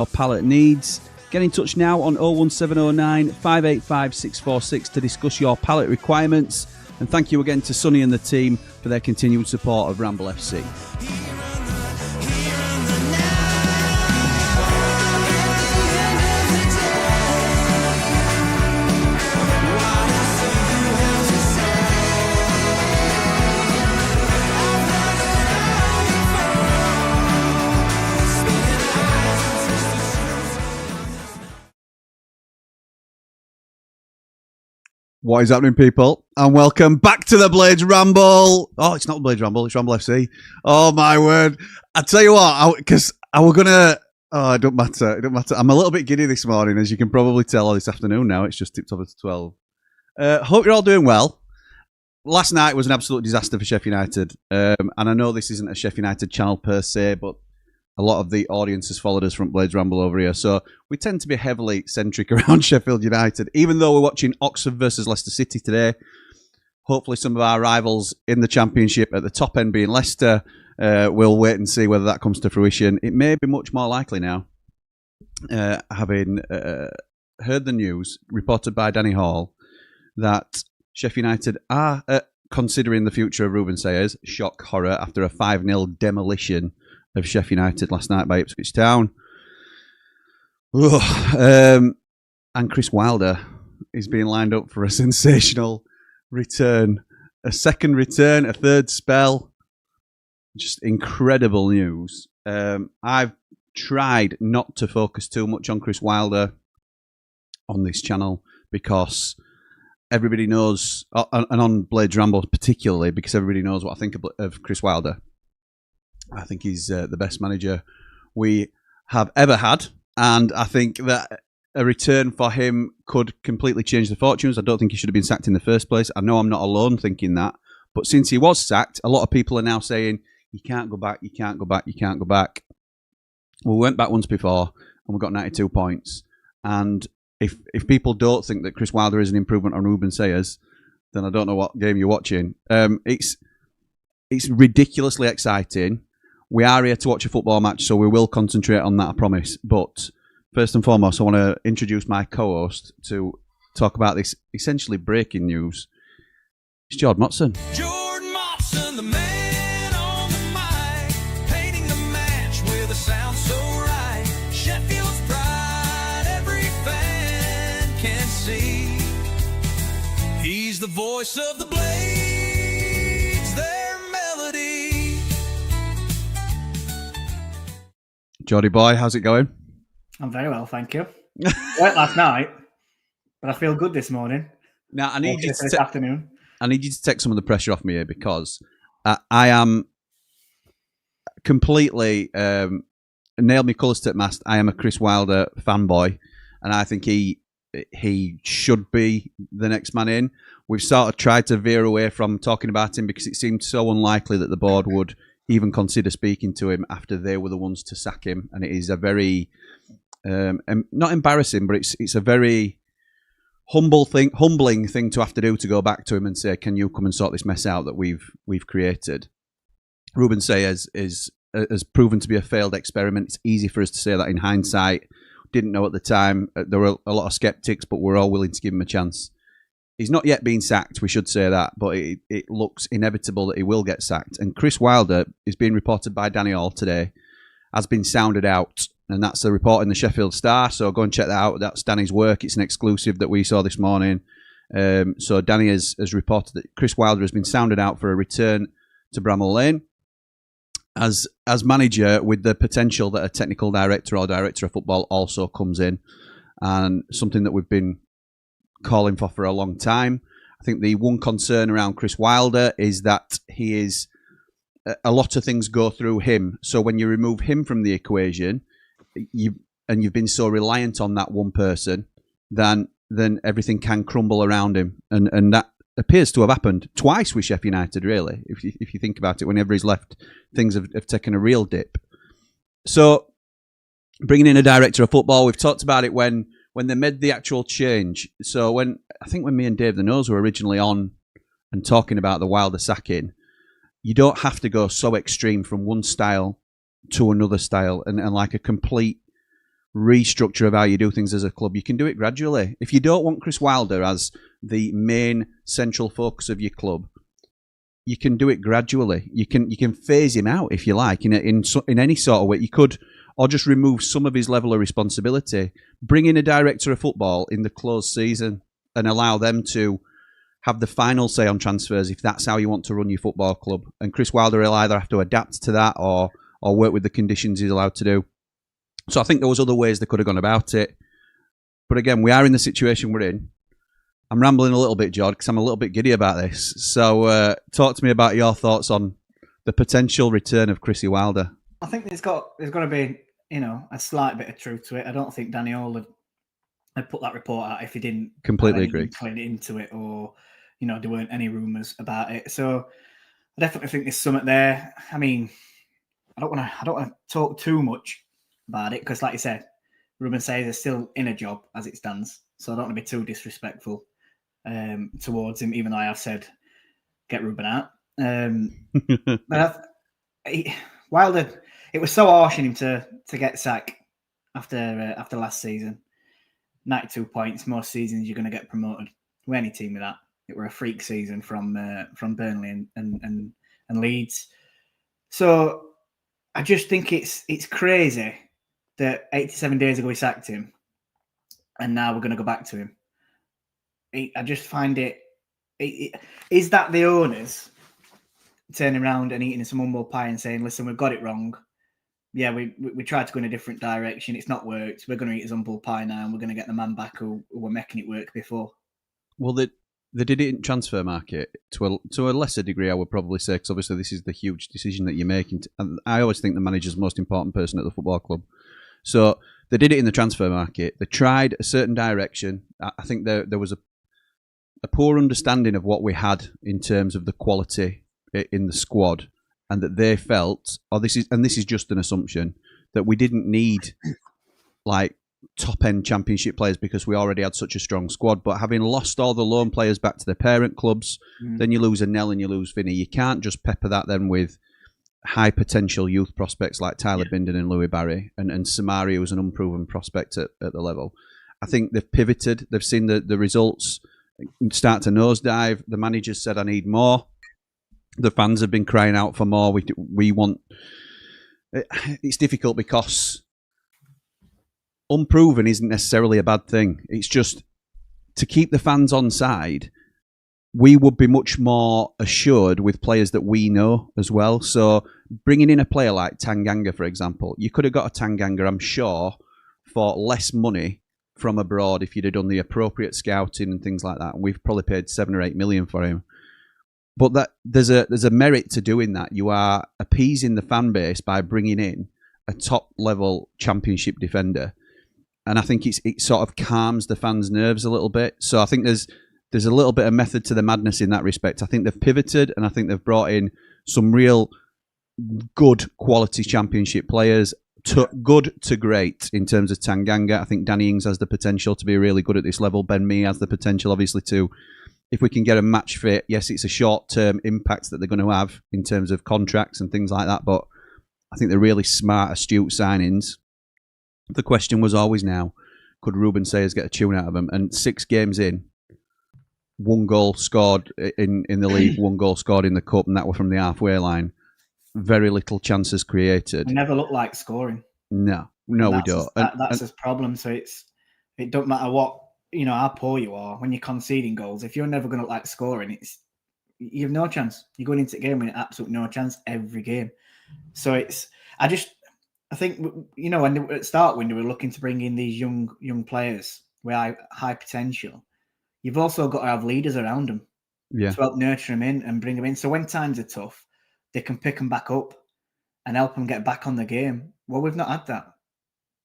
or pallet needs. Get in touch now on 01709 585 646 to discuss your pallet requirements. And thank you again to Sonny and the team for their continued support of Ramble FC. What is happening, people? And welcome back to the Blades Ramble. Oh, it's not the Blades Ramble, it's Ramble FC. Oh, my word. I tell you what, because I was going to... Oh, it don't matter. It don't matter. I'm a little bit giddy this morning, as you can probably tell, or this afternoon now. It's just tipped over to 12. Hope you're all doing well. Last night was an absolute disaster for Sheffield United. And I know this isn't a Sheffield United channel per se, but a lot of the audience has followed us from Blades Ramble over here. So we tend to be heavily centric around Sheffield United, even though we're watching Oxford versus Leicester City today. Hopefully some of our rivals in the Championship at the top end being Leicester, we'll wait and see whether that comes to fruition. It may be much more likely now, having heard the news reported by Danny Hall that Sheffield United are considering the future of Ruben Sayers. Shock, horror, after a 5-0 demolition of Sheffield United last night by Ipswich Town. And Chris Wilder is being lined up for a sensational return. A second return, a third spell. Just incredible news. I've tried not to focus too much on Chris Wilder on this channel because everybody knows, and on Blades Ramble particularly, because everybody knows what I think of Chris Wilder. I think he's the best manager we have ever had. And I think that a return for him could completely change the fortunes. I don't think he should have been sacked in the first place. I know I'm not alone thinking that. But since he was sacked, a lot of people are now saying, you can't go back, you can't go back, you can't go back. Well, we went back once before and we got 92 points. And if people don't think that Chris Wilder is an improvement on Ruben Sayers, then I don't know what game you're watching. It's ridiculously exciting. We are here to watch a football match, so we will concentrate on that, I promise. But first and foremost, I want to introduce my co-host to talk about this essentially breaking news. It's Jord Motson. Jord Motson, the man on the mic, painting the match with a sound so right. Sheffield's pride, every fan can see. He's the voice of the Blades, their melody. Jordy boy, how's it going? I'm very well, thank you. Went last night, but I feel good this morning. Now I need you this afternoon. I need you to take some of the pressure off me here because I am completely nailed me colours to the mast. I am a Chris Wilder fanboy, and I think he should be the next man in. We've sort of tried to veer away from talking about him because it seemed so unlikely that the board would even consider speaking to him after they were the ones to sack him. And it is a very, not embarrassing, but it's a very humbling thing to have to do, to go back to him and say, can you come and sort this mess out that we've created? Ruben Sayers has proven to be a failed experiment. It's easy for us to say that in hindsight. Didn't know at the time. There were a lot of skeptics, but we're all willing to give him a chance. He's not yet been sacked, we should say that, but it looks inevitable that he will get sacked. And Chris Wilder is being reported by Danny Hall today, has been sounded out. And that's a report in the Sheffield Star, so go and check that out. That's Danny's work. It's an exclusive that we saw this morning. So Danny has reported that Chris Wilder has been sounded out for a return to Bramall Lane as manager, with the potential that a technical director or director of football also comes in. And something that we've been calling for a long time. I think the one concern around Chris Wilder is that he is, a lot of things go through him. So when you remove him from the equation, you've been so reliant on that one person, then everything can crumble around him. And that appears to have happened twice with Sheffield United, really. If you think about it, whenever he's left, things have taken a real dip. So bringing in a director of football, we've talked about it when they made the actual change. So when me and Dave the Nose were originally on and talking about the Wilder sacking, you don't have to go so extreme from one style to another style and like a complete restructure of how you do things as a club, you can do it gradually. If you don't want Chris Wilder as the main central focus of your club, you can do it gradually. You can phase him out if you like in any sort of way. You could, or just remove some of his level of responsibility. Bring in a director of football in the closed season and allow them to have the final say on transfers if that's how you want to run your football club. And Chris Wilder will either have to adapt to that or work with the conditions he's allowed to do. So I think there was other ways they could have gone about it. But again, we are in the situation we're in. I'm rambling a little bit, Jord, because I'm a little bit giddy about this. So talk to me about your thoughts on the potential return of Chrissy Wilder. I think there's got to be, a slight bit of truth to it. I don't think Danny Hall had put that report out if he didn't completely agree into it, or there weren't any rumours about it. So I definitely think there's something there. I mean, I don't want to talk too much about it because, like you said, Ruben says they're still in a job as it stands. So I don't want to be too disrespectful towards him, even though I have said get Ruben out. But Wilder, it was so harsh in him to get sacked after last season. 92 points. Most seasons you're going to get promoted. We're any team with that. It were a freak season from Burnley and Leeds. So I just think it's crazy that 87 days ago we sacked him, and now we're going to go back to him. I just find it. Is that the owners turning around and eating some humble pie and saying, "Listen, we've got it wrong. Yeah, we tried to go in a different direction. It's not worked. We're going to eat his humble pie now, and we're going to get the man back who were making it work before." Well, they did it in transfer market to a lesser degree, I would probably say, because obviously this is the huge decision that you're making. And I always think the manager's the most important person at the football club. So they did it in the transfer market. They tried a certain direction. I think there was a poor understanding of what we had in terms of the quality in the squad, and that they felt, this is just an assumption, that we didn't need like top-end championship players because we already had such a strong squad. But having lost all the loan players back to their parent clubs, then you lose a Nell and you lose Vinny. You can't just pepper that then with high potential youth prospects like Tyler Binden and Louis Barry and Samari, who's an unproven prospect at the level. I think they've pivoted. They've seen the results start to nosedive. The manager said, "I need more." The fans have been crying out for more. We want. It's difficult because unproven isn't necessarily a bad thing. It's just to keep the fans on side. We would be much more assured with players that we know as well. So bringing in a player like Tanganga, for example, you could have got a Tanganga, I'm sure, for less money from abroad if you'd have done the appropriate scouting and things like that. And we've probably paid 7 or 8 million for him. But that there's a merit to doing that. You are appeasing the fan base by bringing in a top level championship defender, and I think it sort of calms the fans' nerves a little bit. So I think there's a little bit of method to the madness in that respect. I think they've pivoted, and I think they've brought in some real good quality championship players. Good to great in terms of Tanganga. I think Danny Ings has the potential to be really good at this level. Ben Mee has the potential, obviously, to, if we can get a match fit, yes, it's a short-term impact that they're going to have in terms of contracts and things like that, but I think they're really smart, astute signings. The question was always now, could Ruben Sayers get a tune out of them? And 6 games in, 1 goal scored in the league, 1 goal scored in the cup, and that were from the halfway line. Very little chances created. It never looked like scoring. No, we don't. That's his problem. So it don't matter what, how poor you are when you're conceding goals. If you're never going to look like scoring, you have no chance. You're going into the game with absolutely no chance every game. So I think, when at start when they were looking to bring in these young players with high potential, you've also got to have leaders around them to help nurture them in and bring them in. So when times are tough, they can pick them back up and help them get back on the game. Well, we've not had that.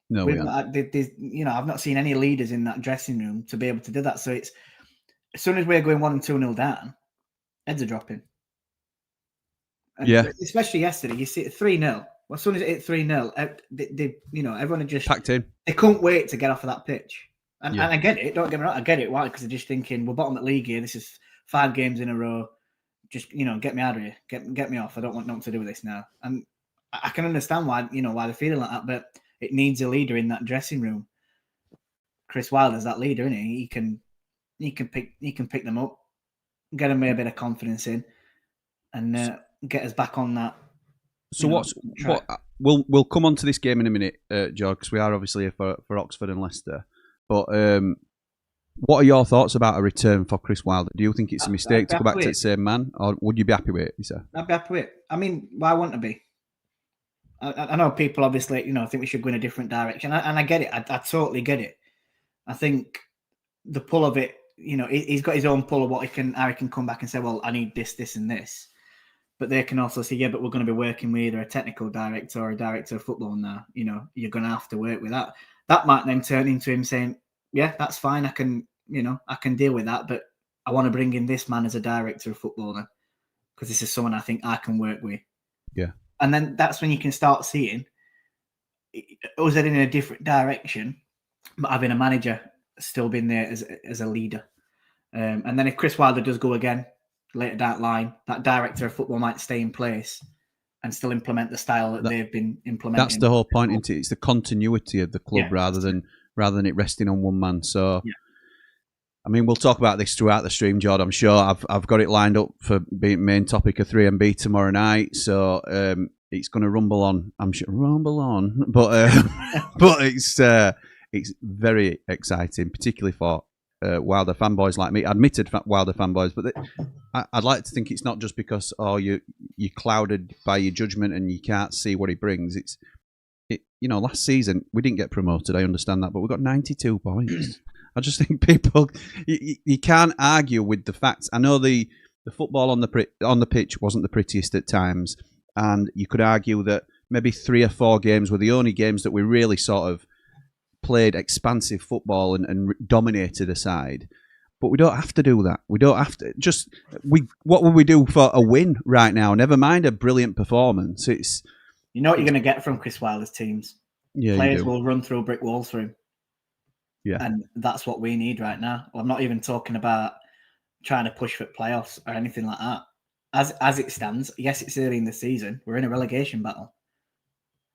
No, we've not had, I've not seen any leaders in that dressing room to be able to do that. So it's, as soon as we're going 1 and 2-0 down, heads are dropping. And especially yesterday, you see it 3-0. Well, as soon as it hit 3-0, everyone had just packed in. They couldn't wait to get off of that pitch. And I get it. Don't get me wrong. I get it. Why? Because they're just thinking, we're bottom at league here. This is 5 games in a row. Just, get me out of here. Get me off. I don't want nothing to do with this now. And I can understand why they're feeling like that. But it needs a leader in that dressing room. Chris Wilder's that leader, isn't he? He can pick them up, get them a bit of confidence in, and get us back on that. So we'll come on to this game in a minute, Jord, because we are obviously here for Oxford and Leicester. But what are your thoughts about a return for Chris Wilder? Do you think it's a mistake to go back to the same man, or would you be happy with it? I'd be happy with it. I mean, why wouldn't I be? I know people obviously, think we should go in a different direction, and I get it. I totally get it. I think the pull of it, he's got his own pull of what how he can come back and say, well, I need this, this, and this. But they can also say, yeah, but we're going to be working with either a technical director or a director of football now. You're going to have to work with that. That might then turn into him saying, yeah, that's fine. I can deal with that, but I want to bring in this man as a director of football now, because this is someone I think I can work with. Yeah. And then that's when you can start seeing us heading in a different direction, but having a manager still been there as a leader. And then if Chris Wilder does go again later down the line, that director of football might stay in place and still implement the style that they've been implementing. That's the whole point, isn't it? It's the continuity of the club rather than it resting on one man. So, I mean, we'll talk about this throughout the stream, Jord. I'm sure I've got it lined up for being main topic of 3MB tomorrow night. So it's going to rumble on. I'm sure rumble on, but but it's very exciting, particularly for Wilder fanboys like me, admitted Wilder fanboys. But I'd like to think it's not just because you're clouded by your judgment and you can't see what he brings. Last season we didn't get promoted. I understand that, but we got 92 points. I just think people, you can't argue with the facts. I know the football on the pitch wasn't the prettiest at times, and you could argue that maybe 3 or 4 games were the only games that we really sort of played expansive football and dominated a side. But we don't have to do that. We don't have to what would we do for a win right now? Never mind a brilliant performance. It's what you're going to get from Chris Wilder's teams. Yeah, players will run through brick walls for him. Yeah, and that's what we need right now. Well, I'm not even talking about trying to push for playoffs or anything like that. As it stands, yes, it's early in the season. We're in a relegation battle.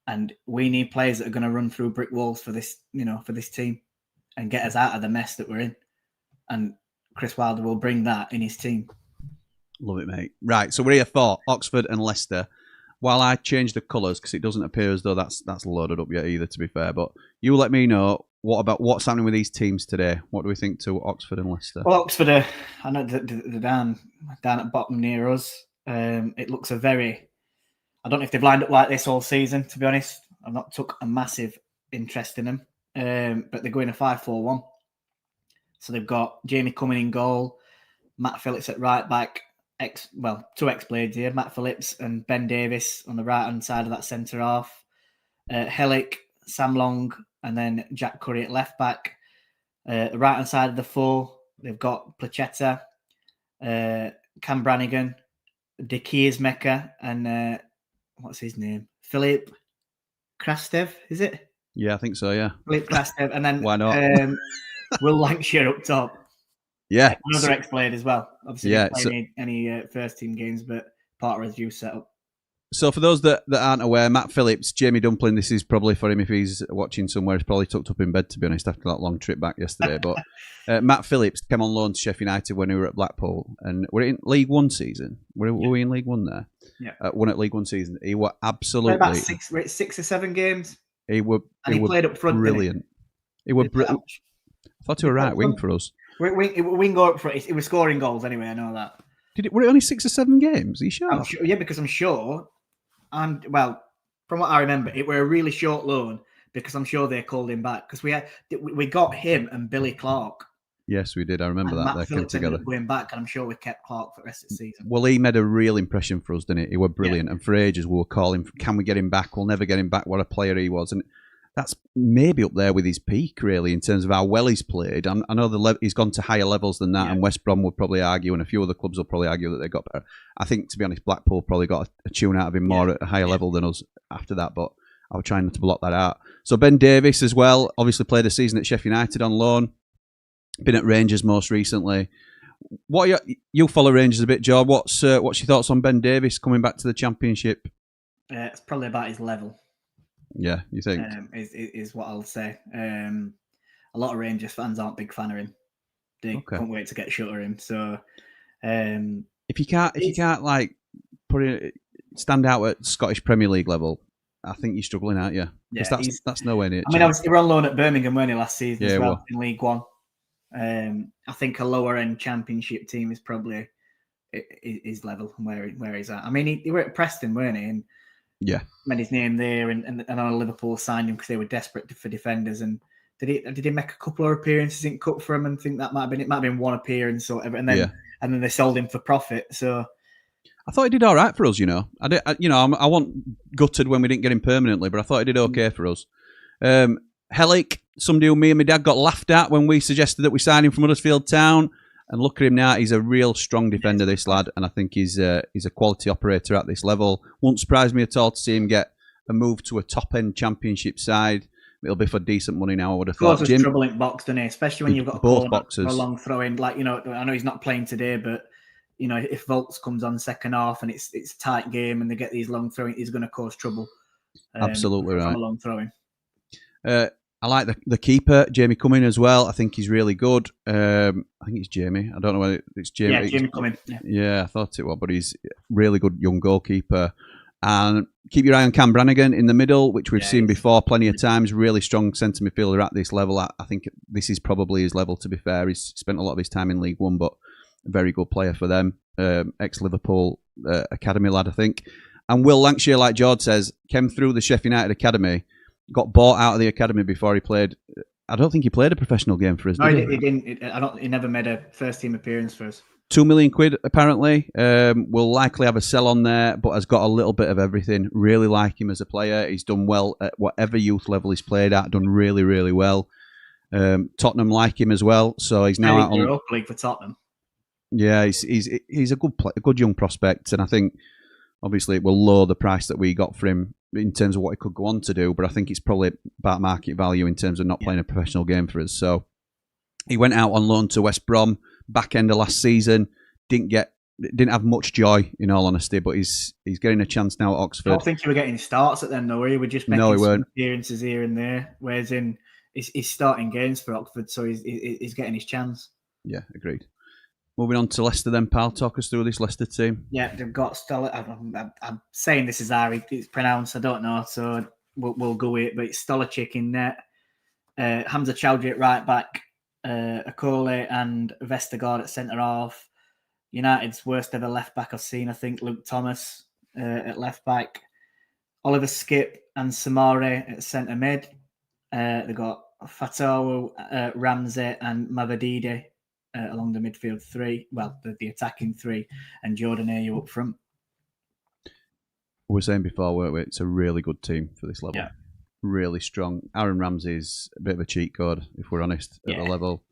And we need players that are going to run through brick walls for this, for this team and get us out of the mess that we're in. And Chris Wilder will bring that in his team. Love it, mate. Right, so we're here for Oxford and Leicester. While I change the colours, because it doesn't appear as though that's loaded up yet either, to be fair. But you let me know what's happening with these teams today. What do we think to Oxford and Leicester? Well, Oxford, I know they're down at bottom near us. It looks I don't know if they've lined up like this all season, to be honest. I've not took a massive interest in them. But they're going a 5-4-1. So they've got Jamie Cumming in goal, Matt Phillips at right back, 2 ex-players here, Matt Phillips and Ben Davis on the right-hand side of that centre half. Hellick, Sam Long, and then Jack Curry at left back. The right-hand side of the 4, they've got Placheta, Cam Brannigan, Dekirs Mecca, and what's his name? Philip Krastev, is it? Yeah, I think so, yeah. Philip Krastev, and then why not? Will Lancashire up top. Yeah. Another ex-played as well. Obviously, yeah, not playing any first-team games, but part of his youth setup. So for those that aren't aware, Matt Phillips, Jamie Dumpling, this is probably for him if he's watching somewhere. He's probably tucked up in bed, to be honest, after that long trip back yesterday. But Matt Phillips came on loan to Sheffield United when we were at Blackpool. And we're in League One season. Were we in League One there? Yeah. One at League One season. He were absolutely... About 6 or 7 games. He played up front, brilliant. He were brilliant. I thought he was right wing for us. Wing go up front. He was scoring goals anyway, I know that. Were it only 6 or 7 games? Are you sure? I'm sure? Yeah, because I'm sure... And from what I remember, it were a really short loan because I'm sure they called him back because we got him and Billy Clark. Yes, we did. I remember that. They came together. Going back, and I'm sure we kept Clark for the rest of the season. Well, he made a real impression for us, didn't he? He was brilliant, and for ages we were calling, "Can we get him back? We'll never get him back." What a player he was, and that's maybe up there with his peak, really, in terms of how well he's played. I know he's gone to higher levels than that, and West Brom would probably argue, and a few other clubs will probably argue that they got better. I think, to be honest, Blackpool probably got a tune out of him more at a higher level than us after that, but I was trying not to block that out. So Ben Davis as well, obviously played a season at Sheffield United on loan, been at Rangers most recently. You follow Rangers a bit, Jord. What's your thoughts on Ben Davis coming back to the Championship? It's probably about his level. Yeah, you think? Is what I'll say. A lot of Rangers fans aren't big fan of him. They can't wait to get shut of him. So if you can't like stand out at Scottish Premier League level, I think you're struggling, aren't you? Because that's nowhere near. I mean, obviously, we're on loan at Birmingham, weren't he, last season as well, well. in League One. I think a lower end Championship team is probably his level where he's at. I mean, he were at Preston, weren't he? And made his name there, and Liverpool signed him because they were desperate for defenders. And did he make a couple of appearances in Cup for him? And think that might have been one appearance or whatever. And then they sold him for profit. So I thought he did all right for us. I want gutted when we didn't get him permanently, but I thought he did okay for us. Helic, somebody who me and my dad got laughed at when we suggested that we sign him from Huddersfield Town. And look at him now; he's a real strong defender, this lad, and I think he's a quality operator at this level. Won't surprise me at all to see him get a move to a top end Championship side. It'll be for decent money now, I would have thought. Jim, trouble in box, doesn't he? Especially when you've got both boxes, a long throw in. Like, I know he's not playing today, but if Volks comes on second half and it's a tight game and they get these long throwing, he's going to cause trouble. Absolutely right. A long throwing. I like the keeper, Jamie Cumming, as well. I think he's really good. I think it's Jamie. I don't know whether it's Jamie. Yeah, Jamie Cumming. Yeah, I thought it was, but he's really good young goalkeeper. And keep your eye on Cam Brannigan in the middle, which we've seen before plenty of times. Really strong centre midfielder at this level. I think this is probably his level, to be fair. He's spent a lot of his time in League One, but a very good player for them. Ex-Liverpool academy lad, I think. And Will Lancashire, like Jord says, came through the Sheffield United academy, got bought out of the academy before he played. I don't think he played a professional game for us. No, he didn't. He never made a first team appearance for us. £2 million apparently. Will likely have a sell on there, but has got a little bit of everything. Really like him as a player. He's done well at whatever youth level he's played at. Done really, really well. Tottenham like him as well, so he's now out on Europa League for Tottenham. Yeah, he's a good young prospect, and I think obviously it will lower the price that we got for him in terms of what he could go on to do. But I think it's probably about market value in terms of not playing a professional game for us. So he went out on loan to West Brom back end of last season. Didn't have much joy, in all honesty, but he's getting a chance now at Oxford. I don't think you were getting starts at them, though, were you? We're just making some appearances here and there. Whereas he's starting games for Oxford, so he's getting his chance. Yeah, agreed. Moving on to Leicester then, pal. Talk us through this Leicester team. Yeah, they've got Stolar. I'm saying this is how it's pronounced. I don't know, so we'll go with it. But it's Stolachik in net. Hamza Chowdhury at right back. Akole and Vestergaard at centre half. United's worst ever left back I've seen, I think, Luke Thomas at left back. Oliver Skip and Samare at centre mid. They've got Fatawu, Ramsey and Mavadide along the midfield three. Well, the attacking three. And Jordan Ayew up front. We were saying before, weren't we? It's a really good team for this level. Yeah. Really strong. Aaron Ramsey's a bit of a cheat code, if we're honest, at the level.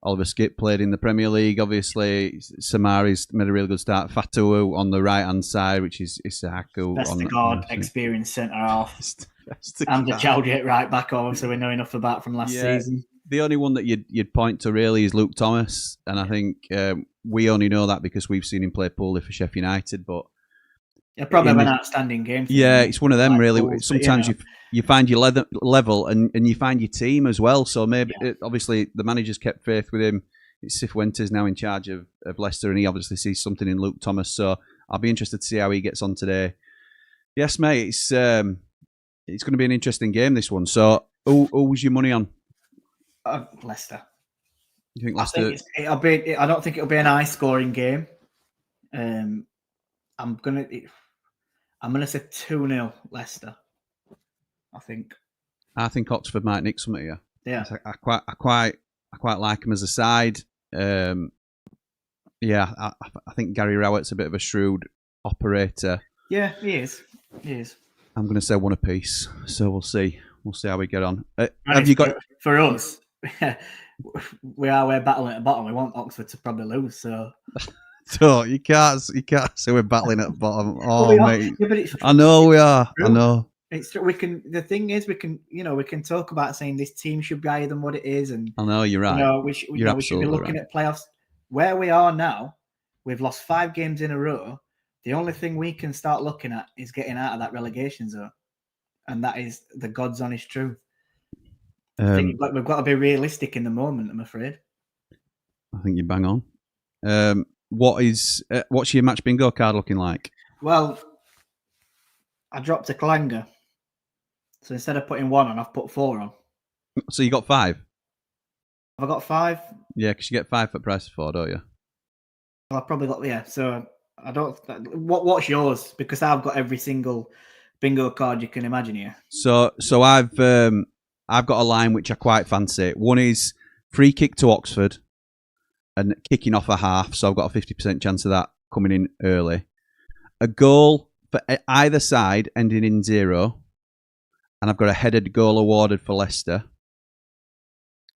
Oliver Skip played in the Premier League, obviously. Samari's made a really good start. Fatawu on the right-hand side, which is Isahaku. Vestergaard, experienced centre-half. And the Chowdhury at right back, obviously, we know enough about from last season. The only one that you'd point to really is Luke Thomas, and I think we only know that because we've seen him play poorly for Sheffield United, but probably an outstanding game. It's one of them, really. Sometimes you find your level and you find your team as well. So maybe, obviously, the manager's kept faith with him. It's Cifuentes now in charge of Leicester, and he obviously sees something in Luke Thomas. So I'll be interested to see how he gets on today. Yes, mate, it's going to be an interesting game, this one. So who was your money on? Leicester. You think Leicester? I don't think it'll be an high-scoring game. I'm gonna say 2-0 Leicester. I think Oxford might nick something here. Yeah, I quite like him as a side. I think Gary Rowett's a bit of a shrewd operator. Yeah, he is. I'm going to say one apiece. So we'll see. We'll see how we get on. Have you got for us? We're battling at the bottom. We want Oxford to probably lose. So you can't say we're battling at the bottom. Oh, mate. Yeah, I know we are. I know. It's we can. The thing is, we can talk about saying this team should be higher than what it is, and I know you're right. We should be looking at playoffs. Where we are now, we've lost 5 games in a row. The only thing we can start looking at is getting out of that relegation zone. and that is the God's honest truth. I Um, think we've got to be realistic in the moment, I'm afraid. I think you bang on. What's your match bingo card looking like? Well, I dropped a clanger. So instead of putting 1 on, I've put 4 on. So you got 5? Have I got 5? Yeah, because you get 5 for price of 4, don't you? Well, I've probably got, yeah. So I don't. What's yours? Because I've got every single bingo card you can imagine here. So I've got a line which I quite fancy. One is free kick to Oxford and kicking off a half. So I've got a 50% chance of that coming in early. A goal for either side ending in 0. And I've got a headed goal awarded for Leicester.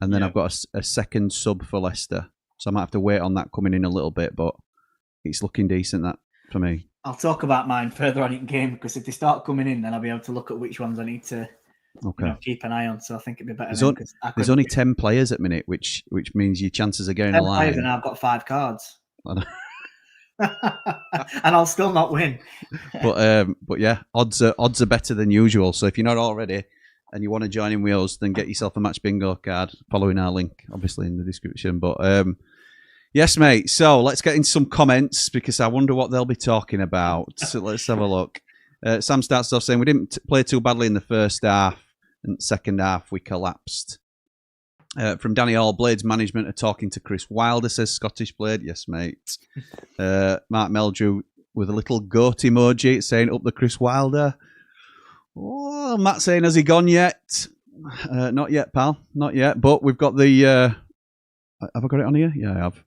And then I've got a second sub for Leicester. So I might have to wait on that coming in a little bit, but it's looking decent, that, for me. I'll talk about mine further on in game, because if they start coming in, then I'll be able to look at which ones I need to keep an eye on. So I think it'd be better. There's only 10 players at minute, which means your chances of getting 10 a line. players and I've got 5 cards. And I'll still not win. But yeah, odds are better than usual. So if you're not already and you want to join in with us, then get yourself a match bingo card following our link, obviously, in the description. But yes, mate. So let's get into some comments, because I wonder what they'll be talking about. So let's have a look. Sam starts off saying, we didn't play too badly in the first half, and second half we collapsed. From Danny Hall, Blades management are talking to Chris Wilder, says Scottish Blade. Yes, mate. Mark Meldrew with a little goat emoji saying, up the Chris Wilder. Oh, Matt saying, has he gone yet? Not yet, pal. Not yet. But we've got the... have I got it on here? Yeah, I have.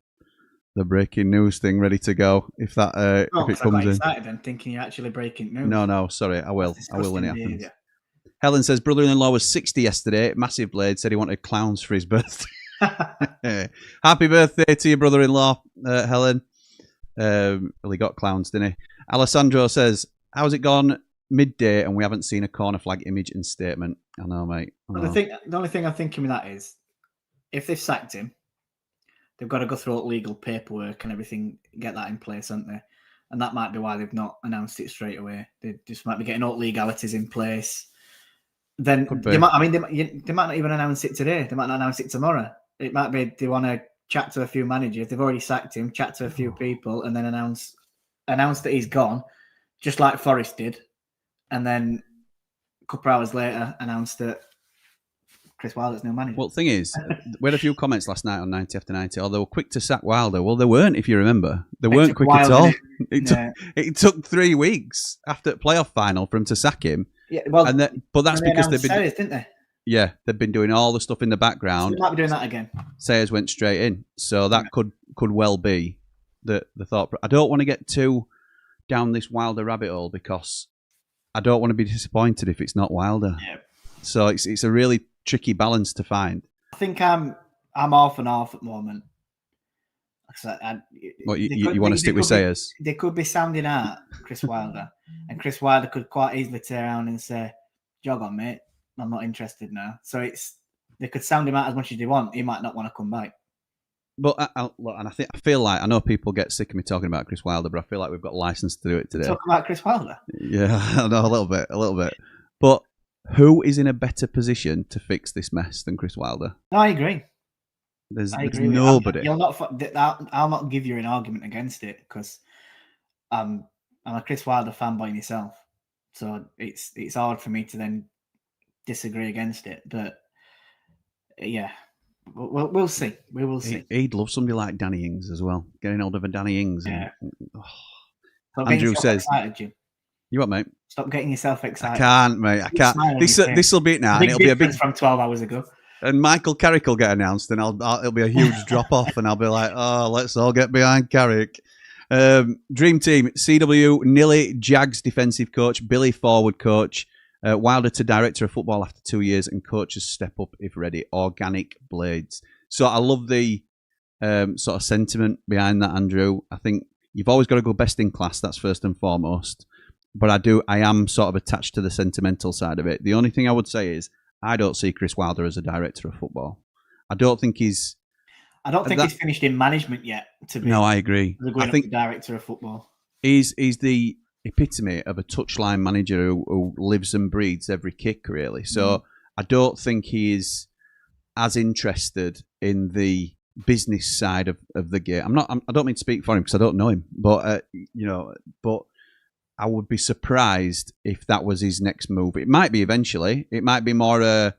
The breaking news thing ready to go. If that if it comes in. Excited then, thinking you're actually breaking news. No, sorry. I will when it happens. Behavior. Helen says, brother-in-law was 60 yesterday. Massive Blade said he wanted clowns for his birthday. Happy birthday to your brother-in-law, Helen. Well, he got clowns, didn't he? Alessandro says, how's it gone? Midday and we haven't seen a corner flag image and statement. I know, mate. I know. The only thing I'm thinking with that is, if they've sacked him, they've got to go through all legal paperwork and everything, get that in place, haven't they? And that might be why they've not announced it straight away. They just might be getting all legalities in place. Then they might not even announce it today. They might not announce it tomorrow. It might be they want to chat to a few managers. They've already sacked him, chat to a few people, and then announce that he's gone, just like Forest did. And then a couple of hours later, announced that Chris Wilder's new manager. Well, the thing is, we had a few comments last night on 90 after 90. Oh, they were quick to sack Wilder. Well, they weren't, if you remember. They weren't quick at all. It took 3 weeks after the playoff final for him to sack him. Yeah, well, but that's because they've been... Sayers, didn't they? Yeah, they've been doing all the stuff in the background. So they might be doing that again. Sayers went straight in. So that could well be the thought. I don't want to get too down this Wilder rabbit hole, because I don't want to be disappointed if it's not Wilder. Yeah. So it's a really tricky balance to find. I think I'm half and half at the moment. You want to stick with Sayers? They could be sounding out Chris Wilder, and Chris Wilder could quite easily turn around and say, "Jog on, mate. I'm not interested now." So they could sound him out as much as they want. He might not want to come back. But I feel like, I know people get sick of me talking about Chris Wilder, but I feel like we've got license to do it today. Talk about Chris Wilder? Yeah, I know, a little bit. But who is in a better position to fix this mess than Chris Wilder? No, I agree. There's nobody. I'll not give you an argument against it, because I'm a Chris Wilder fanboy myself, so it's hard for me to then disagree against it. But yeah, we'll see. We will see. He'd love somebody like Danny Ings as well. Getting hold of a Danny Ings. Yeah. Andrew says, excited, Jim. You what, mate? Stop getting yourself excited. I can't, mate. I can't. This will be it now. It'll be a big from 12 hours ago. And Michael Carrick will get announced, and it'll be a huge drop off, and I'll be like, oh, let's all get behind Carrick. Dream team: CW, Nilly, Jags defensive coach, Billy forward coach, Wilder to director of football after 2 years, and coaches step up if ready. Organic Blades. So I love the sort of sentiment behind that, Andrew. I think you've always got to go best in class. That's first and foremost. But I am sort of attached to the sentimental side of it. The only thing I would say is, I don't see Chris Wilder as a director of football. I don't think he's finished in management yet. No, I agree. I think director of football. He's the epitome of a touchline manager who lives and breathes every kick, really. So I don't think he is as interested in the business side of the game. I don't mean to speak for him because I don't know him, but but I would be surprised if that was his next move. It might be eventually. It might be more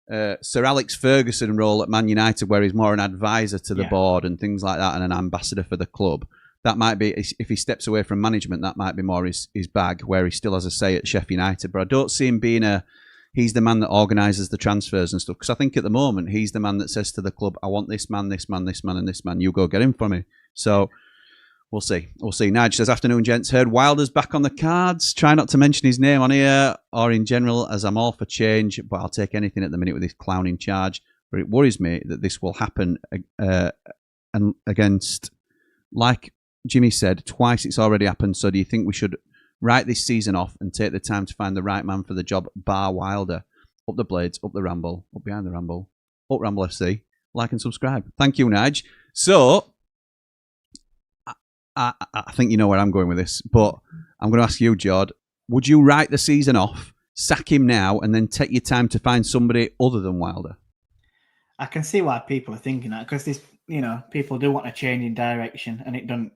Sir Alex Ferguson role at Man United, where he's more an advisor to the board and things like that, and an ambassador for the club. That might be, if he steps away from management, that might be more his bag, where he still has a say at Sheffield United. But I don't see him being he's the man that organises the transfers and stuff. Because I think at the moment, he's the man that says to the club, I want this man, this man, this man, and this man. You go get him for me. So we'll see. We'll see. Nige says, afternoon, gents. Heard Wilder's back on the cards. Try not to mention his name on here or in general, as I'm all for change, but I'll take anything at the minute with this clown in charge. But it worries me that this will happen and against, like Jimmy said, twice it's already happened. So do you think we should write this season off and take the time to find the right man for the job, bar Wilder? Up the Blades, up the Ramble, up behind the Ramble, up Ramble FC. Like and subscribe. Thank you, Nige. So I think you know where I'm going with this, but I'm going to ask you, Jord, would you write the season off, sack him now, and then take your time to find somebody other than Wilder? I can see why people are thinking that, because this, people do want a change in direction, and it doesn't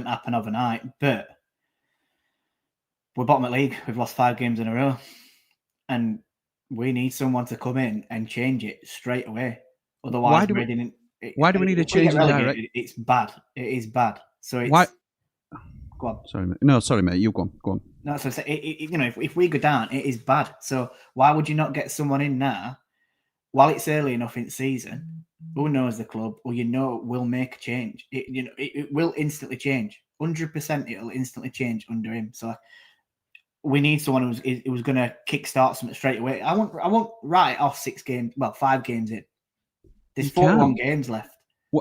happen overnight. But we're bottom of the league. We've lost 5 games in a row, and we need someone to come in and change it straight away. Otherwise, why do we need a change in direction? It's bad. It is bad. So it's... Why? Go on. Sorry, mate. No, sorry, mate. You go on. Go on. No, so if we go down, it is bad. So why would you not get someone in now while it's early enough in the season? Who knows the club? Or will make a change. It will instantly change. 100%. It'll instantly change under him. So we need someone who's going to kickstart something straight away. I won't write off 5 games in. There's 41 games left.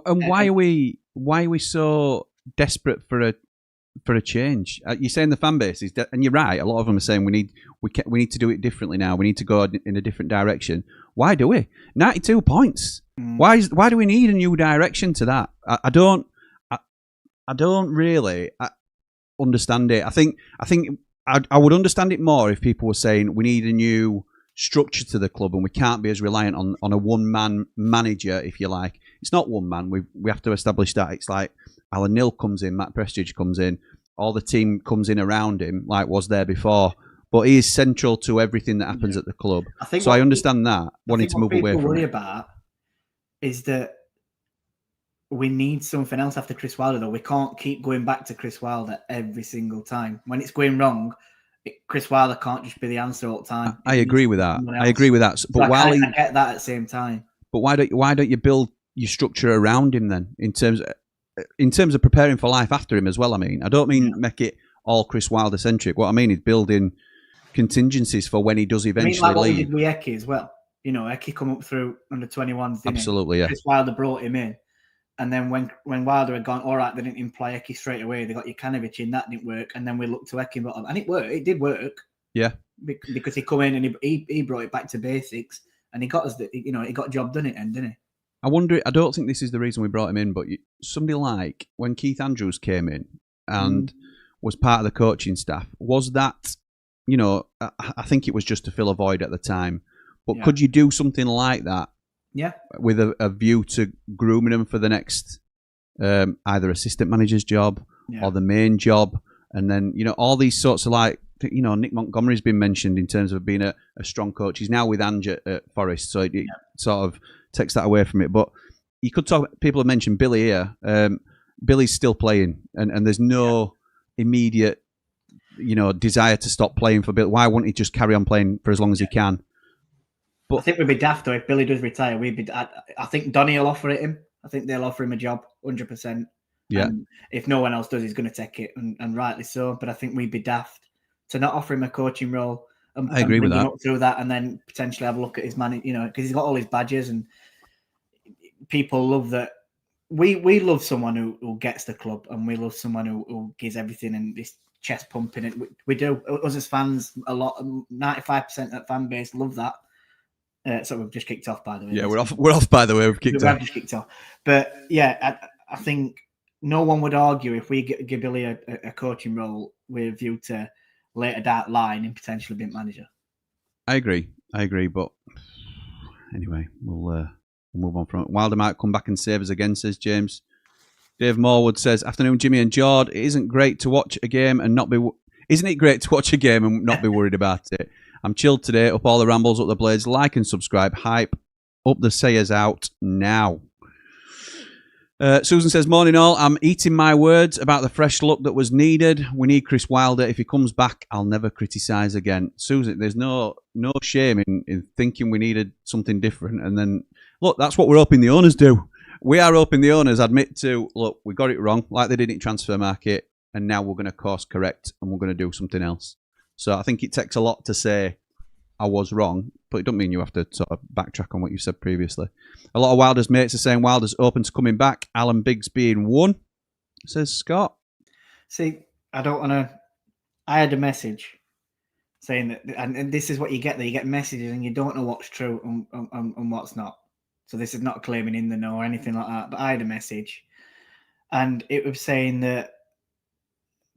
And why are we so desperate for a change? You're saying the fan base is, and you're right. A lot of them are saying we need to do it differently now. We need to go in a different direction. Why do we? 92 points. Why do we need a new direction to that? I don't really understand it. I think I would understand it more if people were saying we need a new structure to the club and we can't be as reliant on a one-man manager, if you like. It's not one man. We have to establish that. It's like Alan Neil comes in, Matt Prestige comes in, all the team comes in around him like was there before. But he is central to everything that happens at the club. I understand that, wanting to move away from it. What people worry about is that we need something else after Chris Wilder, though. We can't keep going back to Chris Wilder every single time. When it's going wrong, Chris Wilder can't just be the answer all the time. I agree with that. But I get that at the same time. But why don't you build your structure around him then, in terms of preparing for life after him as well? I mean, I don't mean make it all Chris Wilder centric. What I mean is building contingencies for when he does eventually like what leave. We did with Eki as well. Eki come up through under 21s. Absolutely, yeah. Chris Wilder brought him in. And then when Wilder had gone, all right, they didn't employ Eki straight away. They got Jokanovic in, that didn't work. And then we looked to Eki, and it worked. It did work. Yeah. Because he come in and he brought it back to basics, and he got us he got a job done at the end, didn't he? I wonder. I don't think this is the reason we brought him in, but somebody like when Keith Andrews came in and was part of the coaching staff, was that? I think it was just to fill a void at the time. But could you do something like that? Yeah, with a view to grooming him for the next either assistant manager's job or the main job, and then all these sorts of Nick Montgomery's been mentioned in terms of being a strong coach. He's now with Ange at Forest, so it sort of takes that away from it. But you could talk. People have mentioned Billy here. Billy's still playing, and there's no immediate desire to stop playing for Bill. Why wouldn't he just carry on playing for as long as he can? But I think we'd be daft though if Billy does retire. I think Donny will offer it him. I think they'll offer him a job, 100%. Yeah. And if no one else does, he's going to take it, and rightly so. But I think we'd be daft to not offer him a coaching role. I agree with that. Up through that, and then potentially have a look at his money. Because he's got all his badges, and people love that. We love someone who gets the club, and we love someone who gives everything and this chest pumping. And we do. Us as fans, a lot, 95% of that fan base love that. So we've just kicked off, by the way. Yeah, we're off. We're off, by the way. We've just kicked off. But yeah, I think no one would argue if we give Billy a coaching role with a view to later down line and potentially being manager. I agree, but anyway, we'll move on from it. Wilder might come back and save us again, says James. Dave Morwood says, "Afternoon, Jimmy and Jord. It isn't great to watch a game and not be. Isn't it great to watch a game and not be worried about it? I'm chilled today. Up all the rambles, up the blades. Like and subscribe. Hype up the sayers out now." Susan says, "Morning all. I'm eating my words about the fresh look that was needed. We need Chris Wilder. If he comes back, I'll never criticise again." Susan, there's no shame in thinking we needed something different. And then, look, that's what we're hoping the owners do. We are hoping the owners admit to, look, we got it wrong, like they did in transfer market, and now we're going to course correct and we're going to do something else. So I think it takes a lot to say I was wrong, but it doesn't mean you have to sort of backtrack on what you said previously. A lot of Wilder's mates are saying Wilder's open to coming back. Alan Biggs being one, says Scott. See, I don't want to... I had a message saying that, and this is what you get there. You get messages and you don't know what's true and what's not. So this is not claiming in the know or anything like that, but I had a message and it was saying that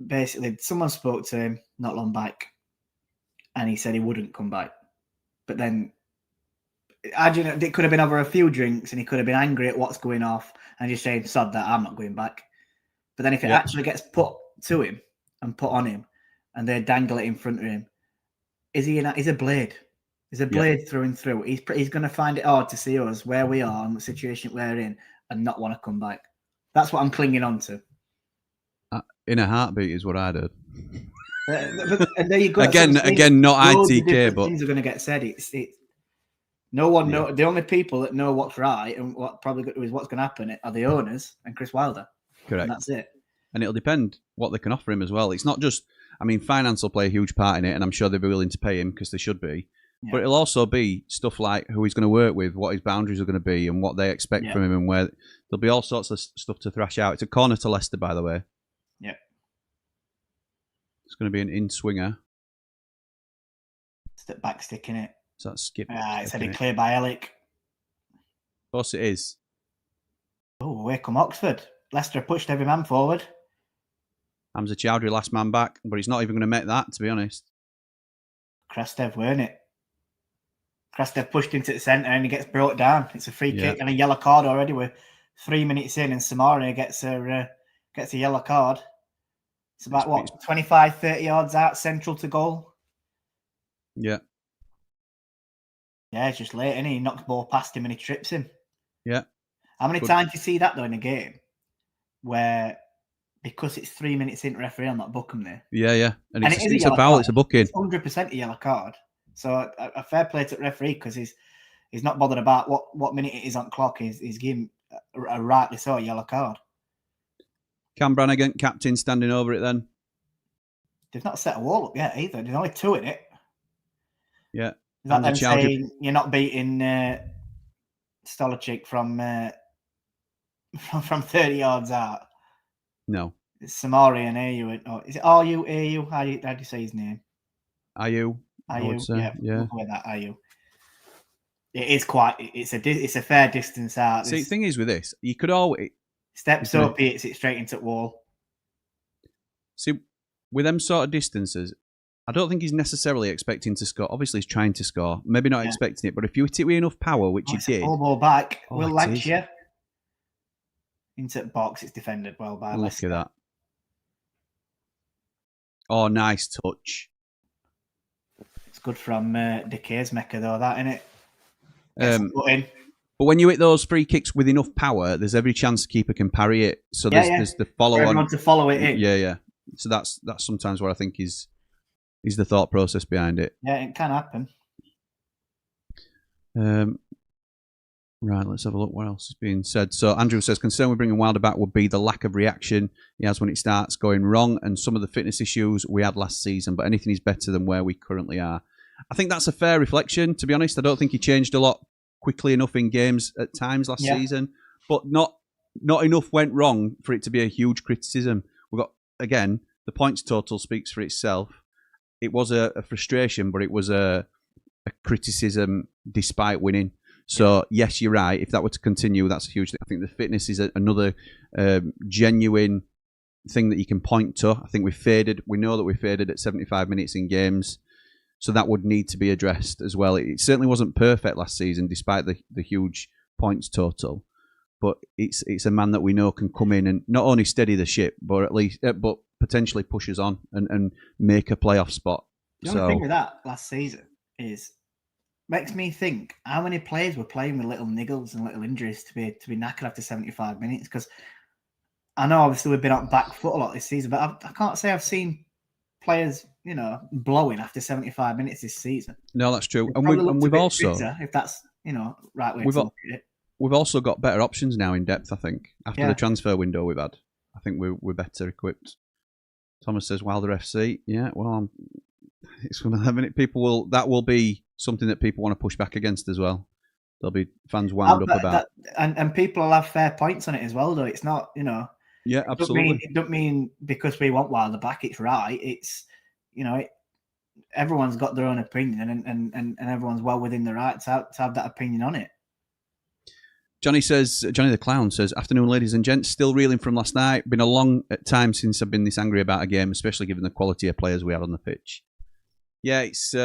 basically someone spoke to him not long back and he said he wouldn't come back. But then it could have been over a few drinks and he could have been angry at what's going off and just saying, "Sod that, I'm not going back." But then if it actually gets put to him and put on him and they dangle it in front of him, he's a blade. He's a blade through and through. He's going to find it hard to see us where we are and the situation we're in and not want to come back. That's what I'm clinging on to. In a heartbeat is what I did. And there you go. Again, not ITK, but things are going to get said. It's no one know. The only people that know what's right and what probably is what's going to happen are the owners and Chris Wilder. Correct. And that's it. And it'll depend what they can offer him as well. It's not just, I mean, finance will play a huge part in it, and I'm sure they'll be willing to pay him because they should be. Yeah. But it'll also be stuff like who he's going to work with, what his boundaries are going to be, and what they expect from him, and where there'll be all sorts of stuff to thrash out. It's a corner to Leicester, by the way. Yeah. It's going to be an in-swinger. Step back stick in it. So that's skip. It's headed clear by Ellick. Of course it is. Oh, away come Oxford. Leicester pushed every man forward. Hamza Chowdhury last man back, but he's not even going to make that, to be honest. Krastev, weren't it? Krastev pushed into the centre and he gets brought down. It's a free kick and a yellow card already. We're 3 minutes in and Samaria gets a yellow card. It's about, 25, 30 yards out, central to goal? Yeah. Yeah, it's just late, and he knocks the ball past him and he trips him. Yeah. How many times do you see that, though, in a game where, because it's 3 minutes in, referee, I'm not booking there? Yeah. And it's a foul, it's a booking. It's 100% a yellow card. So a fair play to the referee because he's not bothered about what minute it is on clock. He's giving a rightly so a yellow card. Cam Brannigan, captain, standing over it then. They've not set a wall up yet either. There's only 2 in it. Yeah. Is that them saying you're not beating Stolichik from 30 yards out? No. It's Samari and Ayu. Oh, is it Ayu? How do you say his name? Ayu. Yeah. We'll go with that, Ayu. It is quite. It's a fair distance out. See, the thing is with this, you could always steps up, hits it straight into the wall. See, with them sort of distances, I don't think he's necessarily expecting to score. Obviously, he's trying to score. Maybe not expecting it, but if you hit it with enough power, which he did. Full ball back. Will Lancashire into the box. It's defended well by Leicester. Look at that. Oh, nice touch. It's good from Decay's Mecca, though, that, innit? But when you hit those free kicks with enough power, there's every chance the keeper can parry it. So there's the follow-on. Everyone to follow it in. Yeah. So that's sometimes what I think is the thought process behind it. Yeah, it can happen. Right, let's have a look what else is being said. So Andrew says, concern with bringing Wilder back would be the lack of reaction he has when it starts going wrong and some of the fitness issues we had last season, but anything is better than where we currently are. I think that's a fair reflection, to be honest. I don't think he changed a lot quickly enough in games at times last season, but not enough went wrong for it to be a huge criticism. We've got, again, the points total speaks for itself. It was a frustration, but it was a criticism despite winning. So yes, you're right. If that were to continue, that's a huge thing. I think the fitness is another genuine thing that you can point to. I think we faded. We know that we faded at 75 minutes in games, so that would need to be addressed as well. It certainly wasn't perfect last season, despite the huge points total. But it's a man that we know can come in and not only steady the ship, but at least but potentially push us on and make a playoff spot. The only thing with that last season is makes me think how many players were playing with little niggles and little injuries to be knackered after 75 minutes. Because I know obviously we've been on back foot a lot this season, but I can't say I've seen players blowing after 75 minutes this season. No, that's true. And we've also fitter, if that's right way to look at it. We've also got better options now in depth, I think. After the transfer window we've had, I think we're better equipped. Thomas says Wilder FC. Yeah, well, it's one of them. That will be something that people want to push back against as well. There'll be fans wound up about. And people will have fair points on it as well, though. It's not, Yeah, absolutely. It don't mean because we want Wilder back, it's right. It's, everyone's got their own opinion and everyone's well within the right to have that opinion on it. Johnny the Clown says, afternoon, ladies and gents. Still reeling from last night. Been a long time since I've been this angry about a game, especially given the quality of players we had on the pitch. Yeah, it's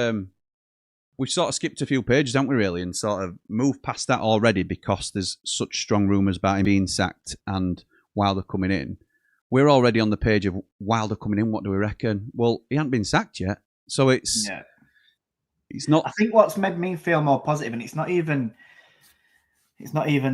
we've sort of skipped a few pages, haven't we, really, and sort of moved past that already because there's such strong rumours about him being sacked and Wilder coming in. We're already on the page of Wilder coming in. What do we reckon? Well, he hasn't been sacked yet, so it's not. I think what's made me feel more positive, and it's not even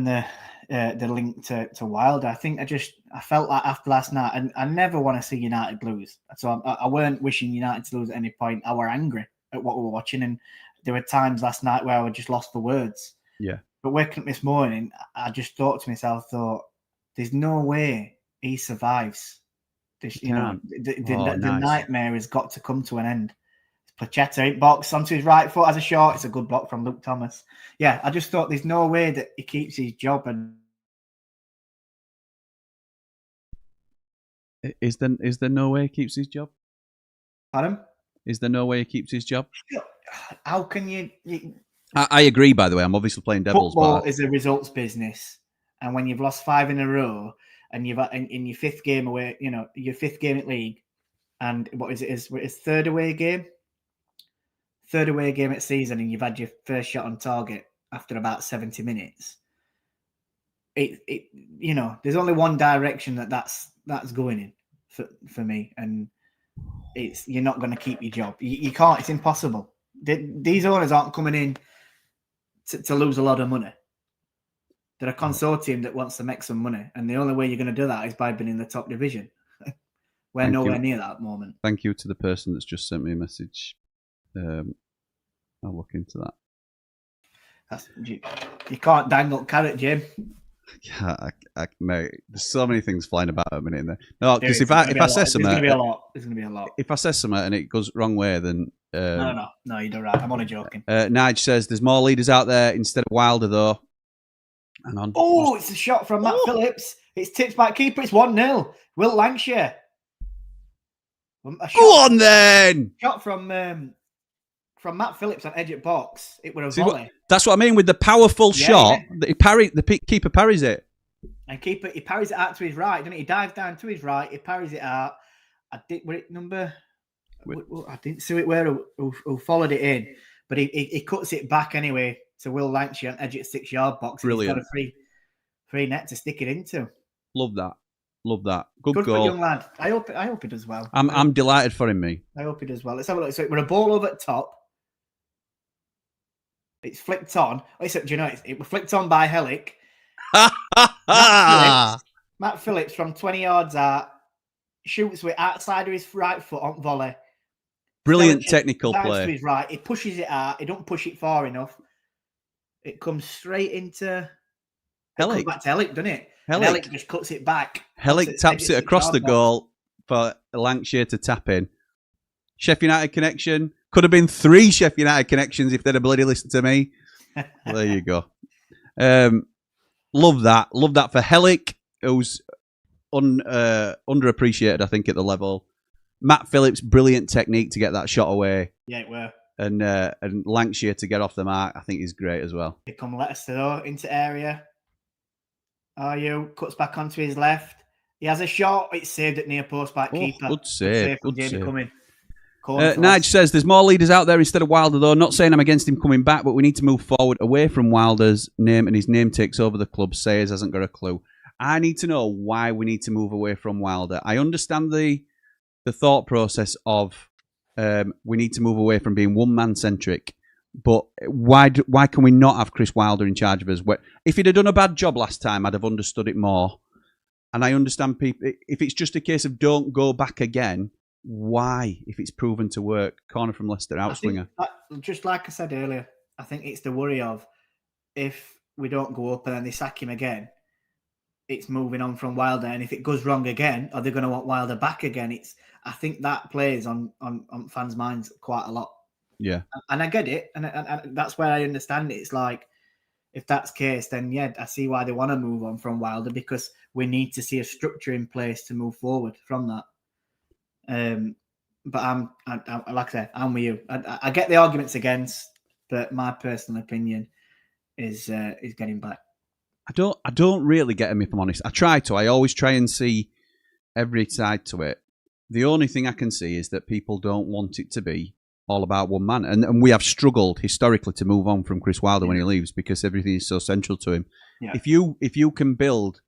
the link to Wilder. I think I felt like after last night, and I never want to see United lose. So I weren't wishing United to lose at any point. I were angry at what we were watching, and there were times last night where I just lost for words. Yeah. But waking up this morning, I just thought to myself, there's no way he survives. The nightmare has got to come to an end. Placheta box onto his right foot as a shot. It's a good block from Luke Thomas. Yeah, I just thought there's no way that he keeps his job. And is there no way he keeps his job? Pardon? Is there no way he keeps his job? How can you? I agree. By the way, I'm obviously playing devil's. Football is a results business, and when you've lost 5 in a row, and you've in your 5th game away, your 5th game at league, and what is it? Is third away game at season, and you've had your first shot on target after about 70 minutes. There's only one direction that's going in for me, and you're not going to keep your job. You can't. It's impossible. These owners aren't coming in to lose a lot of money. They're a consortium that wants to make some money, and the only way you're going to do that is by being in the top division. We're nowhere near that at the moment. Thank you to the person that's just sent me a message. I'll look into that. You can't dangle carrot, Jim. Yeah, mate. There's so many things flying about at a minute in there. No, because if I say something, there's going to be a lot. If I say something and it goes wrong way, then no, you're all right. I'm only joking. Nige says there's more leaders out there instead of Wilder, though. Hang on. Oh, it's a shot from Matt Phillips. It's tipped by keeper. It's 1-0. Will Lancashire. Go on then. Shot from Matt Phillips on edge at box. It was a volley. That's what I mean with the powerful shot. Yeah. The keeper parries it. And he parries it out to his right, doesn't he? He dives down to his right. He parries it out. I didn't see it where who followed it in, but he cuts it back anyway to Will Lancashire on edge at 6-yard box. Brilliant. He's got a free net to stick it into. Love that. Good goal. For young lad. I hope he does well. I'm delighted for him, me. I hope he does well. Let's have a look. So we're a ball over at top. It's flicked on. Do you know it was flicked on by Hellick. Matt Phillips from 20 yards out shoots with outside of his right foot on volley. Brilliant technical play. To his right. He pushes it out. He don't push it far enough. It comes straight into Hellick. Back to Hellick, doesn't it? Hellick just cuts it back. Hellick taps it across the goal for Lancashire to tap in. Sheffield United connection. Could have been 3 Sheffield United connections if they'd have bloody listened to me. There you go. Love that. Love that for Hellick, who's underappreciated, I think, at the level. Matt Phillips, brilliant technique to get that shot away. Yeah, it were. and Lancashire to get off the mark, I think is great as well. Here come Leicester though into area. Cuts back onto his left. He has a shot. It's saved at near post by keeper. Good save. From Good Jamie save. Cumming. Nige says there's more leaders out there instead of Wilder though. Not saying I'm against him coming back, but we need to move forward away from Wilder's name, and his name takes over the club. Sayers hasn't got a clue. I need to know why we need to move away from Wilder. I understand the thought process of we need to move away from being one-man centric, but why can we not have Chris Wilder in charge of us? If he'd have done a bad job last time, I'd have understood it more. And I understand people, if it's just a case of don't go back again, why, if it's proven to work? Corner from Leicester, outswinger. Just like I said earlier, I think it's the worry of if we don't go up and then they sack him again, it's moving on from Wilder. And if it goes wrong again, are they going to want Wilder back again? I think that plays on fans' minds quite a lot. Yeah. And I get it. And that's where I understand it. It's like, if that's the case, then yeah, I see why they want to move on from Wilder, because we need to see a structure in place to move forward from that. But I'm like I said, I'm with you. I get the arguments against, but my personal opinion is getting back. I don't really get him, if I'm honest. I try to. I always try and see every side to it. The only thing I can see is that people don't want it to be all about one man. And we have struggled historically to move on from Chris Wilder when he leaves, because everything is so central to him. Yeah. If you can build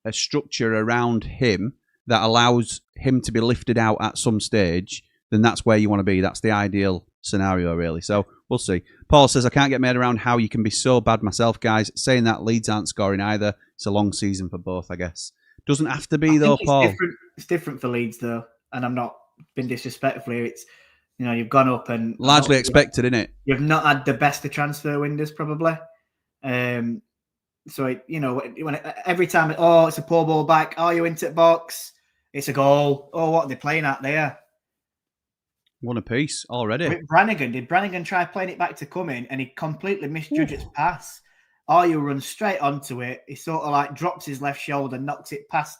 a structure around him that allows him to be lifted out at some stage, then that's where you want to be. That's the ideal scenario, really. So we'll see. Paul says, I can't get made around how you can be so bad myself, guys. Saying that Leeds aren't scoring either. It's a long season for both, I guess. Doesn't have to be, though, Paul. It's different for Leeds, though. And I'm not being disrespectful here. It's, you've gone up and... Largely expected, isn't it? You've not had the best of transfer windows, probably. So, when every time, it's a poor ball back. You into the box? It's a goal. What are they playing at there? One apiece already. With Brannigan, did Brannigan try playing it back to come in, and he completely misjudged its pass? You run straight onto it. He sort of like drops his left shoulder, knocks it past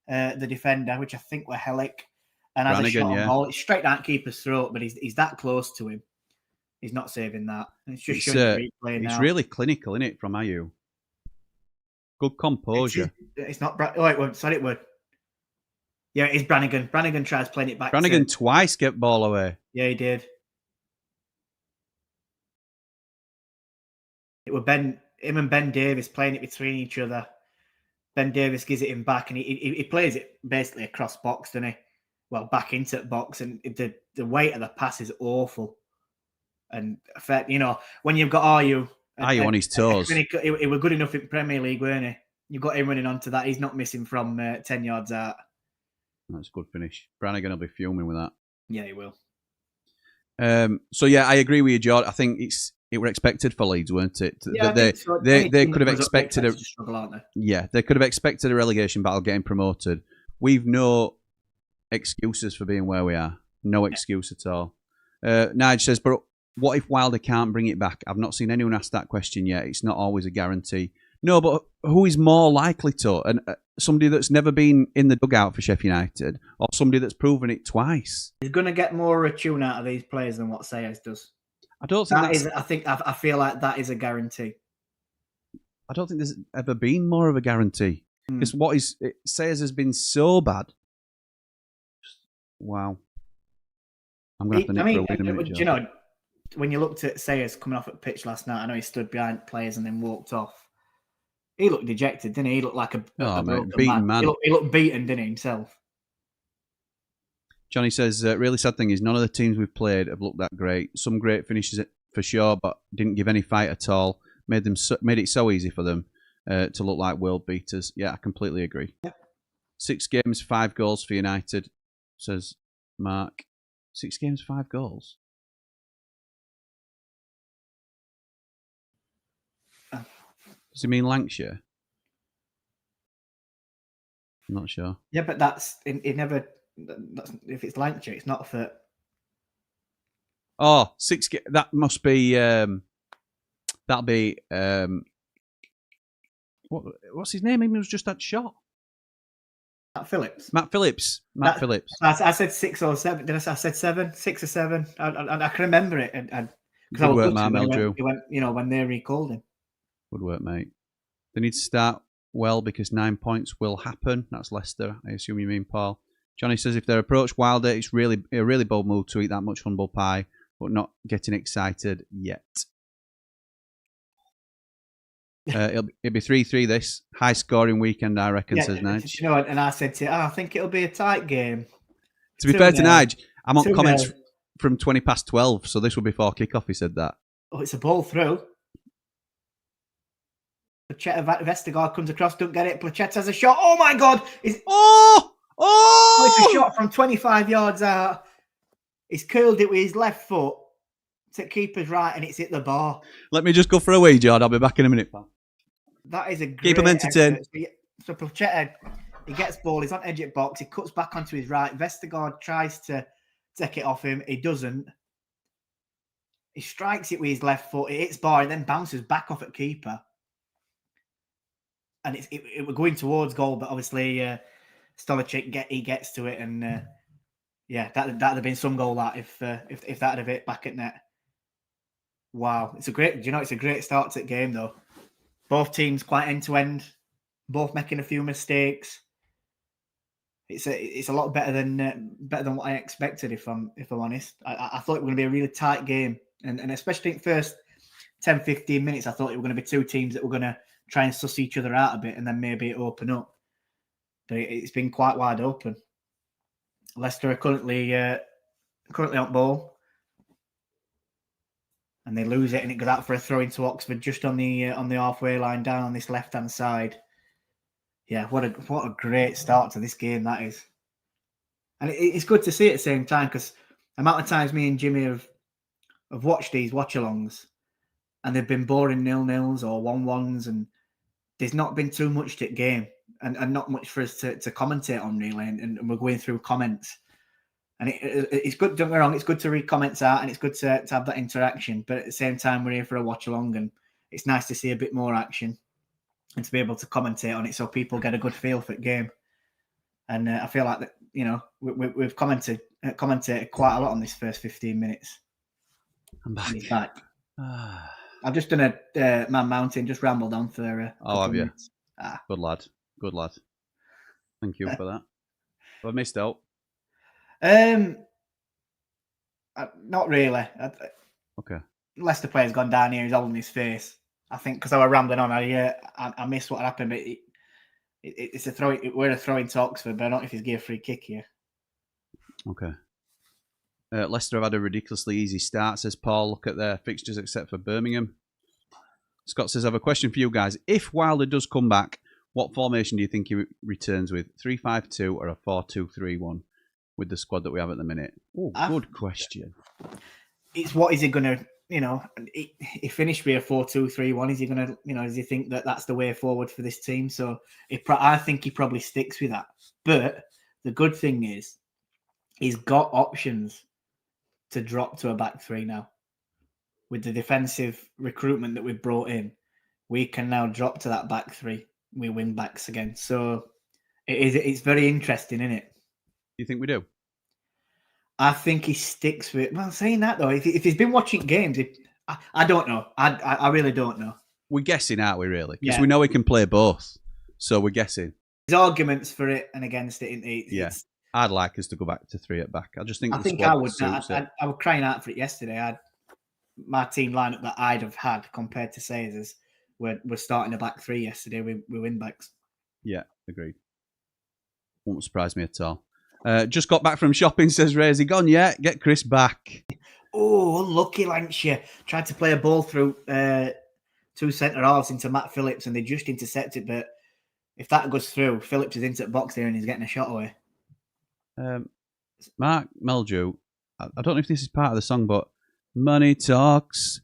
the defender, which I think were Hellick, and has a shot on goal. It's straight down keeper's throat, but he's that close to him. He's not saving that. It's just showing playing now. It's really clinical, isn't it, from Ayew? Good composure. It's not. It would. Yeah, it's Brannigan. Brannigan tries playing it back. Brannigan twice get ball away. Yeah, he did. It was him and Ben Davis playing it between each other. Ben Davis gives it him back, and he plays it basically across box, doesn't he? Well, back into the box, and the weight of the pass is awful. And when you've got Ayew on his toes, he was good enough in Premier League, weren't he? You've got him running onto that. He's not missing from 10 yards out. That's a good finish. Brannigan will be fuming with that. Yeah, he will. So yeah, I agree with you, Jord. I think it were expected for Leeds, weren't it? Yeah, they could have expected to struggle, aren't they? Yeah, they could have expected a relegation battle getting promoted. We've no excuses for being where we are. No excuse at all. Nige says, but what if Wilder can't bring it back? I've not seen anyone ask that question yet. It's not always a guarantee. No, but who is more likely to? And somebody that's never been in the dugout for Sheffield United, or somebody that's proven it twice? He's going to get more of a tune out of these players than what Sayers does. I don't think I feel like that is a guarantee. I don't think there's ever been more of a guarantee. Because Sayers has been so bad. Wow. I'm going to have to wait a minute. When you looked at Sayers coming off at pitch last night, I know he stood behind players and then walked off. He looked dejected, didn't he? He looked like a beaten man. He looked beaten, didn't he, himself? Johnny says, really sad thing is none of the teams we've played have looked that great. Some great finishes for sure, but didn't give any fight at all. Made it so easy for them to look like world beaters. Yeah, I completely agree. Yep. 6 games, 5 goals for United, says Mark. 6 games, 5 goals? Does he mean Lancashire? I'm not sure. Yeah, but that's it. Never. If it's Lancashire, it's not for. 6. That must be. That'll be. What's his name? He was just that shot. Matt Phillips. Matt Phillips. I said 6 or 7. Did I say 7? 6 or 7? I can remember it. Because I Good was work, Mark Meldrew. he went, when they recalled him. Good work, mate. They need to start well because 9 points will happen. That's Leicester. I assume you mean Paul. Johnny says if they're approached Wilder, it's really a really bold move to eat that much humble pie, but not getting excited yet. It'll be 3-3 this. High scoring weekend, I reckon, says Nige. And I said to you, I think it'll be a tight game. To be fair to Nige, I'm on comments from 20 past 12, so this will be before kick-off, he said that. Oh, it's a ball through. Vestergaard comes across, don't get it. Plachet has a shot. Oh my God! Oh, it's a shot from 25 yards out. He's curled it with his left foot to keeper's right, and it's hit the bar. Let me just go for a wee, Jord. I'll be back in a minute, pal. That is a great keep him entertained. So Plachet, he gets ball. He's on edge at box. He cuts back onto his right. Vestergaard tries to take it off him. He doesn't. He strikes it with his left foot. It hits bar and then bounces back off at keeper. And it was going towards goal, but obviously Stolichik gets to it, and that'd have been some goal that if that had hit back at net. Wow, it's a great start to the game though. Both teams quite end to end, both making a few mistakes. It's a lot better than what I expected. If I'm honest, I thought it was going to be a really tight game, and especially in the first 10-15 minutes, I thought it were going to be two teams that were going to try and suss each other out a bit, and then maybe it open up. But it's been quite wide open. Leicester are currently on ball, and they lose it, and it goes out for a throw into Oxford just on the halfway line down on this left hand side. Yeah, what a great start to this game that is, and it's good to see at the same time because the amount of times me and Jimmy have watched these watch-alongs, and they've been boring 0-0s or 1-1s, and there's not been too much to the game and not much for us to commentate on really, and we're going through comments. And it's good, don't get me wrong, it's good to read comments out and it's good to have that interaction, but at the same time we're here for a watch-along, and it's nice to see a bit more action and to be able to commentate on it so people get a good feel for the game. And I feel like that, we've commented quite a lot on this first 15 minutes. I'm back. In fact, I've just done a Man Mountain, just rambled on for have you? Minutes. Good lad. Thank you for that. Have I missed out? Not really. Okay. Leicester player's gone down here. He's holding his face. I think because I was rambling on, I missed what happened. But it's a throw. We're a throw into Oxford, but I don't know if he's gave a free kick here. Okay. Leicester have had a ridiculously easy start, says Paul. Look at their fixtures except for Birmingham. Scott says, I have a question for you guys. If Wilder does come back, what formation do you think he returns with? 3-5-2 or a 4-2-3-1 with the squad that we have at the minute? Oh, good question. It's what is he going to, he finished with a 4-2-3-1. Is he going to, does he think that that's the way forward for this team? So I think he probably sticks with that. But the good thing is he's got options to drop to a back three now. With the defensive recruitment that we've brought in, we can now drop to that back three. We win backs again. So it's very interesting, isn't it? You think we do? I think he sticks with... Well, saying that, though, if he's been watching games, I don't know. I really don't know. We're guessing, aren't we, really? Because Yeah. we know he can play both. So we're guessing. There's arguments for it and against it. Yeah. I'd like us to go back to three at back. I just think I think I would. I was crying out for it yesterday. My team lineup that I'd have had compared to Sayers' we're starting a back three yesterday. We win backs. Yeah, agreed. Won't surprise me at all. Just got back from shopping, says Ray. Has he gone yet? Get Chris back. Oh, unlucky Lancashire. Tried to play a ball through two centre halves into Matt Phillips and they just intercepted. But if that goes through, Phillips is into the box there and he's getting a shot away. Mark Meldrew, I don't know if this is part of the song, but Money talks,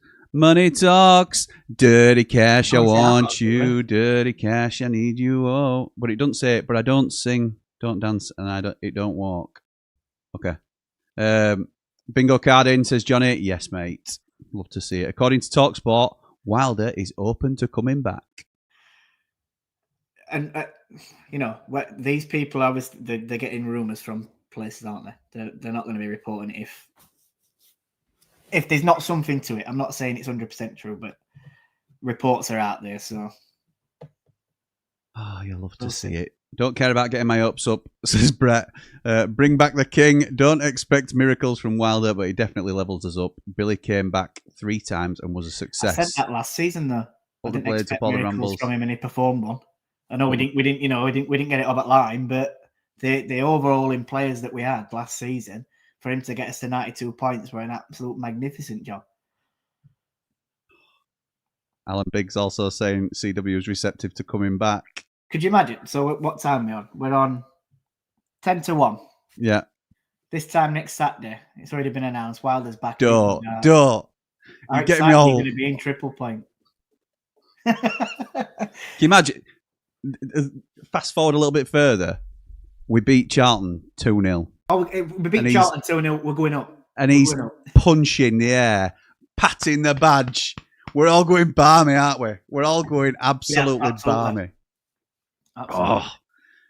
dirty cash, I want you, dirty cash, I need you, oh. But it doesn't say it, but I don't sing, don't dance, and it don't walk. Okay. Bingo card in, says Johnny. Yes, mate. Love to see it. According to TalkSport, Wilder is open to coming back. and these people they're getting rumours from places, aren't they? They're not going to be reporting it if there's not something to it. I'm not saying it's 100% true, but reports are out there. So, you love to see it. Don't care about getting my hopes up, says Brett. Bring back the king. Don't expect miracles from Wilder, but he definitely levels us up. Billy came back 3 times and was a success. I said that last season, though. All the blades up, all the rambles from him, and he performed one. I know we didn't get it up at line, but the overall in players that we had last season, for him to get us to 92 points were an absolute magnificent job. Alan Biggs also saying CW is receptive to coming back. Could you imagine? So what time are we on? We're on 10 to 1. Yeah. This time next Saturday, it's already been announced. Wilder's back. Don't. You're getting me all. Going to be in triple point. Can you imagine? Fast forward a little bit further. We beat Charlton 2-0. Oh, we beat Charlton 2-0. We're going up. And he's punching the air, patting the badge. We're all going balmy, aren't we? We're all going absolutely balmy. Absolutely. Oh.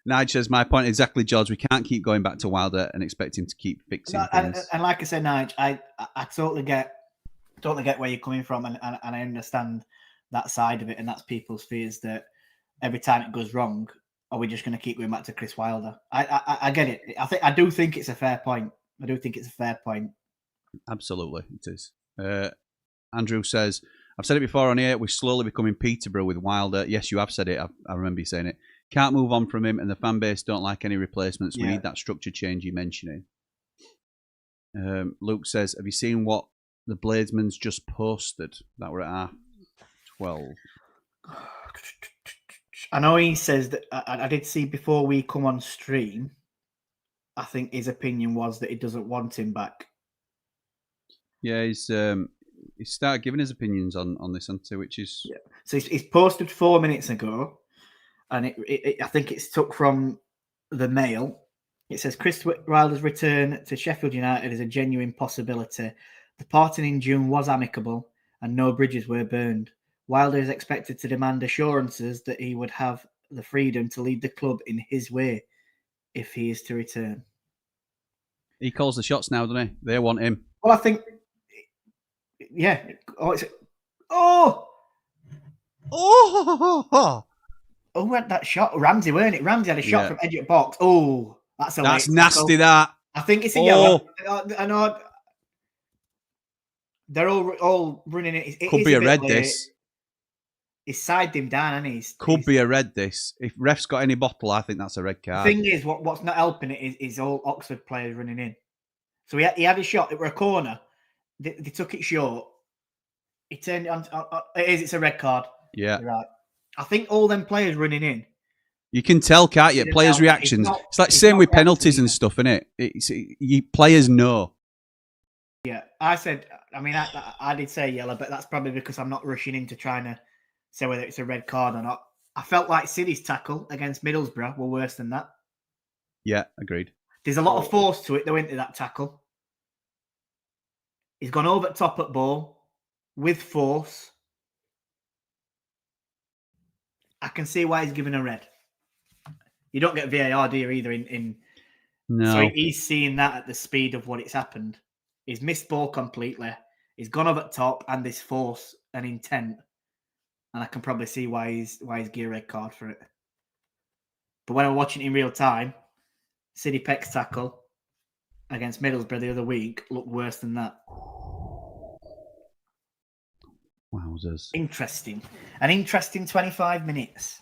Nige says, my point exactly, George. We can't keep going back to Wilder and expect him to keep fixing things. And like I said, Nige, I totally get where you're coming from, and I understand that side of it, and that's people's fears that every time it goes wrong, are we just going to keep going back to Chris Wilder? I get it. I do think it's a fair point. Absolutely, it is. Andrew says, I've said it before on here, we're slowly becoming Peterborough with Wilder. Yes, you have said it. I remember you saying it. Can't move on from him, and the fan base don't like any replacements. We need that structure change you're mentioning. Luke says, have you seen what the Bladesman's just posted? That were at 12. I know he says that I did see before we come on stream. I think his opinion was that he doesn't want him back. Yeah, he started giving his opinions on this, which is So he's posted 4 minutes ago, and I think it's took from the Mail. It says Chris Wilder's return to Sheffield United is a genuine possibility. The parting in June was amicable, and no bridges were burned. Wilder is expected to demand assurances that he would have the freedom to lead the club in his way if he is to return. He calls the shots now, doesn't he? They want him. Well, I think, yeah. Oh, who had that shot? Ramsey, weren't it? Ramsey had a shot from edge of box. Oh, that's nasty. That I think it's a yellow. I know. They're all running it. Could be a red. This. He's sided him down, and he's be a red. This, if ref's got any bottle, I think that's a red card. The thing is, what's not helping it is all Oxford players running in. So he had a shot. It were a corner. They took it short. He turned it on. It's a red card. Yeah, you're right. I think all them players running in. You can tell, can't you? Players' reactions. It's like same with penalties and stuff, isn't it? Players know. Yeah, I said. I mean, I did say yellow, but that's probably because I'm not rushing into trying to say whether it's a red card or not. I felt like City's tackle against Middlesbrough were worse than that. Yeah, agreed. There's a lot of force to it, though, into that tackle. He's gone over the top at ball with force. I can see why he's given a red. You don't get VAR, do you, either? No. So he's seeing that at the speed of what it's happened. He's missed ball completely. He's gone over the top, and this force and intent. And I can probably see why he's given a red card for it. But when I'm watching it in real time, City Peck's tackle against Middlesbrough the other week looked worse than that. Wowzers. Interesting. An interesting 25 minutes.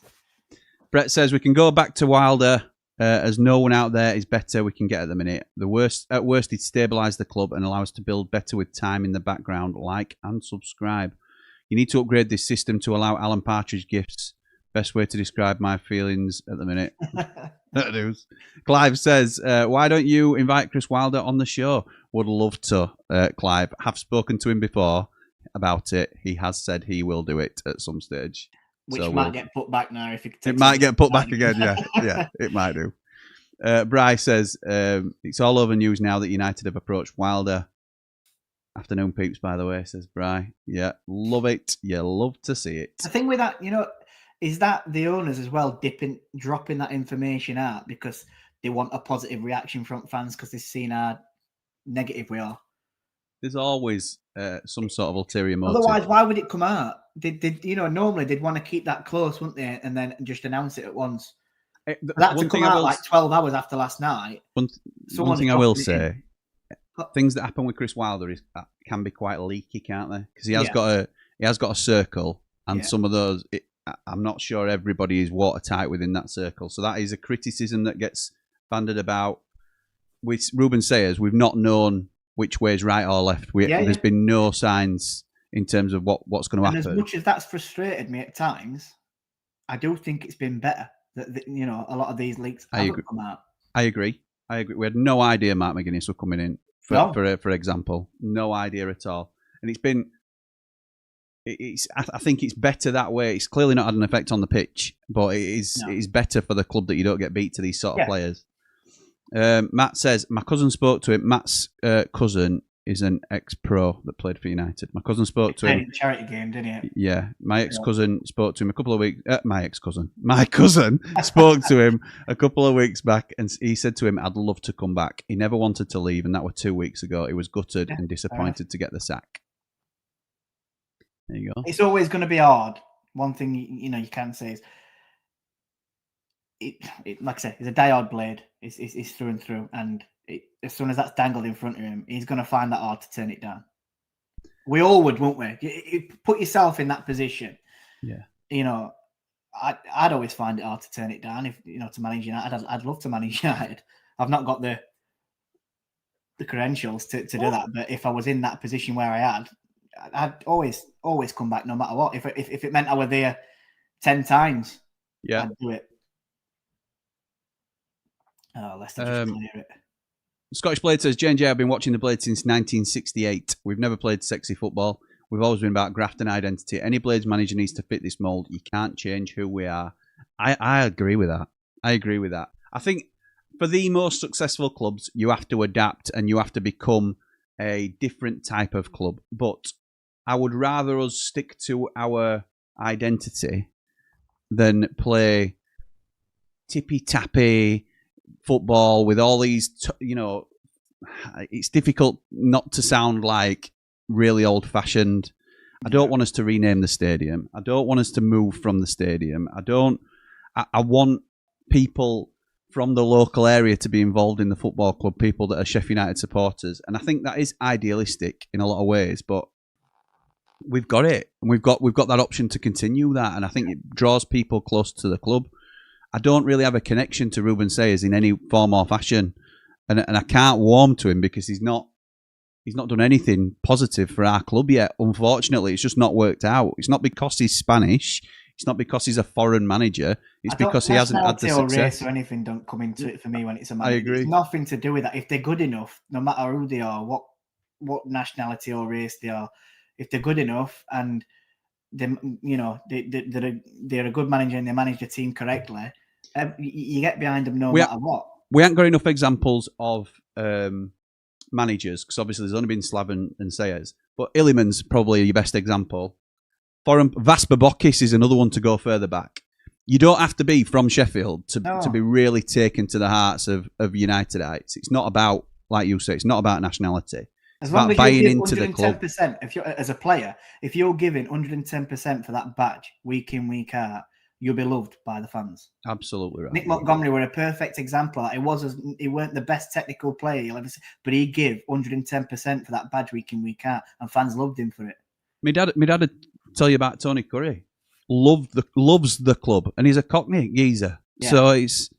Brett says we can go back to Wilder as no one out there is better we can get at the minute. At worst, he'd stabilise the club and allow us to build better with time in the background. Like and subscribe. You need to upgrade this system to allow Alan Partridge gifts. Best way to describe my feelings at the minute. That is. Clive says, why don't you invite Chris Wilder on the show? Would love to, Clive. Have spoken to him before about it. He has said he will do it at some stage. Which might get put back now. It might get put back again, yeah, it might do. Bry says, it's all over news now that United have approached Wilder. Afternoon peeps, by the way, says Bry. Yeah, love it. You love to see it. The thing with that, is that the owners as well dropping that information out because they want a positive reaction from fans because they've seen how negative we are? There's always some sort of ulterior motive. Otherwise, why would it come out? Normally they'd want to keep that close, wouldn't they? And then just announce it at once. That to come out like 12 hours after last night. One thing I will say, things that happen with Chris Wilder can be quite leaky, can't they? Because he has got a circle, and some of those, I'm not sure everybody is watertight within that circle. So that is a criticism that gets bandied about. With Ruben Sayers, we've not known which way is right or left. There's been no signs in terms of what's going to happen. As much as that's frustrated me at times, I do think it's been better that a lot of these leaks haven't come out. I agree. We had no idea Mark McGuinness was coming in, for example. No idea at all. And I think it's better that way. It's clearly not had an effect on the pitch, but it is better for the club that you don't get beat to these sort of players. Matt says, my cousin spoke to him. Matt's cousin is an ex-pro that played for United. My cousin spoke to him. Charity game, didn't he? Yeah. My ex-cousin spoke to him a couple of weeks... my cousin spoke to him a couple of weeks back, and he said to him, I'd love to come back. He never wanted to leave, and that was 2 weeks ago. He was gutted and disappointed to get the sack. There you go. It's always going to be hard. One thing you can say is, like I said, it's a die-hard blade. It's through and through, and as soon as that's dangled in front of him, he's going to find that hard to turn it down. We all would, won't we? You put yourself in that position. Yeah. I'd always find it hard to turn it down. If to manage United, I'd love to manage United. I've not got the credentials to do that, but if I was in that position where I had, I'd always come back no matter what. If it meant I were there 10 times, I'd do it. Oh, Leicester just clear it. Scottish Blade says, J&J, I've been watching the Blade since 1968. We've never played sexy football. We've always been about graft and identity. Any Blades manager needs to fit this mould. You can't change who we are. I agree with that. I think for the most successful clubs, you have to adapt and you have to become a different type of club. But I would rather us stick to our identity than play tippy-tappy football with all these, it's difficult not to sound like really old-fashioned. I don't want us to rename the stadium. I don't want us to move from the stadium. I want people from the local area to be involved in the football club, people that are Sheffield United supporters. And I think that is idealistic in a lot of ways, but we've got it. And we've got that option to continue that. And I think it draws people close to the club. I don't really have a connection to Ruben Sayers in any form or fashion, and I can't warm to him because he's not done anything positive for our club yet. Unfortunately, it's just not worked out. It's not because he's Spanish. It's not because he's a foreign manager. It's because he hasn't had the success. Race or anything don't come into it for me when it's a manager. I agree. It's nothing to do with that. If they're good enough, no matter who they are, what nationality or race they are, if they're good enough and they're a good manager and they manage the team correctly, you get behind them no matter what. We haven't got enough examples of managers because obviously there's only been Slaven and Sayers, but Illiman's probably your best example. Vasper Bokis is another one to go further back. You don't have to be from Sheffield to be really taken to the hearts of Unitedites. It's not about, like you say, it's not about nationality. As long as you give 110%, if you're as a player, if you're giving 110% for that badge week in, week out, you'll be loved by the fans. Absolutely right. Nick Montgomery were a perfect example. He weren't the best technical player you'll ever see, but he gave 110% for that badge week in, week out, and fans loved him for it. My dad would tell you about Tony Curry. Loves the club, and he's a Cockney geezer. Yeah. So it's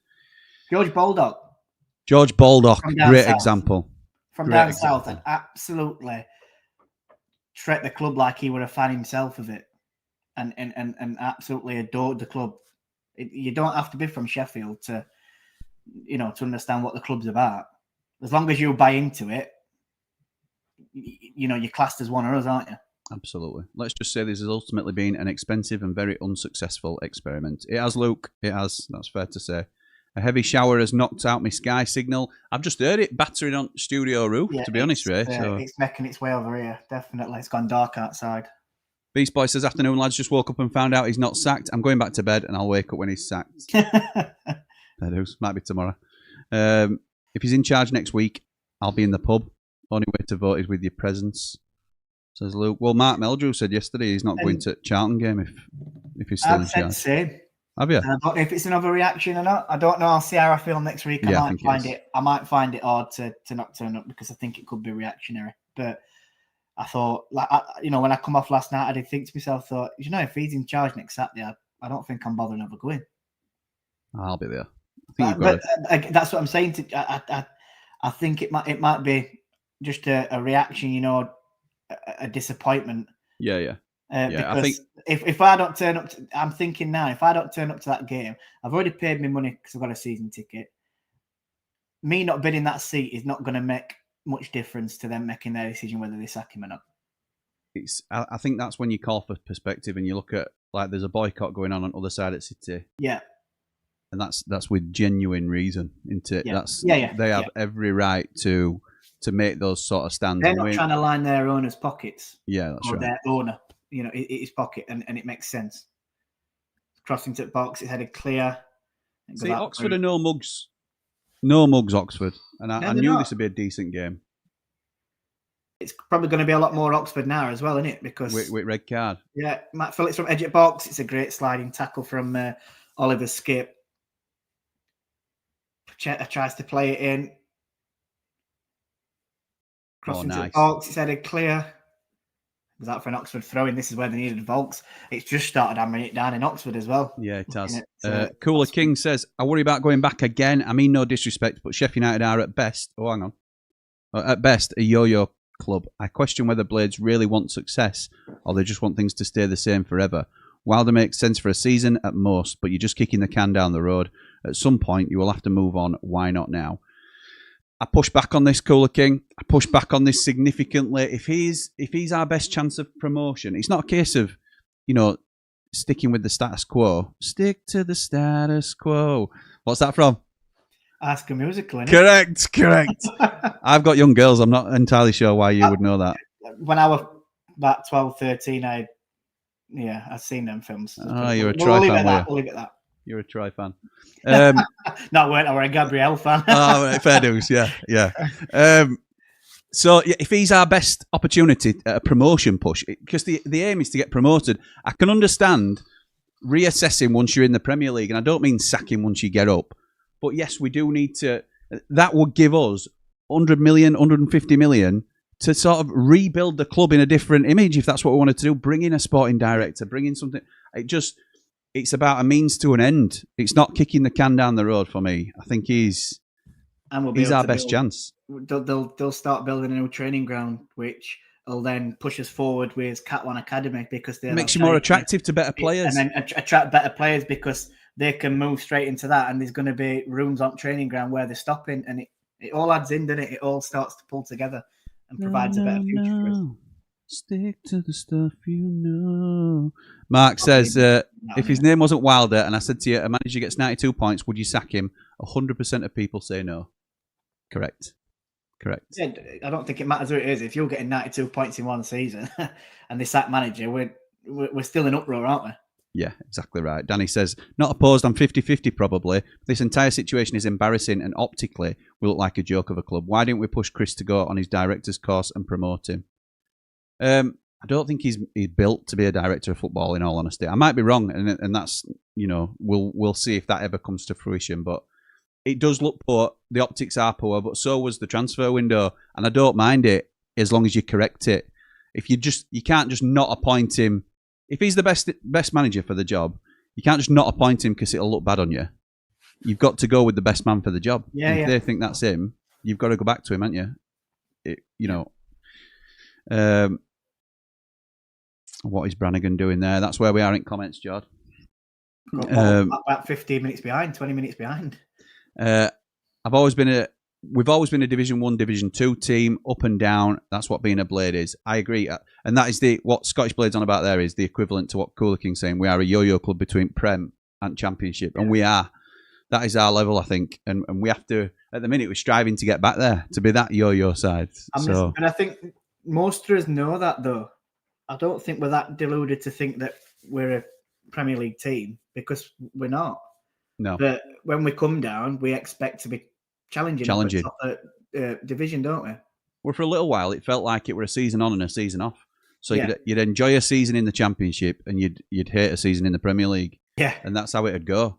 George Baldock, great example. From down south, and absolutely treat the club like he were a fan himself of it. And absolutely adored the club. You don't have to be from Sheffield to understand what the club's about. As long as you buy into it, you're classed as one of us, aren't you? Absolutely. Let's just say this has ultimately been an expensive and very unsuccessful experiment. It has, Luke. It has. That's fair to say. A heavy shower has knocked out my Sky signal. I've just heard it battering on studio roof, to be honest, Ray. It's making its way over here, definitely. It's gone dark outside. Beast Boy says, afternoon, lads. Just woke up and found out he's not sacked. I'm going back to bed and I'll wake up when he's sacked. Might be tomorrow. If he's in charge next week, I'll be in the pub. Only way to vote is with your presence, says Luke. Well, Mark Meldrew said yesterday he's not going to Charlton game if he's still in charge. I've said the same. Have you? And I don't know if it's an overreaction or not. I don't know. I'll see how I feel next week. I might find it hard to not turn up because I think it could be reactionary. But I thought, when I come off last night, I did think to myself, if he's in charge next Saturday, I don't think I'm bothering ever going. I'll be there. That's what I'm saying. I think it might be just a reaction, a disappointment. Yeah. Because I think if I don't turn up, I'm thinking now, if I don't turn up to that game, I've already paid my money because I've got a season ticket. Me not bidding that seat is not going to make much difference to them making their decision whether they sack him or not. I think that's when you call for perspective and you look at, like, there's a boycott going on other side at City. Yeah. And that's with genuine reason, isn't it? Yeah. They have every right to make those sort of stands. They're not trying to line their owner's pockets. Yeah, that's right. Or their owner, his pocket, and it makes sense. Crossing to the box, it's headed clear. See, Oxford are no mugs. No mugs, Oxford. And I knew this would be a decent game. It's probably going to be a lot more Oxford now as well, isn't it? Because with red card. Yeah, Matt Phillips from edge at box. It's a great sliding tackle from Oliver Skip. Tries to play it in. Crossing to the box. It's headed clear. Was that for an Oxford throw-in? This is where they needed Volks. It's just started hammering it down in Oxford as well. Yeah, it has. Cooler King says, I worry about going back again. I mean, no disrespect, but Sheffield United are at best. Oh, hang on. At best, a yo-yo club. I question whether Blades really want success or they just want things to stay the same forever. Wilder makes sense for a season at most, but you're just kicking the can down the road. At some point, you will have to move on. Why not now? I push back on this, Cooler King. I push back on this significantly. If he's our best chance of promotion, it's not a case of, sticking with the status quo. Stick to the status quo. What's that from? Ask a Musical, innit? Correct. I've got young girls. I'm not entirely sure why you would know that. When I was about 12, 13, I've seen them films. Oh, you're a Troy fan, We'll leave it at that. You're a Troy fan. No, I were a Gabrielle fan. Oh, right, fair dues, yeah. So if he's our best opportunity at a promotion push, because the aim is to get promoted, I can understand reassessing once you're in the Premier League, and I don't mean sacking once you get up. But yes, we do need to. That would give us 100 million, 150 million to sort of rebuild the club in a different image, if that's what we wanted to do. Bring in a sporting director, bring in something. It's about a means to an end. It's not kicking the can down the road for me. I think he's our best chance. They'll start building a new training ground, which will then push us forward with Cat One Academy because it makes you more attractive to better players, and then attract better players because they can move straight into that. And there's going to be rooms on training ground where they're stopping, and it all adds in, doesn't it? It all starts to pull together and provides a better future for us. Stick to the stuff you know. Mark says, if his name wasn't Wilder and I said to you, a manager gets 92 points, would you sack him? 100% of people say no. Correct. Yeah, I don't think it matters who it is. If you're getting 92 points in one season and they sack manager, we're still in uproar, aren't we? Yeah, exactly right. Danny says, not opposed, I'm 50-50 probably. This entire situation is embarrassing and optically will look like a joke of a club. Why didn't we push Chris to go on his director's course and promote him? I don't think he's built to be a director of football, in all honesty. I might be wrong, and that's, we'll see if that ever comes to fruition. But it does look poor. The optics are poor, but so was the transfer window, and I don't mind it as long as you correct it. If you can't just not appoint him. If he's the best manager for the job, you can't just not appoint him because it'll look bad on you. You've got to go with the best man for the job. Yeah, if they think that's him, you've got to go back to him, haven't you? What is Brannigan doing there? That's where we are in comments, Jord. About 15 minutes behind, 20 minutes behind. We've always been a Division 1, Division 2 team, up and down. That's what being a Blade is. I agree. And that is what Scottish Blade's on about there is the equivalent to what Cooler King's saying. We are a yo-yo club between Prem and Championship. And we are. That is our level, I think. And we have to, at the minute, we're striving to get back there, to be that yo-yo side. And I think most of us know that, though. I don't think we're that deluded to think that we're a Premier League team, because we're not. No. But when we come down, we expect to be challenging. Up at top of, division, don't we? Well, for a little while, it felt like it were a season on and a season off. So Yeah. you'd enjoy a season in the Championship and you'd hate a season in the Premier League. Yeah. And that's how it'd go.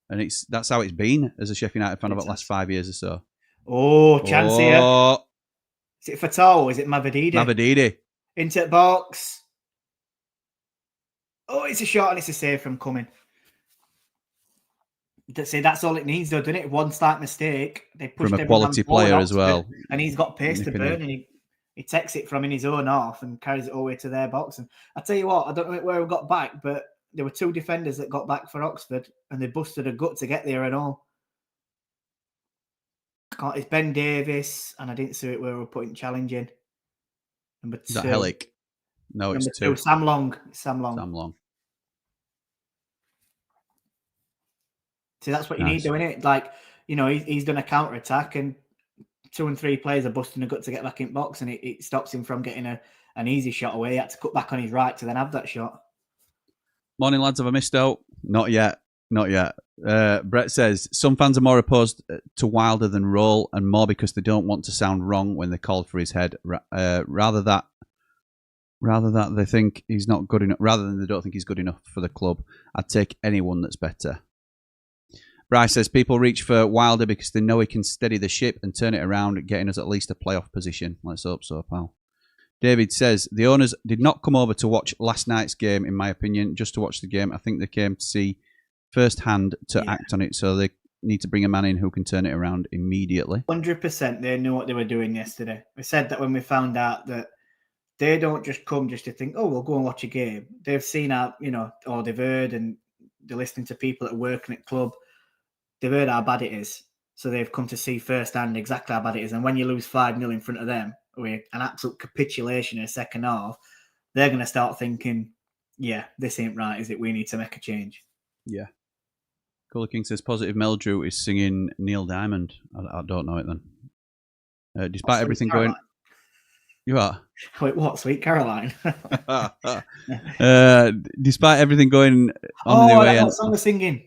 And that's how it's been as a Sheffield United fan about the last 5 years or so. Oh, chance here. Is it Fatal or is it Mavadidi? Mavadidi. Into the box. Oh, it's a shot and it's a save from Cumming. That's all it needs, though, doesn't it? One slight mistake, they push From a quality player as well. And he's got pace to burn, and he takes it from in his own half and carries it all the way to their box. And I tell you what, I don't know where we got back, but there were two defenders that got back for Oxford, and they busted a gut to get there and all. It's Ben Davis, and I didn't see it where we were putting challenge in. Number 2. Is that Helic? No, it's 2. Sam Long. Sam Long. See, that's what you need, doing it. Like, he's done a counter attack, and 2 and 3 players are busting a gut to get back in box, and it stops him from getting an easy shot away. He had to cut back on his right to then have that shot. Morning, lads. Have I missed out? Not yet. Brett says some fans are more opposed to Wilder than Roll, and more because they don't want to sound wrong when they called for his head. Rather that they think he's not good enough. Rather than they don't think he's good enough for the club. I'd take anyone that's better. Bryce says people reach for Wilder because they know he can steady the ship and turn it around, getting us at least a playoff position. Let's hope so, pal. David says the owners did not come over to watch last night's game, in my opinion, just to watch the game. I think they came to see firsthand to act on it, so they need to bring a man in who can turn it around immediately. 100% they knew what they were doing yesterday. We said that when we found out that they don't just come just to think, oh, we'll go and watch a game. They've seen how, or they've heard, and they're listening to people that are working at club. They've heard how bad it is. So they've come to see firsthand exactly how bad it is. And when you lose 5-0 in front of them with an absolute capitulation in the second half, they're going to start thinking, yeah, this ain't right, is it? We need to make a change. Yeah. Cooler King says Positive Meldrew is singing Neil Diamond. I don't know it then. Despite everything going... You are? Wait, what? Sweet Caroline? Despite everything going on the way... What song they're singing?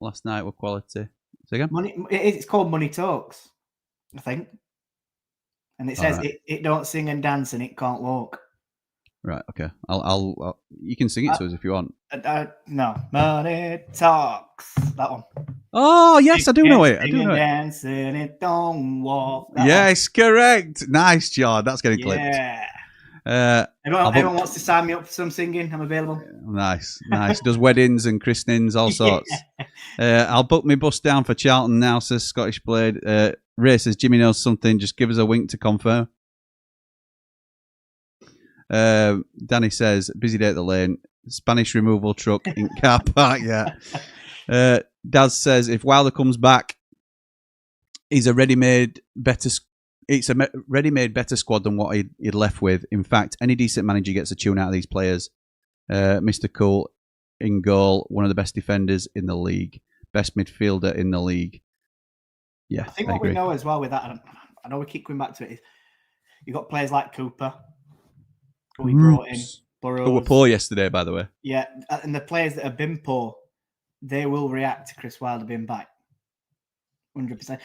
Last night with quality. Say again? It's called Money Talks, I think. And it says it don't sing and dance and it can't walk. Right, okay. I'll you can sing it to us if you want. No. Money Talks. That one. Oh, yes, I do know it. I do know it. Dance and it don't walk. Yes, correct. Nice, Jord. That's getting clipped. Yeah. Everyone wants to sign me up for some singing. I'm available. Nice. Does weddings and christenings, all sorts. I'll book my bus down for Charlton now, says Scottish Blade. Ray says Jimmy knows something. Just give us a wink to confirm. Danny says busy day at the lane. Spanish removal truck in car park. Yeah. Daz says if Wilder comes back, he's a ready-made better. It's a ready-made better squad than what he'd left with. In fact, any decent manager gets a tune out of these players. Mr. Cool in goal, one of the best defenders in the league, best midfielder in the league. Yeah, I think what we know as well with that, I know we keep coming back to it, is you've got players like Cooper, who we brought in. Burrows. Who were poor yesterday, by the way. Yeah, and the players that have been poor, they will react to Chris Wilder being back. 100%.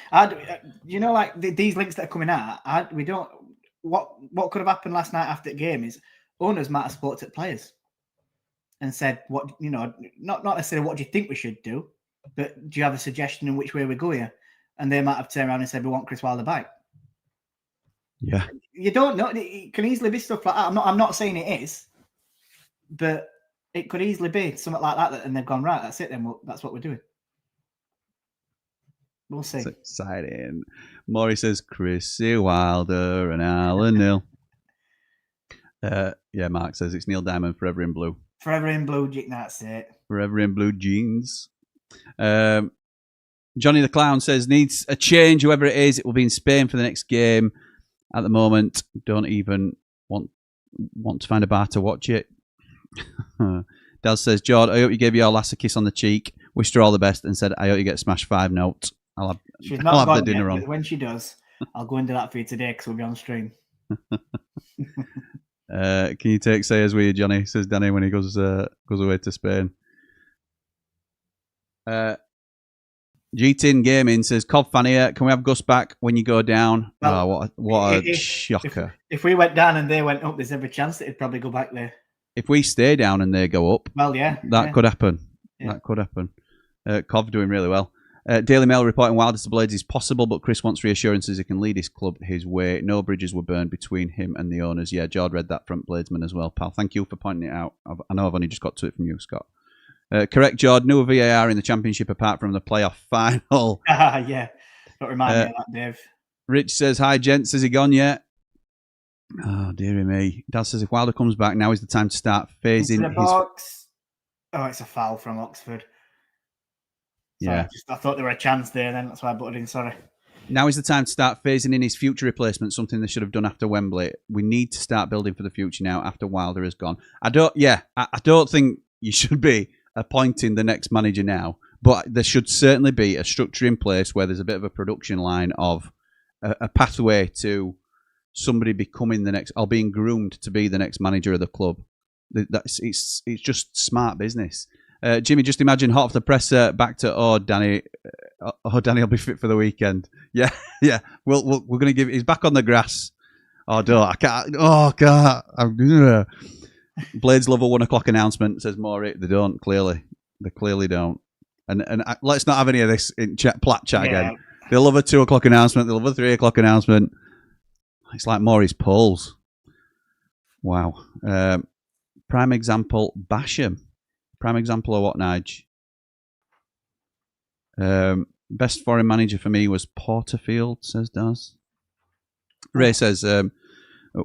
These links that are coming out, we don't. What could have happened last night after the game is owners might have spoke to players and said, not necessarily what do you think we should do, but do you have a suggestion in which way we go here? And they might have turned around and said, we want Chris Wilder back. Yeah. You don't know. It can easily be stuff like that. I'm not saying it is, but it could easily be something like that, and they've gone, right, that's it then. That's what we're doing. We'll see. It's exciting. Maury says Chrissy Wilder and Alan Neil. Mark says it's Neil Diamond, Forever in Blue. Forever in Blue, that's it. Forever in Blue jeans. Johnny the Clown says needs a change, whoever it is. It will be in Spain for the next game. At the moment, don't even want to find a bar to watch it. Daz says, Jord, I hope you gave your lass a kiss on the cheek, wished her all the best, and said, I hope you get smashed 5 notes. I'll have the dinner on. When she does, I'll go into that for you today because we'll be on stream. Can you take Sayers with you, Johnny? Says Danny when he goes away to Spain. G-Tin Gaming says, Cobb fan here. Can we have Gus back when you go down? Well, what a shocker. If we went down and they went up, there's every chance that it'd probably go back there. If we stay down and they go up, well, yeah, that could happen. Yeah. That could happen. Cov doing really well. Daily Mail reporting Wilders to Blades is possible, but Chris wants reassurances he can lead his club his way. No bridges were burned between him and the owners. Yeah, Jord read that from Bladesman as well, pal. Thank you for pointing it out. I know I've only just got to it from you, Scott. Correct, Jord. No VAR in the Championship apart from the playoff final. Yeah. Don't remind me of that, Dave. Rich says, hi, gents. Has he gone yet? Oh, dearie me. Dad says, if Wilder comes back, now is the time to start phasing his box. Oh, it's a foul from Oxford. Sorry, yeah. I thought there were a chance there then. That's why I put it in. Sorry. Now is the time to start phasing in his future replacement, something they should have done after Wembley. We need to start building for the future now after Wilder has gone. I don't think you should be appointing the next manager now, but there should certainly be a structure in place where there's a bit of a production line of a pathway to somebody becoming the next or being groomed to be the next manager of the club. It's just smart business. Jimmy, just imagine hot off the presser back to Danny will be fit for the weekend. Yeah. We're going to give. He's back on the grass. Oh, don't I can't. Oh God, I'm gonna. Blades love a 1 o'clock announcement, says Maury. They don't, clearly. They clearly don't. And let's not have any of this in plat chat again. They love a 2 o'clock announcement. They love a 3 o'clock announcement. It's like Maury's polls. Wow. Prime example, Basham. Prime example of what, Nige? Best foreign manager for me was Porterfield, says Daz. Ray says,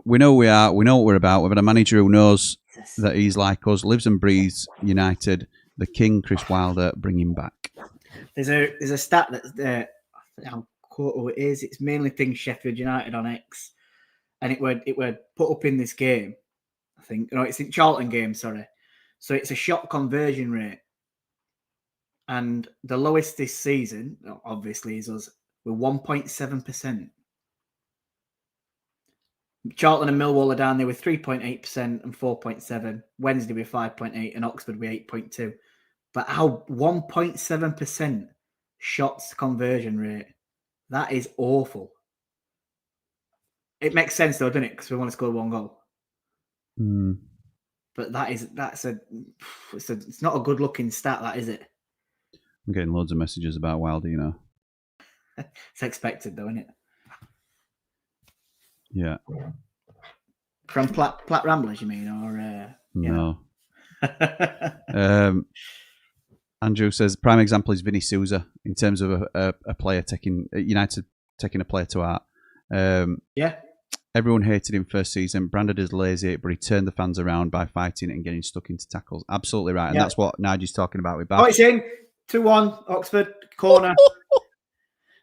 we know we are. We know what we're about. We've had a manager who knows that he's like us, lives and breathes United. The King, Chris Wilder, bring him back. There's a stat that's there. I'll quote who it is. It's mainly things Sheffield United on X, and it would put up in this game. I think it's in Charlton game. Sorry, so it's a shot conversion rate, and the lowest this season, obviously, is us with 1.7%. Charlton and Millwall are down there with 3.8% and 4.7%. Wednesday with 5.8% and Oxford with 8.2%. But how 1.7% shots conversion rate? That is awful. It makes sense though, doesn't it? Because we want to score 1 goal. But it's not a good looking stat, that is it? I'm getting loads of messages about Wilder, you know. It's expected though, isn't it? Yeah. From Plat Ramblers, you mean? Or no. Andrew says prime example is Vinny Souza in terms of a player taking United taking a player to heart. Yeah. Everyone hated him first season, branded as lazy, but he turned the fans around by fighting and getting stuck into tackles. Absolutely right. And that's what Nigel's talking about with Bath. Oh, it's in. 2-1, Oxford, corner.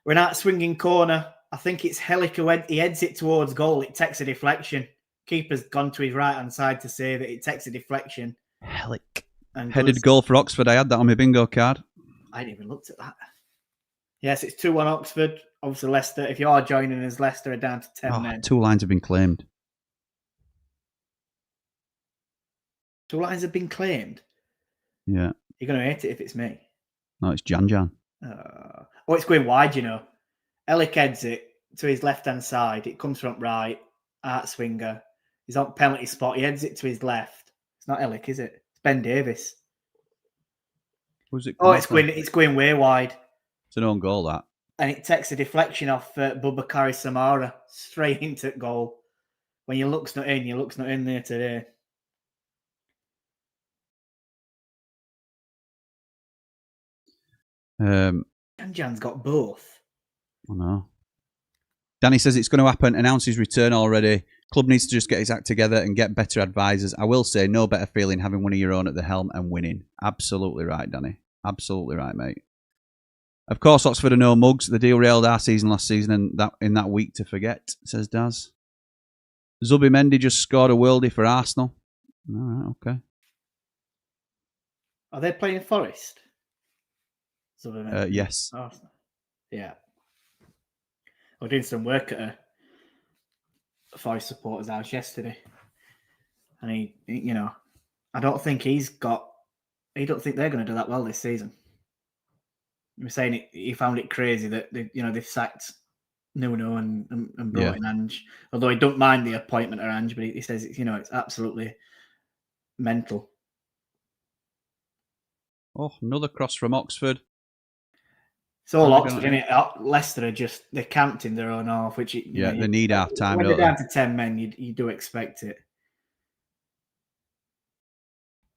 We're in that swinging corner. I think it's Helic who he heads it towards goal. It takes a deflection. Keeper's gone to his right-hand side to save it. It takes a deflection. Helic. And headed goal for Oxford. I had that on my bingo card. I hadn't even looked at that. Yes, it's 2-1 Oxford. Obviously, Leicester. If you are joining us, Leicester are down to 10 men. 2 lines have been claimed. 2 lines have been claimed? Yeah. You're going to hate it if it's me. No, it's Jan. It's going wide, you know. Ellick heads it to his left-hand side. It comes from right. Art Swinger. He's on penalty spot. He heads it to his left. It's not Ellick, is it? It's Ben Davis. Who's it? Oh, it's going way wide. It's an own goal, that. And it takes a deflection off Bubakari Samara straight into goal. When your luck's not in there today. Jan's got both. I know. Danny says it's going to happen. Announce his return already. Club needs to just get his act together and get better advisors. I will say, no better feeling having one of your own at the helm and winning. Absolutely right, Danny. Absolutely right, mate. Of course, Oxford are no mugs. They derailed our season last season and in that week to forget, says Daz. Zubi Mendy just scored a worldie for Arsenal. All right, okay. Are they playing Forest? Yes. Arsenal. Yeah. We're doing some work at a Forest supporters' house yesterday. and I don't think they're going to do that well this season. He was saying he found it crazy that they've sacked Nuno and brought in Ange. Although he don't mind the appointment of Ange, but he says it's absolutely mental. Oh, another cross from Oxford. It's all Oxford, isn't it? Leicester they're camped in their own half, which they need half time. When they're down to 10 men, you do expect it.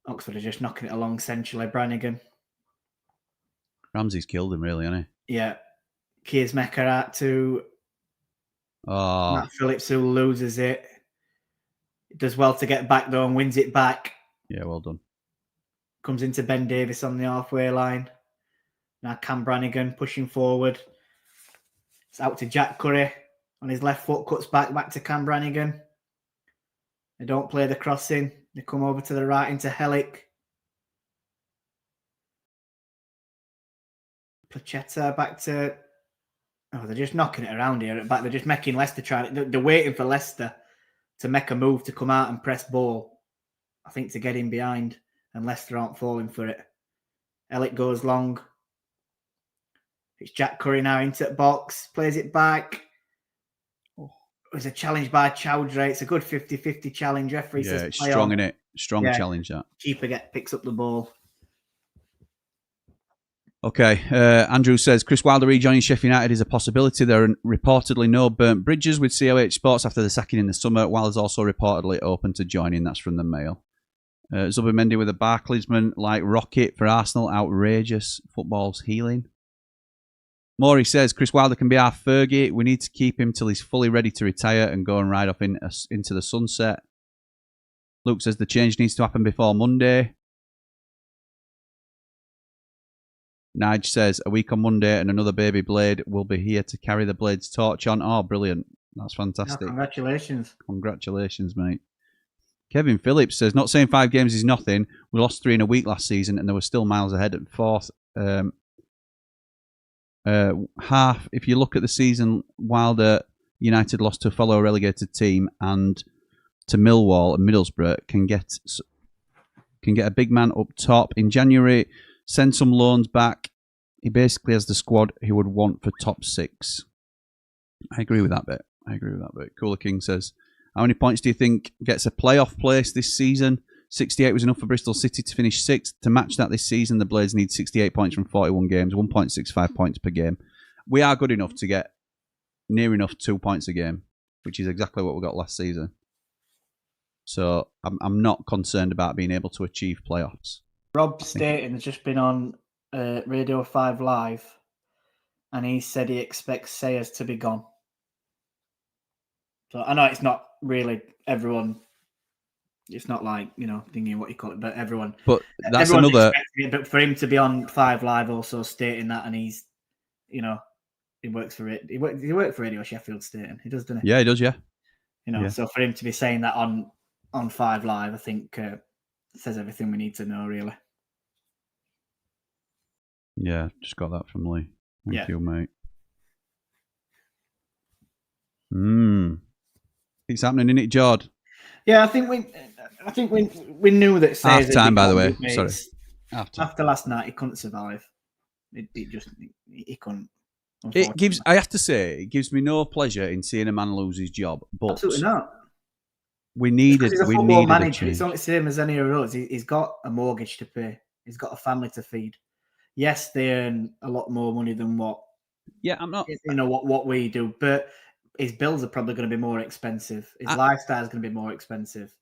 Oxford are just knocking it along essentially. Brannigan. Ramsey's killed him, really, hasn't he? Yeah. Kears Mecker out to Matt Phillips, who loses it. It does well to get back, though, and wins it back. Yeah, well done. Comes into Ben Davis on the halfway line. Now Cam Brannigan pushing forward. It's out to Jack Curry on his left foot, cuts back to Cam Brannigan. They don't play the crossing. They come over to the right into Hellick. Plachetta back to... Oh, they're just knocking it around here at back. They're just making Leicester try. They're waiting for Leicester to make a move to come out and press ball. I think to get in behind, and Leicester aren't falling for it. Hellick goes long. It's Jack Curry now into the box. Plays it back. Oh, it was a challenge by Chowdhury. It's a good 50-50 challenge. Referee says it's strong, in it? Strong challenge, that. Keeper picks up the ball. Okay, Andrew says, Chris Wilder rejoining Sheffield United is a possibility. There are reportedly no burnt bridges with COH Sports after the sacking in the summer. Wilder's also reportedly open to joining. That's from the Mail. Zubimendi with a Barclaysman like rocket for Arsenal. Outrageous. Football's healing. Maury says, Chris Wilder can be our Fergie. We need to keep him till he's fully ready to retire and go and ride off into the sunset. Luke says the change needs to happen before Monday. Nige says, a week on Monday and another baby Blade will be here to carry the Blade's torch on. Oh, brilliant. That's fantastic. Yeah, congratulations. Congratulations, mate. Kevin Phillips says, not saying 5 games is nothing. We lost 3 in a week last season and they were still miles ahead at 4th. Half, if you look at the season, Wilder United lost to a fellow relegated team and to Millwall and Middlesbrough can get a big man up top. In January, send some loans back. He basically has the squad he would want for top 6. I agree with that bit. Cooler King says, how many points do you think gets a playoff place this season? 68 was enough for Bristol City to finish 6th. To match that this season, the Blades need 68 points from 41 games, 1.65 points per game. We are good enough to get near enough 2 points a game, which is exactly what we got last season. So I'm not concerned about being able to achieve playoffs. Rob Staten has just been on Radio 5 Live, and he said he expects Sayers to be gone. So I know it's not really everyone. It's not like, thinking what you call it, but everyone. But that's another. It, but for him to be on 5 Live also stating that, and he's, he works for it. He worked for Radio Sheffield Staten. He does, doesn't he? Yeah, he does. Yeah. So for him to be saying that on 5 Live, I think says everything we need to know, really. Yeah, just got that from Lee. Thank you, mate. It's happening, isn't it, Jord? Yeah, I think we knew that. Half time, by the way. Sorry. After last night, he couldn't survive. He couldn't. I have to say, it gives me no pleasure in seeing a man lose his job. But absolutely not. We needed. He's a football manager. It's only the same as any of us. He's got a mortgage to pay. He's got a family to feed. Yes, they earn a lot more money than what. Yeah, I'm not. What we do, but his bills are probably going to be more expensive. His lifestyle is going to be more expensive.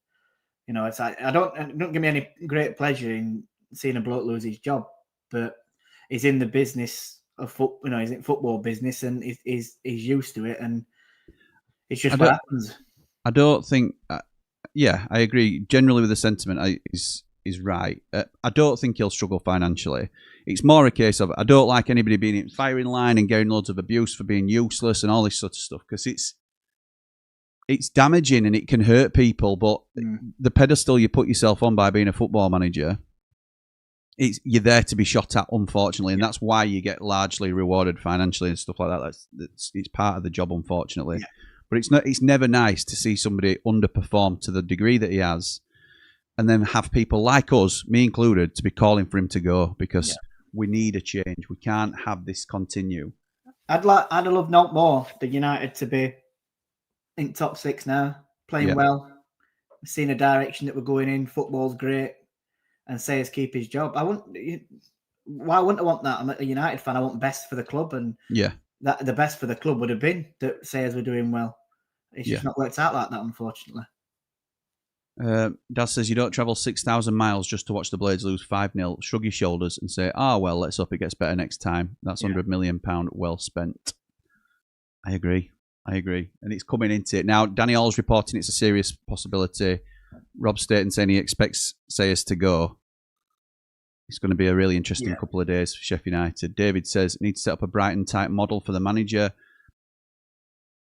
It's like don't give me any great pleasure in seeing a bloke lose his job, but he's in the business of he's in football business and he's used to it, and it's just what happens. I don't think. I agree generally with the sentiment. Is right. I don't think he'll struggle financially. It's more a case of I don't like anybody being in firing line and getting loads of abuse for being useless and all this sort of stuff, because it's damaging and it can hurt people. But the pedestal you put yourself on by being a football manager, you're there to be shot at, unfortunately, and that's why you get largely rewarded financially and stuff like that. It's part of the job, unfortunately. Yeah. But it's never nice to see somebody underperform to the degree that he has. and then have people like us, me included, to be calling for him to go because we need a change. We can't have this continue. I'd love no more the United to be in top 6 now, playing well, seeing a direction that we're going in. Football's great, and Sayers keep his job. Why wouldn't I want that? I'm a United fan. I want best for the club, and that the best for the club would have been that Sayers were doing well. It's just not worked out like that, unfortunately. Dad says you don't travel 6,000 miles just to watch the Blades lose 5-0. Shrug your shoulders and say, well, let's hope it gets better next time. That's £100 million well spent. I agree. And it's coming into it. Now, Danny Hall's reporting it's a serious possibility. Rob Staten saying he expects Sayers to go. It's going to be a really interesting couple of days for Sheffield United. David says need to set up a Brighton-type model for the manager.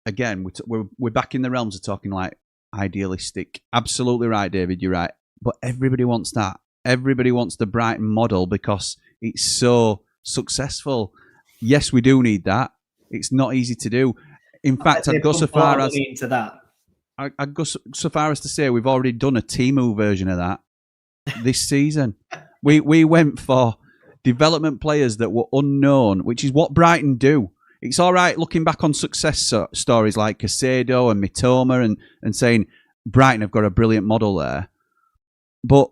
Again, we're back in the realms of talking like idealistic. Absolutely right, David, you're right. But everybody wants that. Everybody wants the Brighton model because it's so successful. Yes, we do need that. It's not easy to do. In fact, I'd go so far as I'd go so far as to say we've already done a Timu version of that this season. We went for development players that were unknown, which is what Brighton do. It's all right looking back on success stories like Casado and Mitoma and saying Brighton have got a brilliant model there. But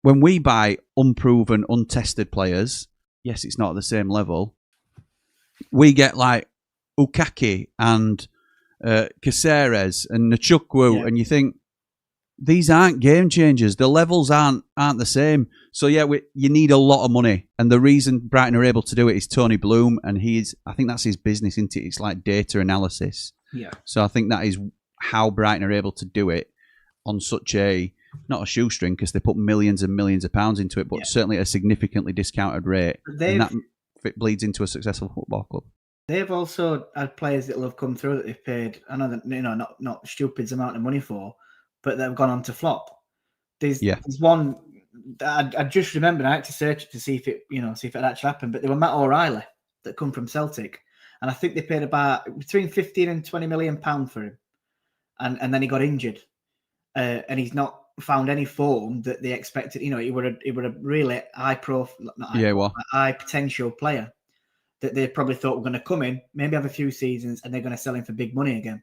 when we buy unproven, untested players, yes, it's not at the same level. We get like Ukaki and Caceres and Nachukwu, and you think these aren't game changers. The levels aren't the same. So you need a lot of money, and the reason Brighton are able to do it is Tony Bloom, and I think that's his business, isn't it? It's like data analysis. Yeah. So I think that is how Brighton are able to do it on such not a shoestring because they put millions and millions of pounds into it, but certainly at a significantly discounted rate, and that bleeds into a successful football club. They've also had players that will have come through that they've paid, I know that not stupid amount of money for, but they've gone on to flop. There's one I just remembered. I had to search it to see if it actually happened. But there were Matt O'Reilly that come from Celtic, and I think they paid about between 15 and 20 million pound for him, and then he got injured, and he's not found any form that they expected. He were a really high potential player that they probably thought were going to come in, maybe have a few seasons, and they're going to sell him for big money again.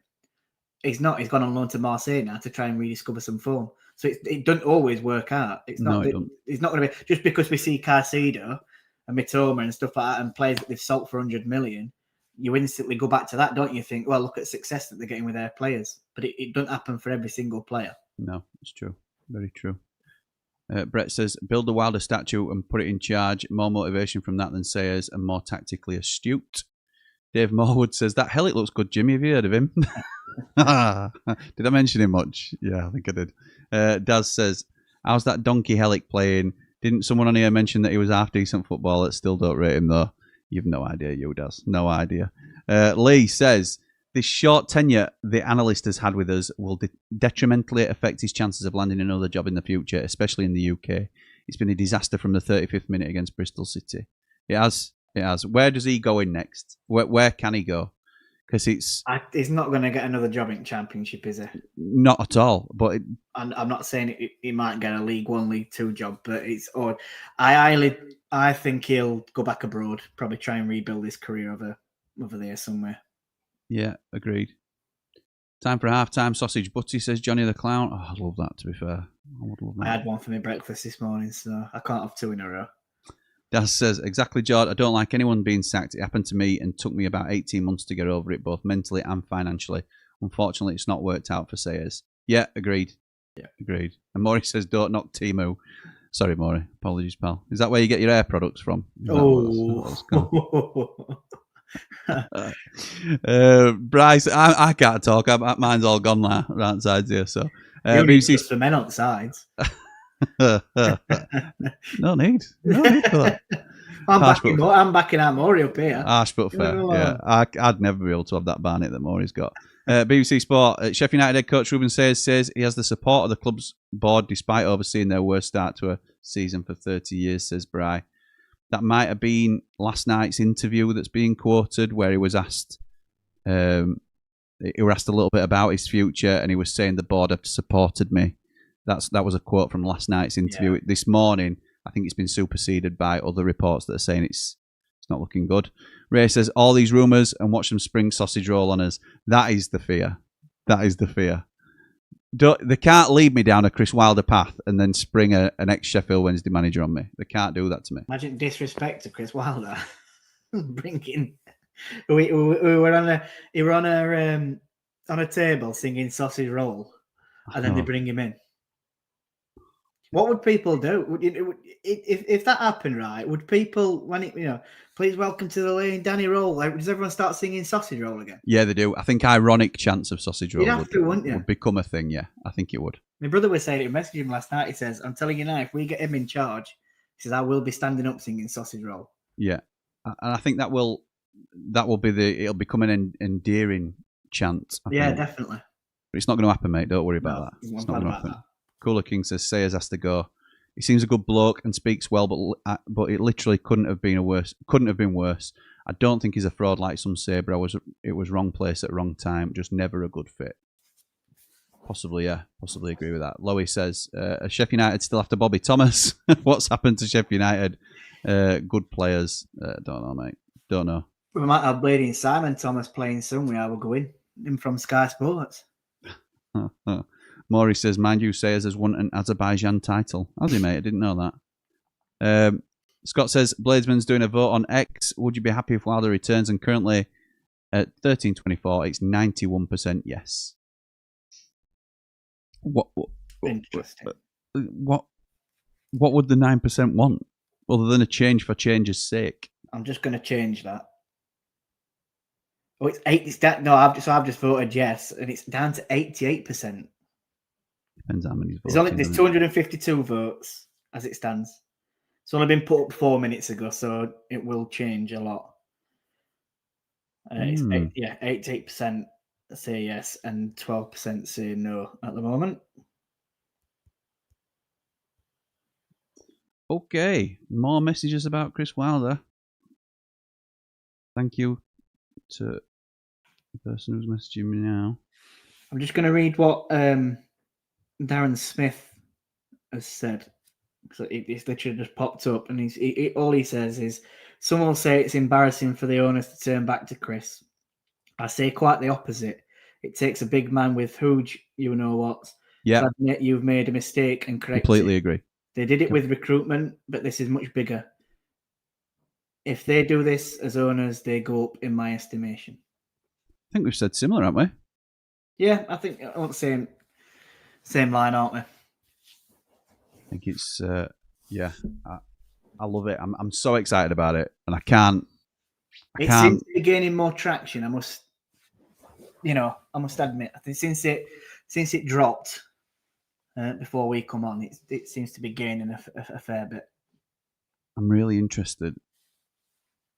He's not. He's gone on loan to Marseille now to try and rediscover some form. So it doesn't always work out. It's not going to be just because we see Caicedo and Mitoma and stuff like that and players that they've sold for 100 million. You instantly go back to that, don't you? Think, well, look at success that they're getting with their players, but it doesn't happen for every single player. No, it's true. Very true. Brett says, build the Wilder statue and put it in charge. More motivation from that than Sayers and more tactically astute. Dave Morwood says, that Hellick looks good, Jimmy. Have you heard of him? Did I mention him much? Yeah, I think I did. Daz says, how's that donkey Hellick playing? Didn't someone on here mention that he was half-decent footballer? Still don't rate him, though. You've no idea, you, Daz. No idea. Lee says, this short tenure the analyst has had with us will detrimentally affect his chances of landing another job in the future, especially in the UK. It's been a disaster from the 35th minute against Bristol City. It has. Where does he go in next? Where can he go? Because he's not going to get another job in Championship, is he? Not at all. But and I'm not saying he might get a League One, League Two job, but it's odd. I think he'll go back abroad, probably try and rebuild his career over there somewhere. Yeah, agreed. Time for a half-time sausage butty, says Johnny the Clown. Oh, I love that, to be fair. I had one for my breakfast this morning, so I can't have two in a row. Daz says, exactly, Jord. I don't like anyone being sacked. It happened to me and took me about 18 months to get over it, both mentally and financially. Unfortunately, it's not worked out for Sayers. Yeah, agreed. Agreed. And Maury says, don't knock Timu. Sorry, Maury. Apologies, pal. Is that where you get your hair products from? Bryce, I can't talk. Mine's all gone now, right sides here. So, BBC for men on sides. No need for that. I'm backing out Maury up here. Harsh but fair. Yeah, I'd never be able to have that Barnett that Maury's got. BBC Sport, Sheffield United head coach Ruben Sayers says he has the support of the club's board despite overseeing their worst start to a season for 30 years, says Bry. That might have been last night's interview that's being quoted where he was asked a little bit about his future and he was saying the board have supported me That was a quote from last night's interview. This morning, I think it's been superseded by other reports that are saying it's not looking good. Ray says, all these rumours and watch them spring sausage roll on us. That is the fear. That is the fear. They can't lead me down a Chris Wilder path and then spring an ex-Sheffield Wednesday manager on me. They can't do that to me. Imagine disrespect to Chris Wilder. Bringing... We were on a table singing sausage roll, and then they bring him in. What would people do? If that happened, right? Would people, please welcome to the lane, Danny Roll? Does everyone start singing sausage roll again? Yeah, they do. I think ironic chants of sausage roll would become a thing. Yeah, I think it would. My brother was saying it. He messaged him last night. He says, "I'm telling you now, if we get him in charge, he says I will be standing up singing sausage roll." Yeah, and I think that will be it'll become an endearing chant. I think. Definitely. But it's not going to happen, mate. Don't worry about that. It's not going to happen. Cooler King says Sayers has to go. He seems a good bloke and speaks well, but it literally couldn't have been worse. I don't think he's a fraud like some say, but it was wrong place at wrong time. Just never a good fit. Possibly, yeah. Possibly agree with that. Lowy says, Sheffield United still after Bobby Thomas. What's happened to Sheffield United? Good players. Don't know, mate. Don't know. We might have Blady and Simon Thomas playing somewhere. We'll go in. Him from Sky Sports. Maury says, mind you, Sayers has won an Azerbaijan title. Has he, mate? I didn't know that. Scott says, Bladesman's doing a vote on X. Would you be happy if Wilder returns? And currently at 13.24, it's 91% yes. Interesting. What would the 9% want? Other than a change for change's sake? I'm just going to change that. Oh, it's 8. It's down. No, I've just voted yes, and it's down to 88%. Depends how many votes. There's 252 votes as it stands. It's only been put up 4 minutes ago, so it will change a lot. It's 88% say yes and 12% say no at the moment. Okay, more messages about Chris Wilder. Thank you to the person who's messaging me now. I'm just going to read what Darren Smith has said. So it's literally just popped up, and all he says is, some will say it's embarrassing for the owners to turn back to Chris. I say quite the opposite. It takes a big man with huge you-know-what to admit you've made a mistake and correct Completely it. Agree. They did it with recruitment, but this is much bigger. If they do this as owners, they go up in my estimation. I think we've said similar, haven't we? Yeah, I think on the same line, aren't we? I think it's I love it. I'm so excited about it, and I can't. It seems to be gaining more traction. I must admit. I think since it dropped before we come on, it seems to be gaining a fair bit. I'm really interested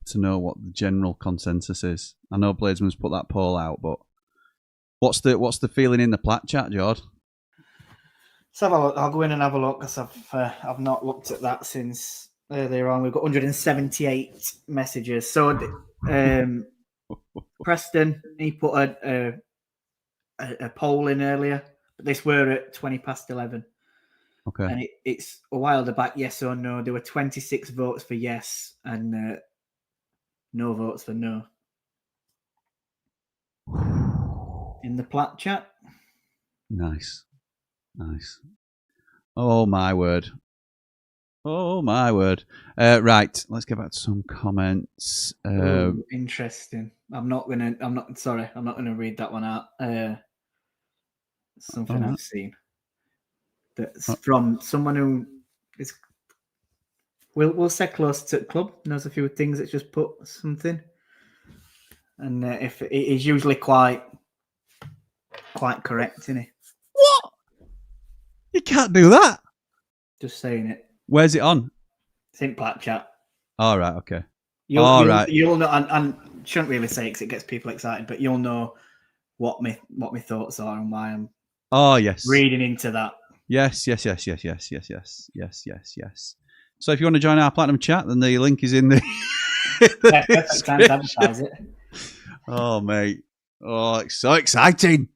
to know what the general consensus is. I know Bladesman's put that poll out, but what's the feeling in the plat chat, Jord? Let's have a look. I'll go in and have a look because I've not looked at that since earlier on. We've got 178 messages. So Preston, he put a poll in earlier, but this were at 11:20. Okay. And it's a while back, yes or no. There were 26 votes for yes and no votes for no. In the plat chat. Nice. Oh my word. Right, let's get back to some comments. Interesting. I'm not gonna read that one out. Something I've seen. That's from someone who is we'll say close to the club, knows a few things. That's just put something, and if it is usually quite correct, isn't he? What? You can't do that. Just saying it. Where's it on? It's in plat chat. All right. Okay. You'll know, and shouldn't really say it because it gets people excited, but you'll know what my thoughts are and why I'm. Oh yes. Reading into that. Yes. So if you want to join our Platinum chat, then the link is in the perfect time to advertise it. Oh, mate. Oh, it's so exciting.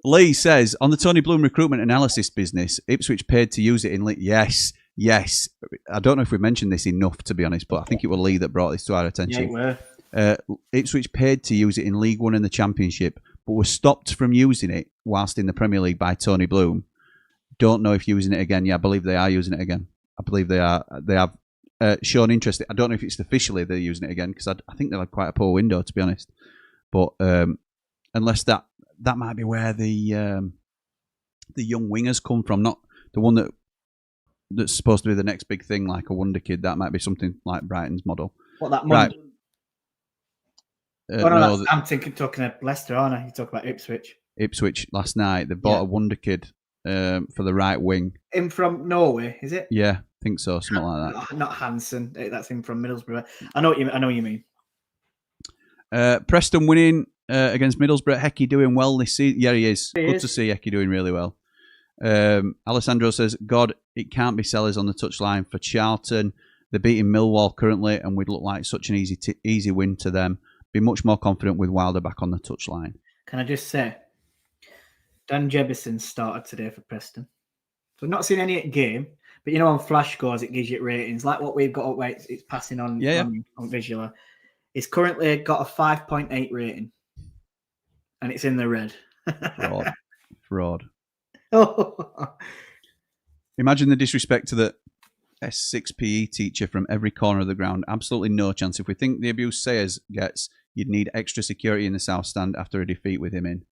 Lee says, on the Tony Bloom recruitment analysis business, Ipswich paid to use it in League. Yes. I don't know if we mentioned this enough, to be honest, but I think it was Lee that brought this to our attention. Yeah, it were. Ipswich paid to use it in League One and the Championship, but were stopped from using it whilst in the Premier League by Tony Bloom. Don't know if using it again. Yeah, I believe they are using it again. I believe they are. They have shown interest. I don't know if it's officially they're using it again, because I think they've had quite a poor window, to be honest. But unless that might be where the young wingers come from, not the one that's supposed to be the next big thing, like a wonder kid. That might be something like Brighton's model. What, that money? Right. No, I'm talking of Leicester, aren't I? You talk about Ipswich. Ipswich last night, they bought a wonder kid for the right wing. Him from Norway, is it? Yeah, I think so, something like that. Not Hansen. That's him from Middlesbrough. I know what you mean. Preston winning against Middlesbrough. Hecky doing well this season. Yeah, he is. Good to see Hecky doing really well. Alessandro says, God, it can't be Sellers on the touchline for Charlton. They're beating Millwall currently, and we'd look like such an easy win to them. Be much more confident with Wilder back on the touchline. Can I just say, Dan Jebison started today for Preston. So I've not seen any game, but on Flash Scores it gives you ratings, like what we've got. It's passing on on Visual. It's currently got a 5.8 rating, and it's in the red. Fraud. Imagine the disrespect to the S6 PE teacher from every corner of the ground. Absolutely no chance. If we think the abuse Sayers gets, you'd need extra security in the South Stand after a defeat with him in.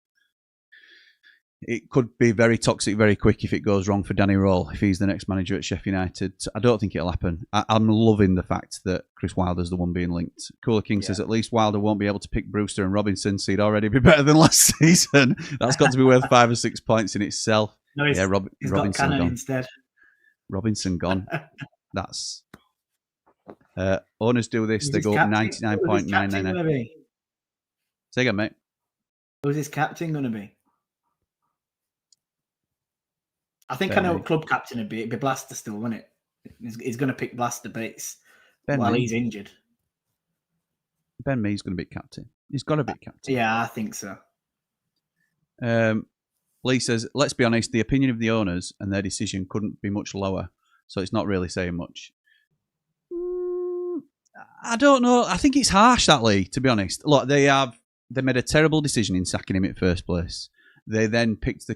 It could be very toxic very quick if it goes wrong for Danny Roll, if he's the next manager at Sheffield United. I don't think it'll happen. I'm loving the fact that Chris Wilder's the one being linked. Cooler King says at least Wilder won't be able to pick Brewster and Robinson, so he'd already be better than last season. That's got to be worth 5 or 6 points in itself. No, he's Robinson got Cannon gone. Instead. Robinson gone. That's owners do this. They go 99.999. Say again, mate. Who's his captain going to be? I think I know what club captain would be. It'd be Blaster still, wouldn't it? He's going to pick Blaster Bates while he's injured. Ben Mee's going to be captain. He's got to be captain. Yeah, I think so. Lee says, let's be honest, the opinion of the owners and their decision couldn't be much lower, so it's not really saying much. I don't know. I think it's harsh, that, Lee, to be honest. Look, they made a terrible decision in sacking him in first place. They then picked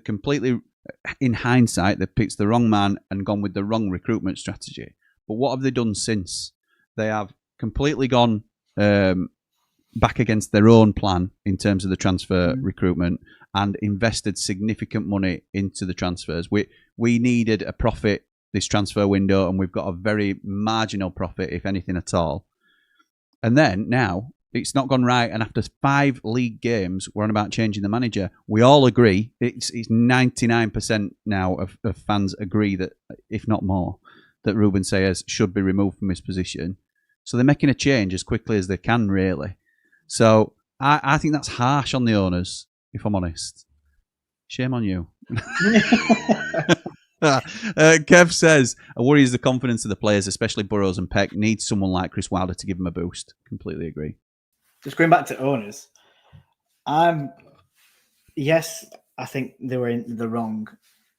in hindsight, they picked the wrong man and gone with the wrong recruitment strategy. But what have they done since? They have completely gone back against their own plan in terms of the transfer recruitment and invested significant money into the transfers. We needed a profit this transfer window, and we've got a very marginal profit, if anything at all. And then now it's not gone right, and after 5 league games, we're on about changing the manager. We all agree, it's 99% now of fans agree that, if not more, that Ruben Sayers should be removed from his position. So they're making a change as quickly as they can, really. So I think that's harsh on the owners, if I'm honest. Shame on you. Kev says, I worry is the confidence of the players, especially Burrows and Peck, needs someone like Chris Wilder to give them a boost. Completely agree. Just going back to owners, yes, I think they were in the wrong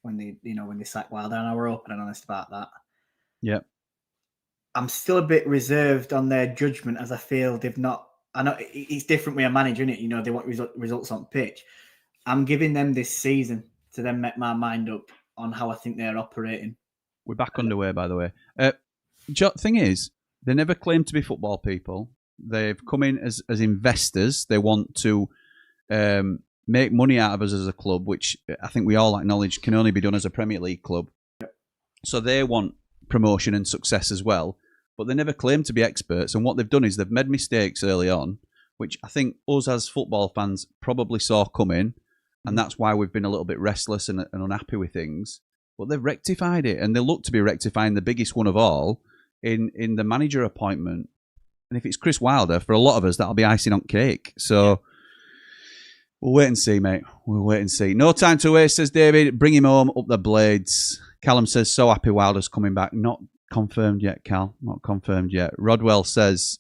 when they sacked Wilder, and I were open and honest about that. Yep. I'm still a bit reserved on their judgment, as I feel they've not. I know it's different with a manager, isn't it? They want results on pitch. I'm giving them this season to then make my mind up on how I think they're operating. We're back underway, by the way. Thing is, they never claimed to be football people. They've come in as investors. They want to make money out of us as a club, which I think we all acknowledge can only be done as a Premier League club. Yep. So they want promotion and success as well, but they never claimed to be experts. And what they've done is they've made mistakes early on, which I think us as football fans probably saw coming, and that's why we've been a little bit restless and unhappy with things. But they've rectified it, and they look to be rectifying the biggest one of all in the manager appointment. And if it's Chris Wilder, for a lot of us, that'll be icing on cake. So we'll wait and see, mate. We'll wait and see. No time to waste, says David. Bring him home, up the blades. Callum says, so happy Wilder's coming back. Not confirmed yet, Cal. Not confirmed yet. Rodwell says,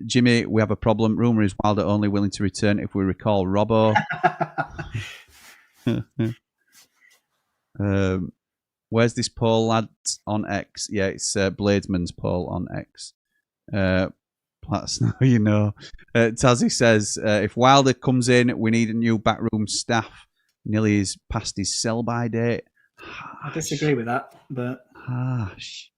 Jimmy, we have a problem. Rumour is Wilder only willing to return if we recall Robbo. Where's this poll, lads, on X? Yeah, it's Bladesman's poll on X. That's now you know. Tazzy says, if Wilder comes in, we need a new backroom staff. Nearly is past his sell-by date. I disagree with that, but... Harsh.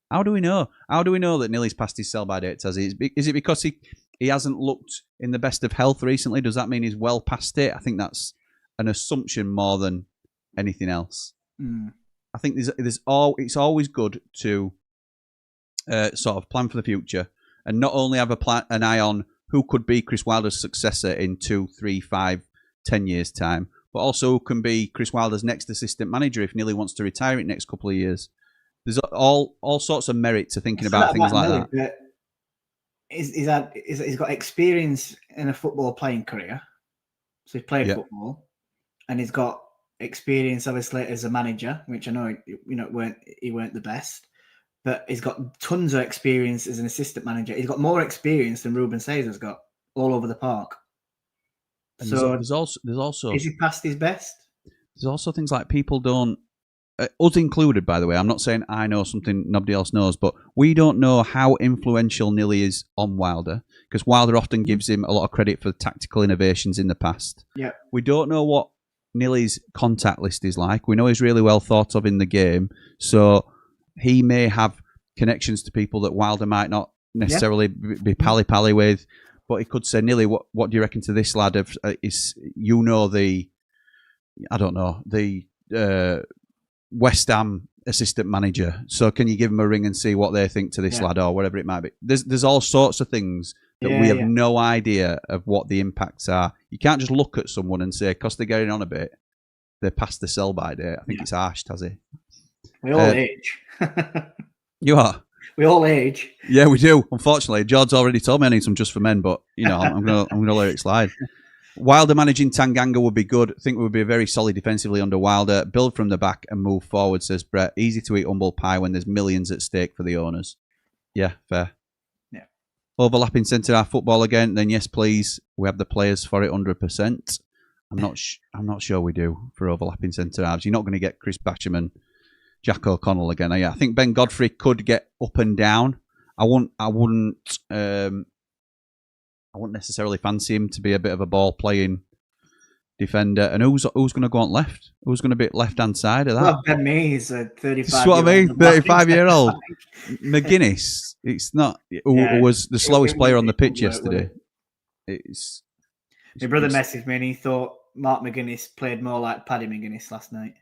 How do we know? How do we know that Nearly's past his sell-by date, Tazzy? Is it because he hasn't looked in the best of health recently? Does that mean he's well past it? I think that's an assumption more than anything else. I think it's always good to sort of plan for the future and not only have an eye on who could be Chris Wilder's successor in 2, 3, 5, 10 years' time, but also who can be Chris Wilder's next assistant manager if Nearly wants to retire in the next couple of years. There's all sorts of merit to thinking about things like that. He's got experience in a football playing career, so he's played football, and he's got experience obviously as a manager, which I know he weren't the best, but he's got tons of experience as an assistant manager. He's got more experience than Ruben Sazer's got all over the park. And so there's also is he past his best? There's also things like people don't, us included, by the way. I'm not saying I know something nobody else knows, but we don't know how influential Nearly is on Wilder, because Wilder often gives him a lot of credit for tactical innovations in the past. Yeah, we don't know what Nearly's contact list is like. We know he's really well thought of in the game, so he may have connections to people that Wilder might not necessarily be pally with. But he could say, Nearly, what do you reckon to this lad? The West Ham assistant manager. So can you give him a ring and see what they think to this lad or whatever it might be? There's all sorts of things that we have no idea of what the impacts are. You can't just look at someone and say, because they're getting on a bit, they're past the sell-by date. I think it's harsh, Tazzy. We all age. You are? We all age. Yeah, we do. Unfortunately, Jord's already told me I need some Just for Men, but I'm gonna let it slide. Wilder managing Tanganga would be good. I think we would be very solid defensively under Wilder. Build from the back and move forward, says Brett. Easy to eat humble pie when there's millions at stake for the owners. Yeah, fair. Yeah. Overlapping centre half football again? Then yes, please. We have the players for it 100%. I'm not sure we do for overlapping centre halves. You're not going to get Chris Basham and Jack O'Connell again. Yeah, I think Ben Godfrey could get up and down. I wouldn't necessarily fancy him to be a bit of a ball playing defender. And who's going to go on left? Who's going to be left hand side of that? Well, Ben Mee is a 35. That's what I mean. 35-year-old McGuinness. It's not. Who was the slowest player on the pitch yesterday? My brother messaged me and he thought Mark McGuinness played more like Paddy McGuinness last night.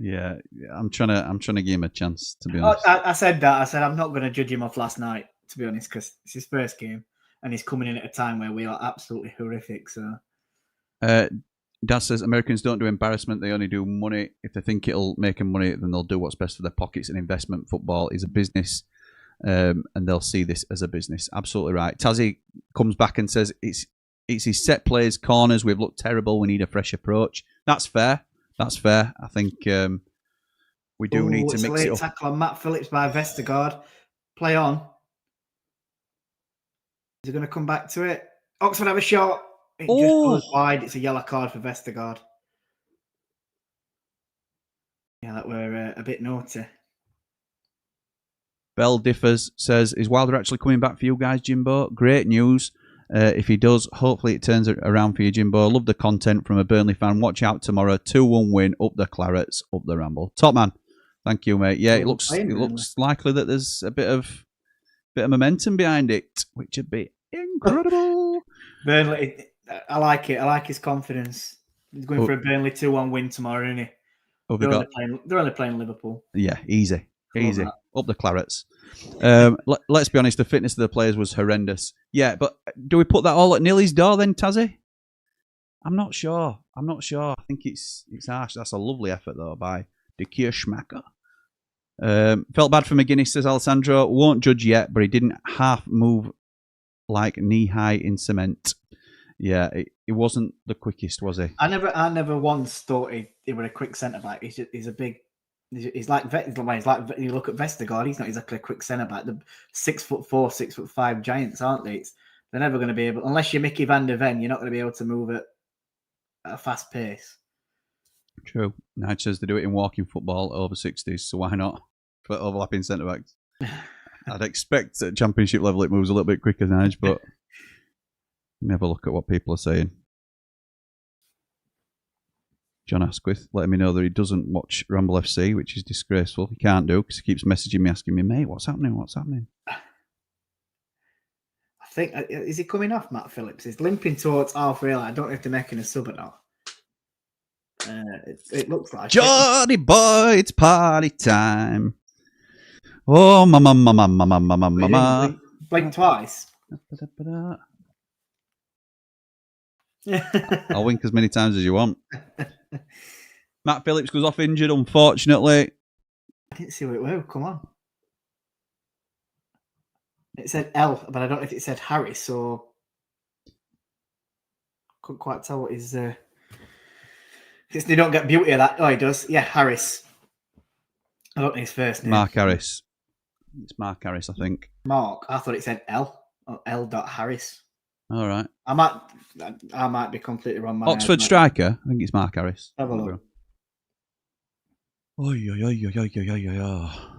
Yeah, I'm trying to give him a chance, to be honest. I said that. I said I'm not going to judge him off last night, to be honest, because it's his first game and he's coming in at a time where we are absolutely horrific. So, Dad says Americans don't do embarrassment; they only do money. If they think it'll make them money, then they'll do what's best for their pockets. And investment football is a business, and they'll see this as a business. Absolutely right. Tazzy comes back and says it's his set plays, corners. We've looked terrible. We need a fresh approach. That's fair. That's fair. I think we do need to mix it up. Tackle on Matt Phillips by Vestergaard. Play on. Is he going to come back to it? Oxford have a shot. It just goes wide. It's a yellow card for Vestergaard. Yeah, that were a bit naughty. Bell Differs says, is Wilder actually coming back for you guys, Jimbo? Great news. If he does, hopefully it turns around for you, Jimbo. Love the content from a Burnley fan. Watch out tomorrow. 2-1 win. Up the Clarets. Up the Ramble. Top man. Thank you, mate. Yeah, it looks likely that there's a bit of momentum behind it, which would be incredible. Burnley, I like it. I like his confidence. He's going for a Burnley 2-1 win tomorrow, isn't he? They're only playing Liverpool. Yeah, easy. Up the Clarets. Let's be honest, the fitness of the players was horrendous. Yeah, but do we put that all at Nearly's door then, Tazzy? I'm not sure. I think it's harsh. That's a lovely effort, though, by De Kirschmacher. Felt bad for McGuinness, says Alessandro. Won't judge yet, but he didn't half move like knee-high in cement. Yeah, it wasn't the quickest, was he? I never once thought he was a quick centre-back. He's a big... He's like you look at Vestergaard. He's not exactly a quick centre back. The 6'4", 6'5" giants, aren't they? They're never going to be able, unless you're Mickey van der Ven. You're not going to be able to move at at a fast pace. True. Nige says they do it in walking football over 60s, so why not for overlapping centre backs? I'd expect at championship level it moves a little bit quicker than Nige, but let me have a look at what people are saying. John Asquith letting me know that he doesn't watch Ramble FC, which is disgraceful. He can't do because he keeps messaging me asking me, mate, what's happening? What's happening? I think, is he coming off, Matt Phillips? He's limping towards half rail. I don't know if they're making a sub or not. It looks like Jordy boy, it's party time. Oh, mama. Blink twice. I'll wink as many times as you want. Matt Phillips goes off injured, unfortunately. I didn't see what it was. Come on. It said L, but I don't know if it said Harris or... Couldn't quite tell what his... They don't get beauty of that. Oh, he does. Yeah, Harris. I don't know his first name. Mark Harris. It's Mark Harris, I think. Mark. I thought it said L. Or L. Harris. All right. I might be completely wrong. Oxford striker. I think it's Mark Harris. Have a look.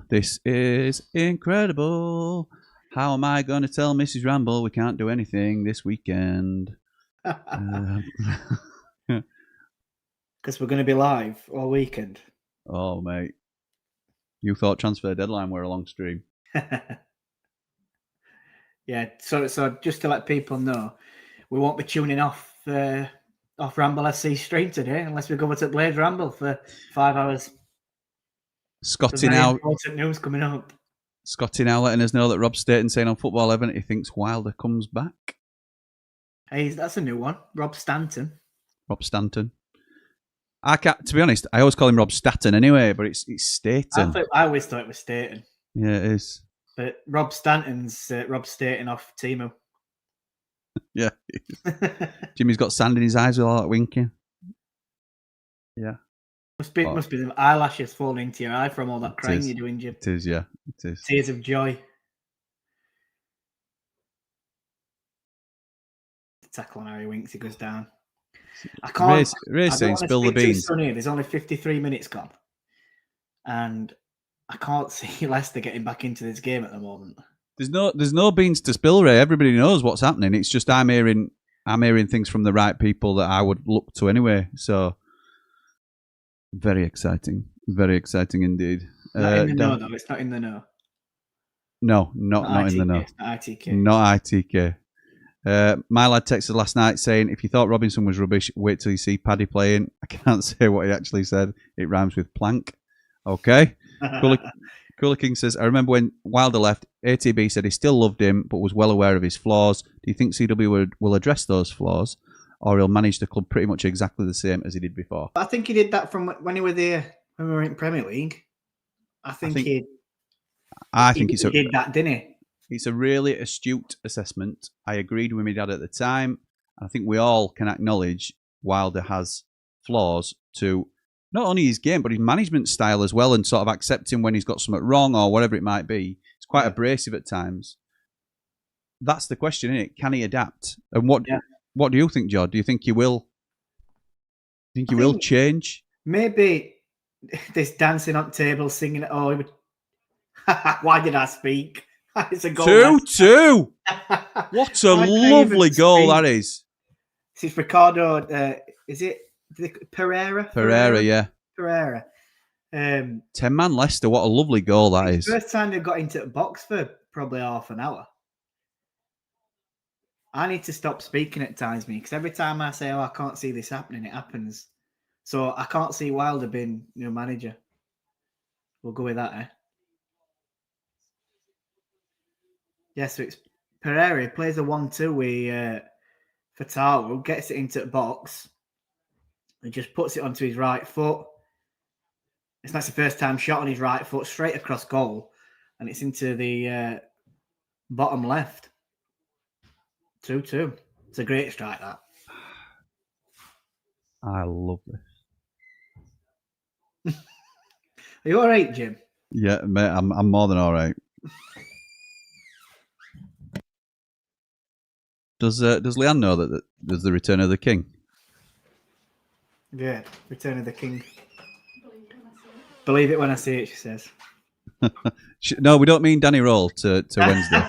This is incredible. How am I going to tell Mrs. Ramble we can't do anything this weekend? Because we're going to be live all weekend. Oh, mate. You thought transfer deadline were a long stream. Yeah, so just to let people know, we won't be tuning off Ramble FC stream today unless we go over to Blade Ramble for 5 hours. Scotty now. Important news coming up. Scotty now letting us know that Rob Staten saying on Football 11 he thinks Wilder comes back. Hey, that's a new one. Rob Stanton. Rob Stanton. I can't, to be honest, I always call him Rob Staten anyway, but it's Staten. I always thought it was Staten. Yeah, it is. But Rob Stanton's Rob Staten off Timo. Yeah. Jimmy's got sand in his eyes with all that winking. Yeah. Must be the eyelashes falling into your eye from all that crying you're doing, Jim. It is, yeah. It is. Tears of joy. The tackle on Harry Winks, he goes down. I can't. Ray saying spill the beans. There's only 53 minutes gone. And I can't see Leicester getting back into this game at the moment. There's no beans to spill, Ray. Everybody knows what's happening. It's just I'm hearing things from the right people that I would look to anyway. So very exciting indeed. Not in the know, though. It's not in the know. No, not in the know. It's not ITK. Not ITK. My lad texted last night saying, if you thought Robinson was rubbish, wait till you see Paddy playing. I can't say what he actually said. It rhymes with plank. Okay. Cooler King says, I remember when Wilder left, ATB said he still loved him, but was well aware of his flaws. Do you think CW will address those flaws, or he'll manage the club pretty much exactly the same as he did before? I think he did that from when he was there, when we were in Premier League. I think he did that, didn't he? It's a really astute assessment. I agreed with my dad at the time. I think we all can acknowledge Wilder has flaws to not only his game, but his management style as well, and sort of accepting when he's got something wrong or whatever it might be. It's quite abrasive at times. That's the question, isn't it? Can he adapt? And what do you think, Jord? Do you think he will? Think he will change? Maybe this dancing on tables, singing. Oh, he would... Why did I speak? It's a goal. 2-2. What a lovely goal that is. It's Ricardo. Is it Pereira? Pereira, yeah. Pereira. 10-man Leicester. What a lovely goal that is. First time they got into the box for probably half an hour. I need to stop speaking at times, because every time I say, "Oh, I can't see this happening," it happens. So I can't see Wilder being manager. We'll go with that, eh? Yeah, so it's Pereira. He plays a 1-2 with Fatawu, gets it into the box, and just puts it onto his right foot. It's not the first time shot on his right foot, straight across goal, and it's into the bottom left. 2-2. It's a great strike, that. I love this. Are you all right, Jim? Yeah, mate, I'm more than all right. Does Leanne know that there's the return of the king? Yeah, Return of the King. Believe it when I see it, she says. No, we don't mean Danny Roll to Wednesday.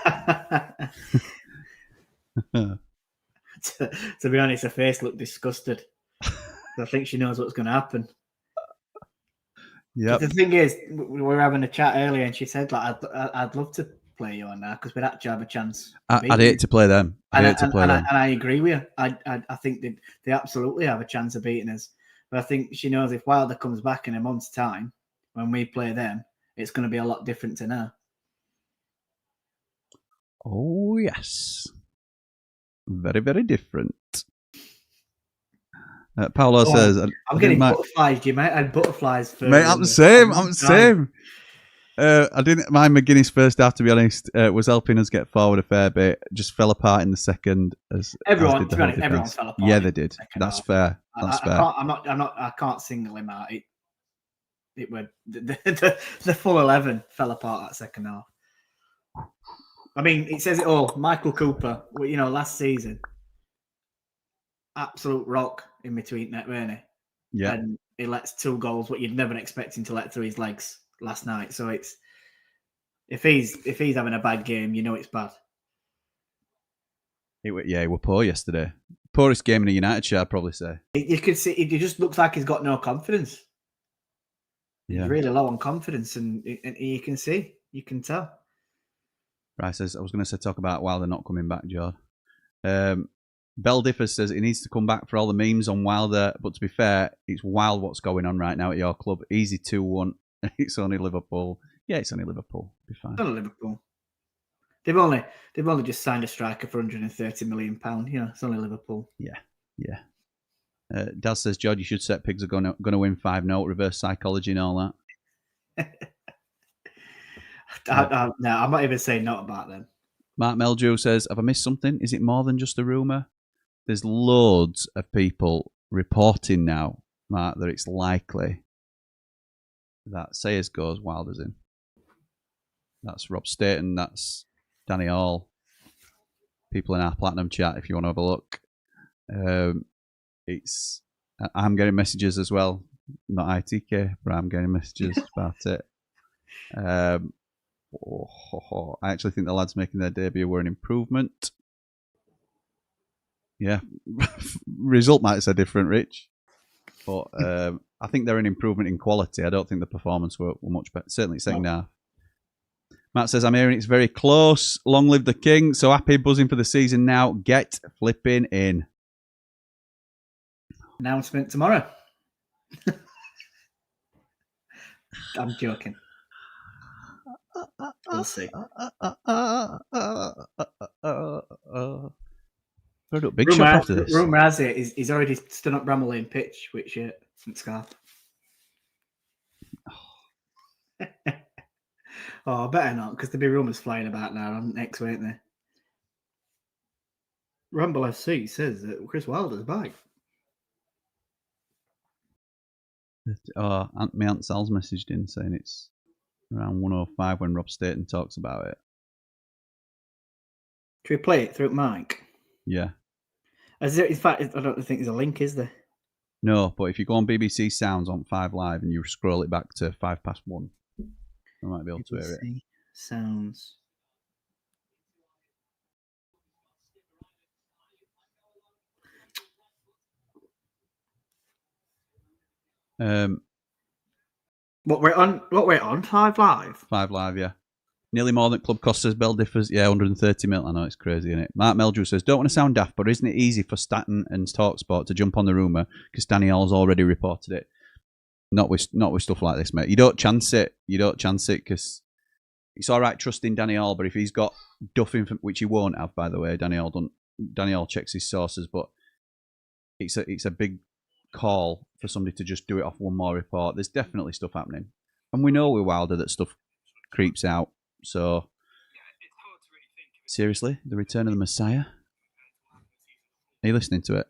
To be honest, her face looked disgusted. I think she knows what's going to happen. Yeah. The thing is, we were having a chat earlier, and she said, "Like, I'd love to play you on that because we'd actually have a chance." I'd hate to play them. And I agree with you. I think they absolutely have a chance of beating us. But I think she knows if Wilder comes back in a month's time, when we play them, it's going to be a lot different to now. Oh, yes. Very, very different. Paolo says... I'm getting butterflies, Jim. I had butterflies first. Mate, I'm the same. I didn't mind McGuinness first half, to be honest. Was helping us get forward a fair bit. Just fell apart in the second. Everyone fell apart. Yeah, they did. That's fair. I can't single him out. It were the full 11 fell apart that second half. I mean, it says it all. Michael Cooper, last season, absolute rock in between net, weren't he? Yeah. And he lets 2 goals, what you'd never expect him to let through his legs last night. So it's if he's having a bad game, it's bad. He were poor yesterday. Poorest game in a United shirt, I'd probably say. You could see it just looks like he's got no confidence. Yeah. He's really low on confidence, and you can tell. Right, says I was going to talk about Wilder not coming back, Jord. Bell Differs says he needs to come back for all the memes on Wilder, but to be fair, it's wild what's going on right now at your club. Easy 2-1. It's only Liverpool. Yeah, it's only Liverpool. Be fine. It's only Liverpool. They've only just signed a striker for £130 million. It's only Liverpool. Yeah. Daz says, Jord, you should set Pigs are going to win 5-0, reverse psychology and all that. I'm not even saying not about them. Mark Meldrew says, have I missed something? Is it more than just a rumour? There's loads of people reporting now, Mark, that it's likely that Sayers goes, Wilder's in. That's Rob Staten, that's Danny Hall. People in our Platinum chat, if you want to have a look. I'm getting messages as well. Not ITK, but I'm getting messages about it. I actually think the lads making their debut were an improvement. Yeah. Result might say different, Rich. But I think they're an improvement in quality. I don't think the performance were much better. Certainly second half. Matt says, I'm hearing it's very close. Long live the king. So happy, buzzing for the season now. Get flipping in. Announcement tomorrow. I'm joking. We'll see. Big shot after this. Rumour has it he's already stood up Ramble Lane pitch, which shirt and scarf. Oh, better not, because there'll be rumours flying about now next, won't there? Ramble FC says that Chris Wilder's back. My Aunt Sal's messaged in saying it's around 1:05 when Rob Staten talks about it. Should we play it through Mike? Yeah. In fact, I don't think there's a link, is there? No, but if you go on BBC Sounds on 5 Live and you scroll it back to 1:05, I might be able to hear it. Sounds. What we're on 5 Live? 5 Live, yeah. Nearly more than club costs, says Bell Differs. Yeah, 130 mil. I know, it's crazy, isn't it? Mark Meldrew says, don't want to sound daft, but isn't it easy for Staten and TalkSport to jump on the rumour because Danny Hall's already reported it? Not with stuff like this, mate. You don't chance it. Because it's all right trusting Danny Hall, but if he's got duff info, which he won't have, by the way, Danny Hall checks his sources, but it's a big call for somebody to just do it off one more report. There's definitely stuff happening, and we know with Wilder that stuff creeps out. So seriously, the return of the Messiah. Are you listening to it?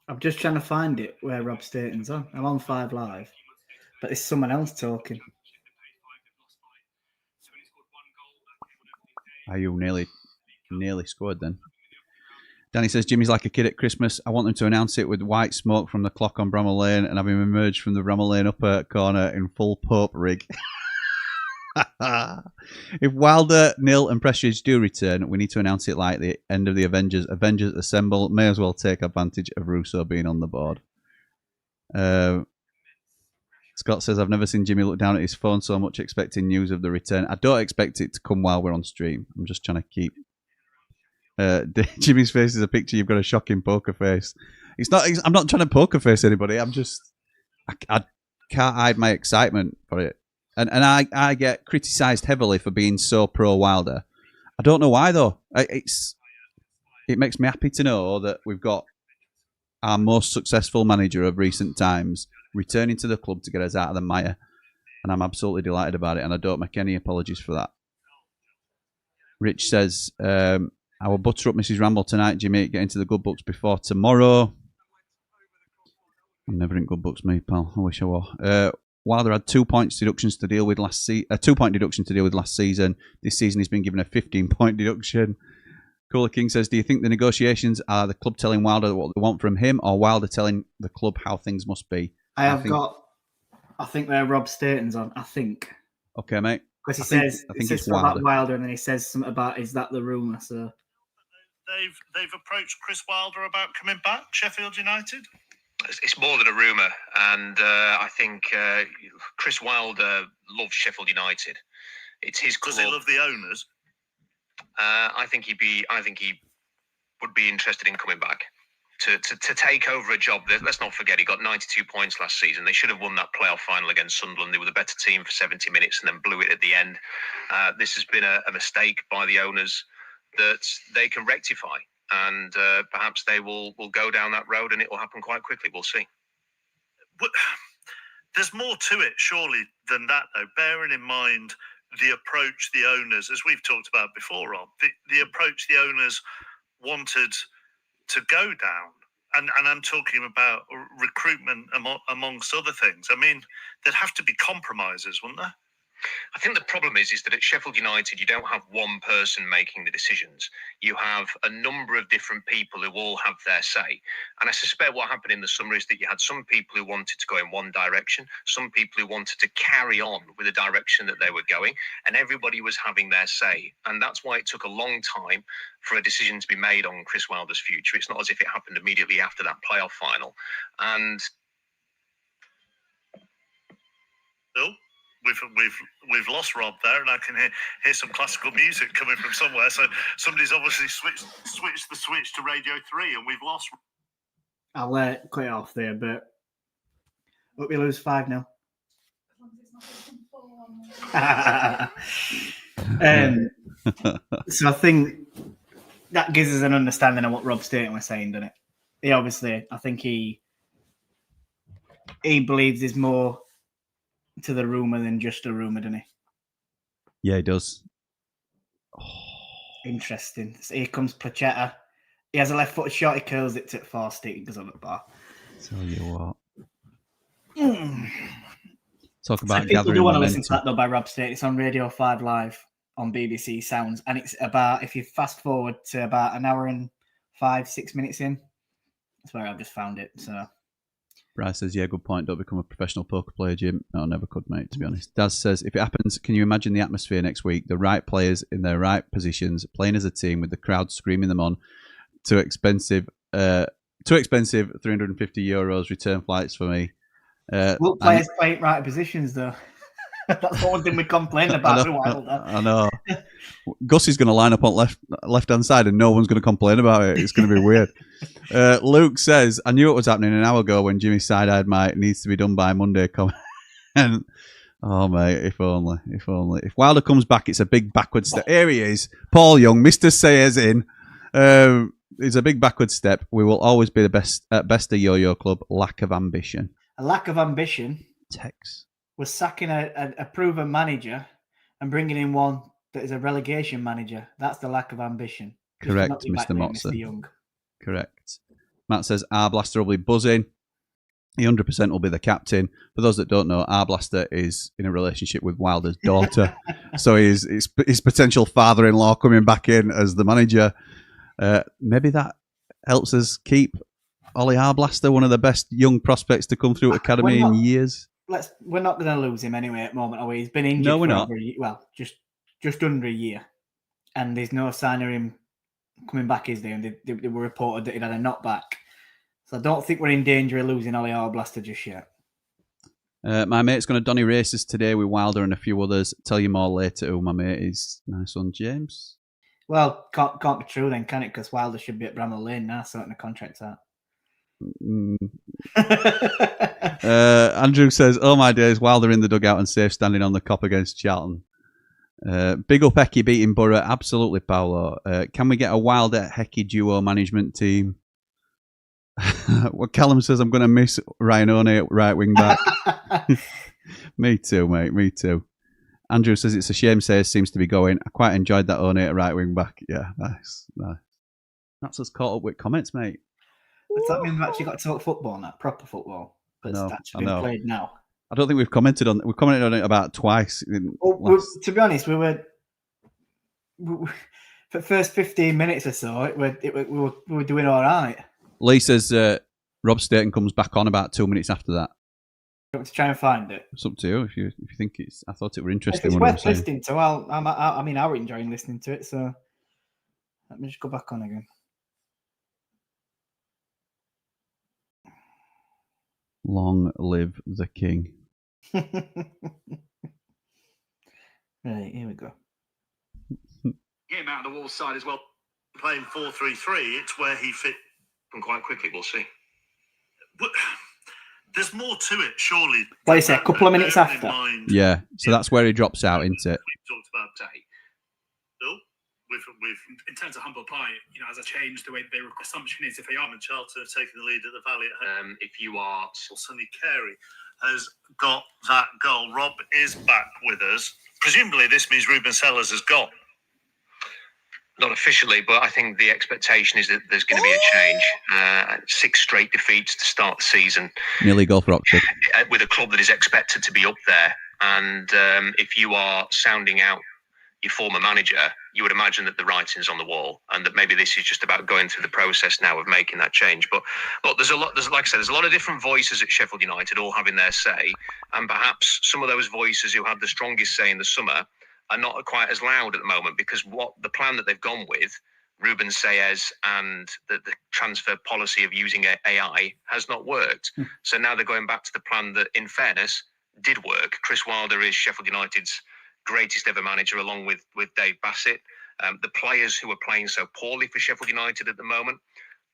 I'm just trying to find it where Rob Staten's on. I'm on 5 Live, but there's someone else talking. Are you nearly scored then? Danny says, Jimmy's like a kid at Christmas. I want them to announce it with white smoke from the clock on Bramall Lane and have him emerge from the Bramall Lane upper corner in full Pope rig. If Wilder, Nil and Prestridge do return, we need to announce it like the end of the Avengers. Avengers assemble. May as well take advantage of Russo being on the board. Scott says, I've never seen Jimmy look down at his phone so much expecting news of the return. I don't expect it to come while we're on stream. I'm just trying to keep... Jimmy's face is a picture. You've got a shocking poker face. I'm not trying to poker face anybody. I'm just... I can't hide my excitement for it. And I get criticised heavily for being so pro Wilder. I don't know why though. It makes me happy to know that we've got our most successful manager of recent times returning to the club to get us out of the mire, and I'm absolutely delighted about it. And I don't make any apologies for that. Rich says, "I will butter up Mrs. Ramble tonight, Jimmy. Get into the good books before tomorrow." I'm never in good books, me pal. I wish I were. Wilder had 2 points deductions to deal with last season. A 2 point deduction to deal with last season. This season he's been given a 15-point deduction. Cooler King says, do you think the negotiations are the club telling Wilder what they want from him, or Wilder telling the club how things must be? I think they're Rob Staten's on. I think. Okay, mate. Because he says something about Wilder, and then he says something about, is that the rumour? So they've approached Chris Wilder about coming back, Sheffield United. It's more than a rumour, and I think Chris Wilder loves Sheffield United. It's his club. Does he love the owners? I think he would be interested in coming back to take over a job. Let's not forget, he got 92 points last season. They should have won that playoff final against Sunderland. They were the better team for 70 minutes and then blew it at the end. This has been a mistake by the owners that they can rectify. And perhaps they will go down that road, and it will happen quite quickly. We'll see. But there's more to it, surely, than that, though. Bearing in mind the approach the owners, as we've talked about before, Rob, the approach the owners wanted to go down. And I'm talking about recruitment amongst other things. I mean, there'd have to be compromises, wouldn't there? I think the problem is that at Sheffield United, you don't have one person making the decisions. You have a number of different people who all have their say. And I suspect what happened in the summer is that you had some people who wanted to go in one direction, some people who wanted to carry on with the direction that they were going, and everybody was having their say. And that's why it took a long time for a decision to be made on Chris Wilder's future. It's not as if it happened immediately after that playoff final. And Bill? We've lost Rob there, and I can hear some classical music coming from somewhere. So somebody's obviously switched the switch to Radio 3, and we've lost. I'll cut it off there, but hope we lose 5-0. So I think that gives us an understanding of what Rob Staten was saying, doesn't it? I think he believes there's more to the rumour than just a rumour, doesn't he? Yeah, he does. Interesting. So here comes Plachetta. He has a left-footed shot. He curls it to far stick. He goes on the bar. Tell you what. Talk about people gathering do want to momentum. listen to that though by Rob Staten. It's on Radio 5 Live on BBC Sounds, and it's about, if you fast forward to about an hour and 5-6 minutes in, that's where I've just found it. So. Bryce says, yeah, good point. Don't become a professional poker player, Jim. No, never could, mate, to be honest. Daz says, if it happens, can you imagine the atmosphere next week? The right players in their right positions, playing as a team with the crowd screaming them on. Too expensive, €350 return flights for me. Well, players play right positions, though. That's one thing we complain about for a while. I know. Gussie's going to line up on left-hand side and no one's going to complain about it. It's going to be weird. Luke says, I knew it was happening an hour ago when Jimmy side-eyed Mike needs to be done by Monday. And oh, mate, if only. If Wilder comes back, it's a big backward step. Here he is. Paul Young, Mr. Sayers in. It's a big backward step. We will always be the best at best of Yo-Yo Club. Lack of ambition. A lack of ambition. Tex. Was sacking a proven manager and bringing in one that is a relegation manager. That's the lack of ambition. Correct, Mr. Motson. Mr. Young. Correct. Matt says, Arblaster will be buzzing. He 100% will be the captain. For those that don't know, Arblaster is in a relationship with Wilder's daughter. So his potential father-in-law coming back in as the manager. Maybe that helps us keep Ollie Arblaster, one of the best young prospects to come through academy in years. We're not going to lose him anyway at the moment, are we? He's been injured No, we're for not. just under a year, and there's no sign of him coming back, is there? And they were reported that he'd had a knockback, so I don't think we're in danger of losing Ollie Arblaster just yet. My mate's going to Donny races today with Wilder and a few others. Tell you more later who my mate is. Nice one, James. Well, can't be true then, can it? Because Wilder should be at Bramall Lane now, sorting the contracts out. Andrew says, "Oh my days, Wilder in the dugout and safe standing on the cop against Charlton." Big up Hecky beating Borough. Absolutely, Paolo. Can we get a Wilder Hecky duo management team? Well, Callum says, I'm going to miss Ryan Oney at right wing back. Me too, mate. Me too. Andrew says, it's a shame Sayers seems to be going. I quite enjoyed that Oney at right wing back. Yeah, nice. That's us caught up with comments, mate. Does that mean we've actually got to talk football now? Proper football? That's actually been played now. I don't think we've commented on it about twice. To be honest, we were for the first 15 minutes or so, we were doing all right. Lee says Rob Staten comes back on about 2 minutes after that. You want to try and find it? It's up to you if you think it's. I thought it were interesting. If it's worth listening to. I mean, I were enjoying listening to it. So let me just go back on again. Long live the king. Right, here we go. Get him out of the wall side as well. Playing 4-3-3, it's where he fit. And quite quickly, we'll see. There's more to it, surely. Like you say, a couple of minutes after. Yeah, so that's where he drops out, isn't it? We've talked about today. Bill, with in terms of humble pie, as a change, the way their assumption is if they are. and Charlton have taken the lead at the Valley at home. If you are, Sonny Carey has got that goal. Rob is back with us. Presumably, this means Ruben Sellers has gone. Not officially, but I think the expectation is that there's going to be a change. 6 straight defeats to start the season. Nearly goal for Oxford. With a club that is expected to be up there. And if you are sounding out your former manager, you would imagine that the writing's on the wall and that maybe this is just about going through the process now of making that change. But there's like I said, there's a lot of different voices at Sheffield United all having their say. And perhaps some of those voices who had the strongest say in the summer are not quite as loud at the moment because what the plan that they've gone with, Ruben Sayers and the transfer policy of using AI has not worked. So now they're going back to the plan that, in fairness, did work. Chris Wilder is Sheffield United's greatest ever manager along with Dave Bassett. The players who are playing so poorly for Sheffield United at the moment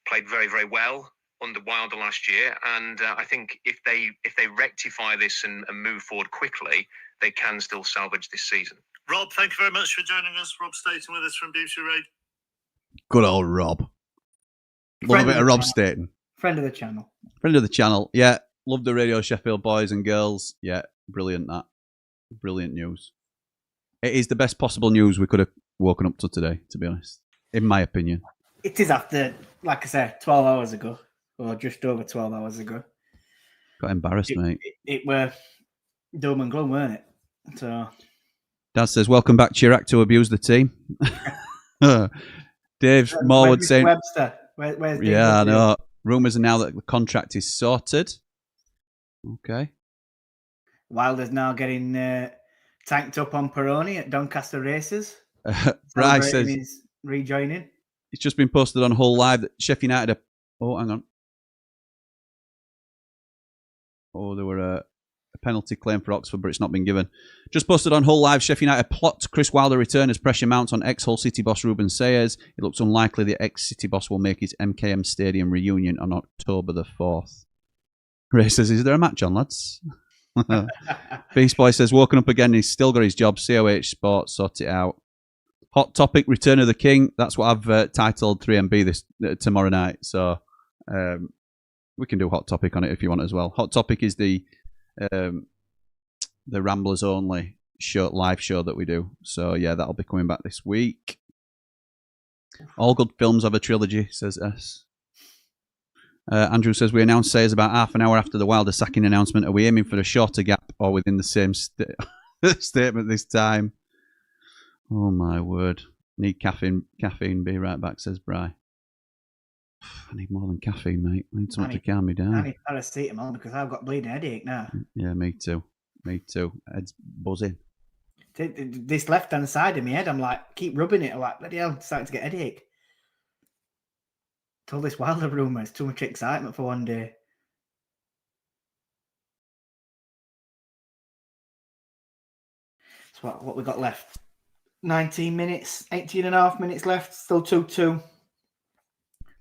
played very, very well under Wilder last year. And I think if they rectify this and move forward quickly, they can still salvage this season. Rob, thank you very much for joining us. Rob Staten with us from Beauty Raid. Good old Rob. Love a bit of Rob Staten. Friend of the channel. Friend of the channel. Yeah, love the Radio Sheffield boys and girls. Yeah, brilliant that. Brilliant news. It is the best possible news we could have woken up to today, to be honest, in my opinion. It is after, like I said, 12 hours ago, or just over 12 hours ago. Got embarrassed, mate. It were doom and gloom, weren't it? So... Dad says, welcome back, Chirac, to abuse the team. Dave Morwood saying... Webster? Where's Dave yeah, I Webster? know. Rumours are now that the contract is sorted. Okay. Wilder's now getting tanked up on Peroni at Doncaster Races. Bryce says... He's rejoining. It's just been posted on Hull Live that Sheffield United are... Oh, hang on. Oh, there were a penalty claim for Oxford, but it's not been given. Just posted on Hull Live, Sheffield United plot Chris Wilder return as pressure mounts on ex-Hull City boss Ruben Sayers. It looks unlikely the ex-City boss will make his MKM Stadium reunion on October the 4th. Ray says, is there a match on, lads? Beast Boy says, woken up again, he's still got his job. COH Sports, sort it out. Hot topic, Return of the King. That's what I've titled 3MB this tomorrow night. So we can do hot topic on it if you want as well. Hot topic is the Ramblers only live show that we do. So yeah, that'll be coming back this week. All good films have a trilogy, says S. Andrew says, we announced Sayers about half an hour after the Wilder sacking announcement. Are we aiming for a shorter gap or within the same statement this time? Oh my word. Need caffeine. Be right back, says Bry. I need more than caffeine, mate. I need something I to calm me I down. need paracetamol because I've got bleeding headache now. Yeah, me too. Me too. Head's buzzing. This left-hand side of my head, I'm like, keep rubbing it. I'm like, bloody hell, I'm starting to get headache. All this Wilder rumours, too much excitement for one day. So what we got left? 19 minutes, 18 and a half minutes left, still 2-2.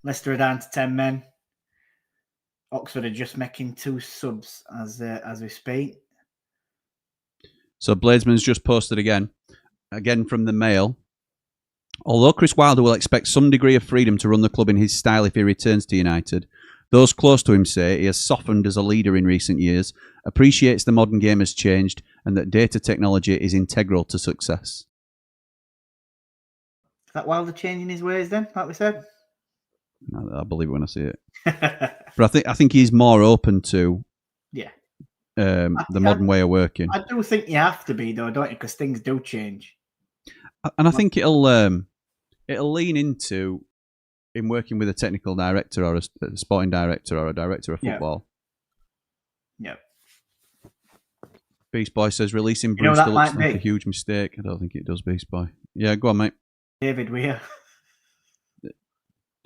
Leicester are down to 10 men. Oxford are just making 2 subs as we speak. So Bladesman's just posted again from the Mail. Although Chris Wilder will expect some degree of freedom to run the club in his style if he returns to United, those close to him say he has softened as a leader in recent years, appreciates the modern game has changed, and that data technology is integral to success. Is that Wilder changing his ways then, like we said? I believe it when I see it. But I think he's more open to the modern way of working. I do think you have to be, though, don't you? Because things do change. And I think it'll lean into him working with a technical director or a sporting director or a director of football. Yeah. Beast Boy says releasing Brewster looks like a huge mistake. I don't think it does, Beast Boy. Yeah, go on, mate. David Weir.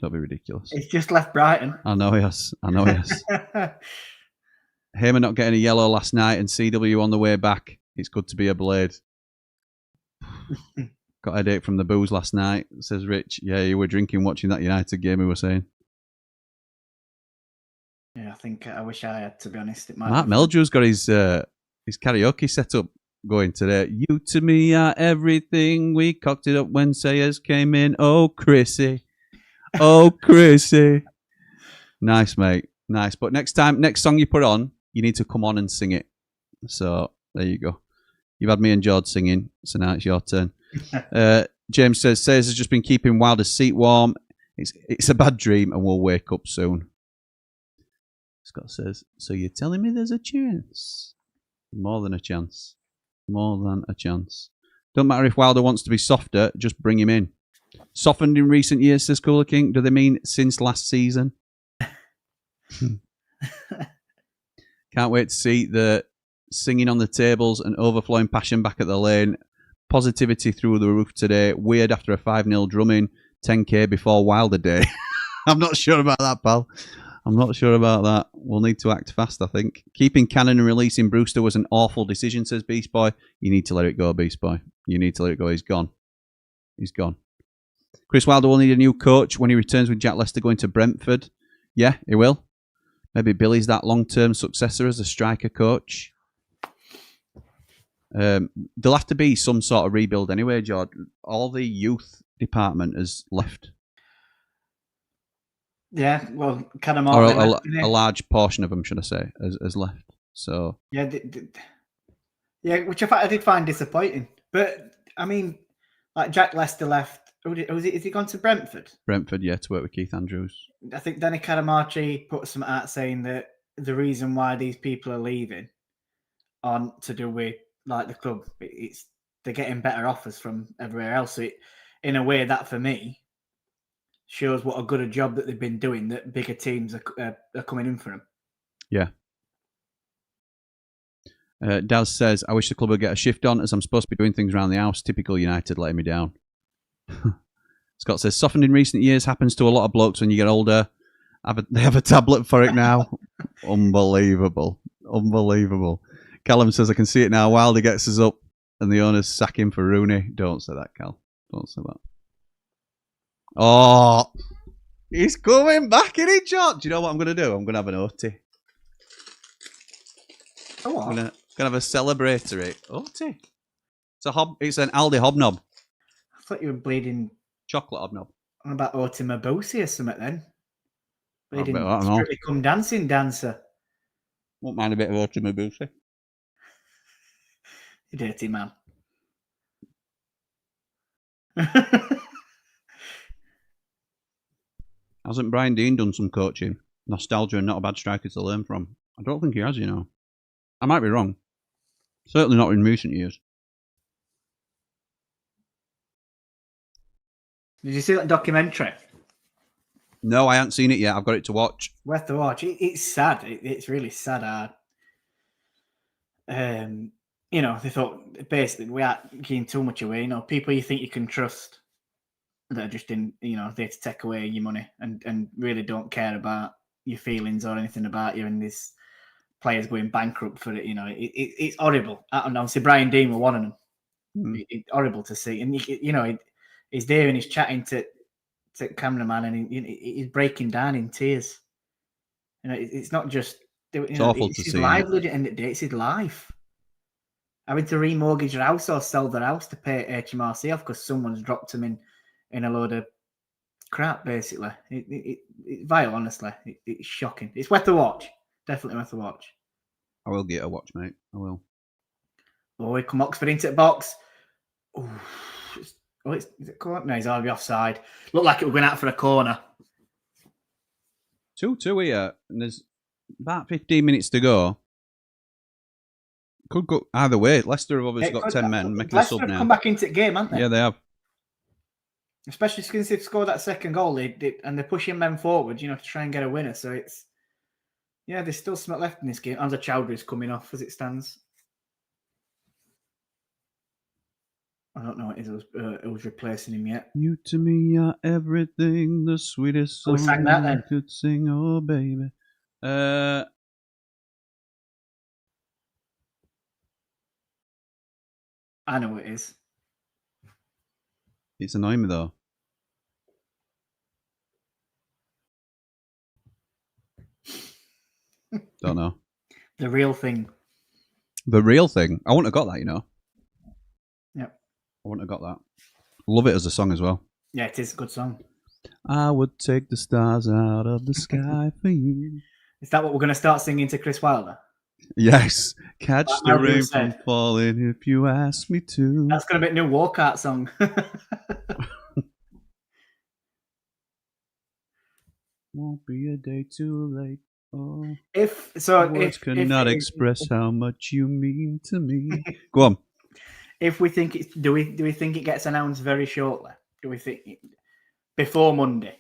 Don't be ridiculous. He's just left Brighton. I know he has. Heyman not getting a yellow last night and CW on the way back. It's good to be a Blade. Got a headache from the booze last night, says Rich. Yeah, you were drinking watching that United game, we were saying. Yeah, I think I wish I had, to be honest. Mark Meldrew's got his karaoke set up going today. You to me are everything. We cocked it up when Sayers came in. Oh, Chrissy. Oh, Chrissy. Nice, mate. Nice. But next song you put on, you need to come on and sing it. So, there you go. You've had me and Jord singing, so now it's your turn. James says, Sayers has just been keeping Wilder's seat warm. It's a bad dream and we'll wake up soon. Scott says, so you're telling me there's a chance? More than a chance. More than a chance. Don't matter if Wilder wants to be softer, just bring him in. Softened in recent years, says Cooler King. Do they mean since last season? Can't wait to see the singing on the tables and overflowing passion back at the lane. Positivity through the roof today. Weird after a 5-0 drumming. 10k before Wilder Day. I'm not sure about that, pal. I'm not sure about that. We'll need to act fast, I think. Keeping Cannon and releasing Brewster was an awful decision, says Beast Boy. You need to let it go, Beast Boy. You need to let it go. He's gone. He's gone. Chris Wilder will need a new coach when he returns with Jack Leicester going to Brentford. Yeah, he will. Maybe Billy's that long-term successor as a striker coach. There'll have to be some sort of rebuild anyway, Jord. All the youth department has left. Yeah, well, Kassam or left, a large portion of them, should I say, has left. So yeah, which I did find disappointing. But I mean, like Jack Leicester left. Is he gone to Brentford? Brentford, yeah, to work with Keith Andrews. I think Danny Cadamarchi put some out saying that the reason why these people are leaving aren't to do with like the club. They're getting better offers from everywhere else. So in a way, that for me shows what a good a job that they've been doing. That bigger teams are coming in for them. Yeah. Daz says, I wish the club would get a shift on as I'm supposed to be doing things around the house. Typical United letting me down. Scott says, softened in recent years happens to a lot of blokes when you get older. They have a tablet for it now. Unbelievable. Unbelievable. Callum says, I can see it now. Wilder gets us up and the owners sack him for Rooney. Don't say that, Cal. Don't say that. Oh, he's coming back, isn't he, John? Do you know what I'm going to do? I'm going to have an OT. Oh, what? I'm going to have a celebratory OT. It's an Aldi hobnob. I thought you were bleeding chocolate hobnob. On about Otima Bosi or something then. Bleeding Strictly Come Dancing dancer. Won't mind a bit of Otima Bosi. You dirty man. Hasn't Brian Dean done some coaching? Nostalgia and not a bad striker to learn from. I don't think he has, you know. I might be wrong. Certainly not in recent years. Did you see that documentary? No, I haven't seen it yet. I've got it to watch. Worth the watch. It's sad. It's really sad. You know, they thought basically we are giving too much away. You know, people you think you can trust that are just there to take away your money and really don't care about your feelings or anything about you. And this players going bankrupt for it. You know, it's horrible. And obviously Brian Dean were one of them. It's horrible to see. And he's there and he's chatting to cameraman and he's breaking down in tears. You know, it's not just. It's awful to see. It's his livelihood at the end of the day. It's his life. Having to remortgage their house or sell their house to pay HMRC off because someone's dropped him in a load of crap, basically. It's vile, honestly. It's shocking. It's worth a watch. Definitely worth a watch. I will get a watch, mate. I will. Oh, here come Oxford into the box. Is it corner? No, he's already offside. Looked like it was going out for a corner. 2-2 here, and there's about 15 minutes to go. Could go either way. Leicester have obviously got 10 men. Making a sub now. Come back into the game, haven't they? Yeah, they have. Especially since they've scored that second goal, and they're pushing men forward, to try and get a winner. So there's still some left in this game. Hamza Chowdhury's coming off as it stands. I don't know what it is. Who's replacing him yet. You to me are everything, the sweetest song sang that then? I could sing, oh baby. I know what it is. It's annoying me though. Don't know. The real thing. The real thing. I wouldn't have got that, Yep. I wouldn't have got that. Love it as a song as well. Yeah, it is a good song. I would take the stars out of the sky for you. Is that what we're going to start singing to Chris Wilder? Yes. Catch Like the Melvin rain said. from falling if you ask me to. That's going to be a new walkout song. Won't be a day too late. Oh, Words cannot express how much you mean to me. Go on. If we think do we think it gets announced very shortly? Do we think before Monday?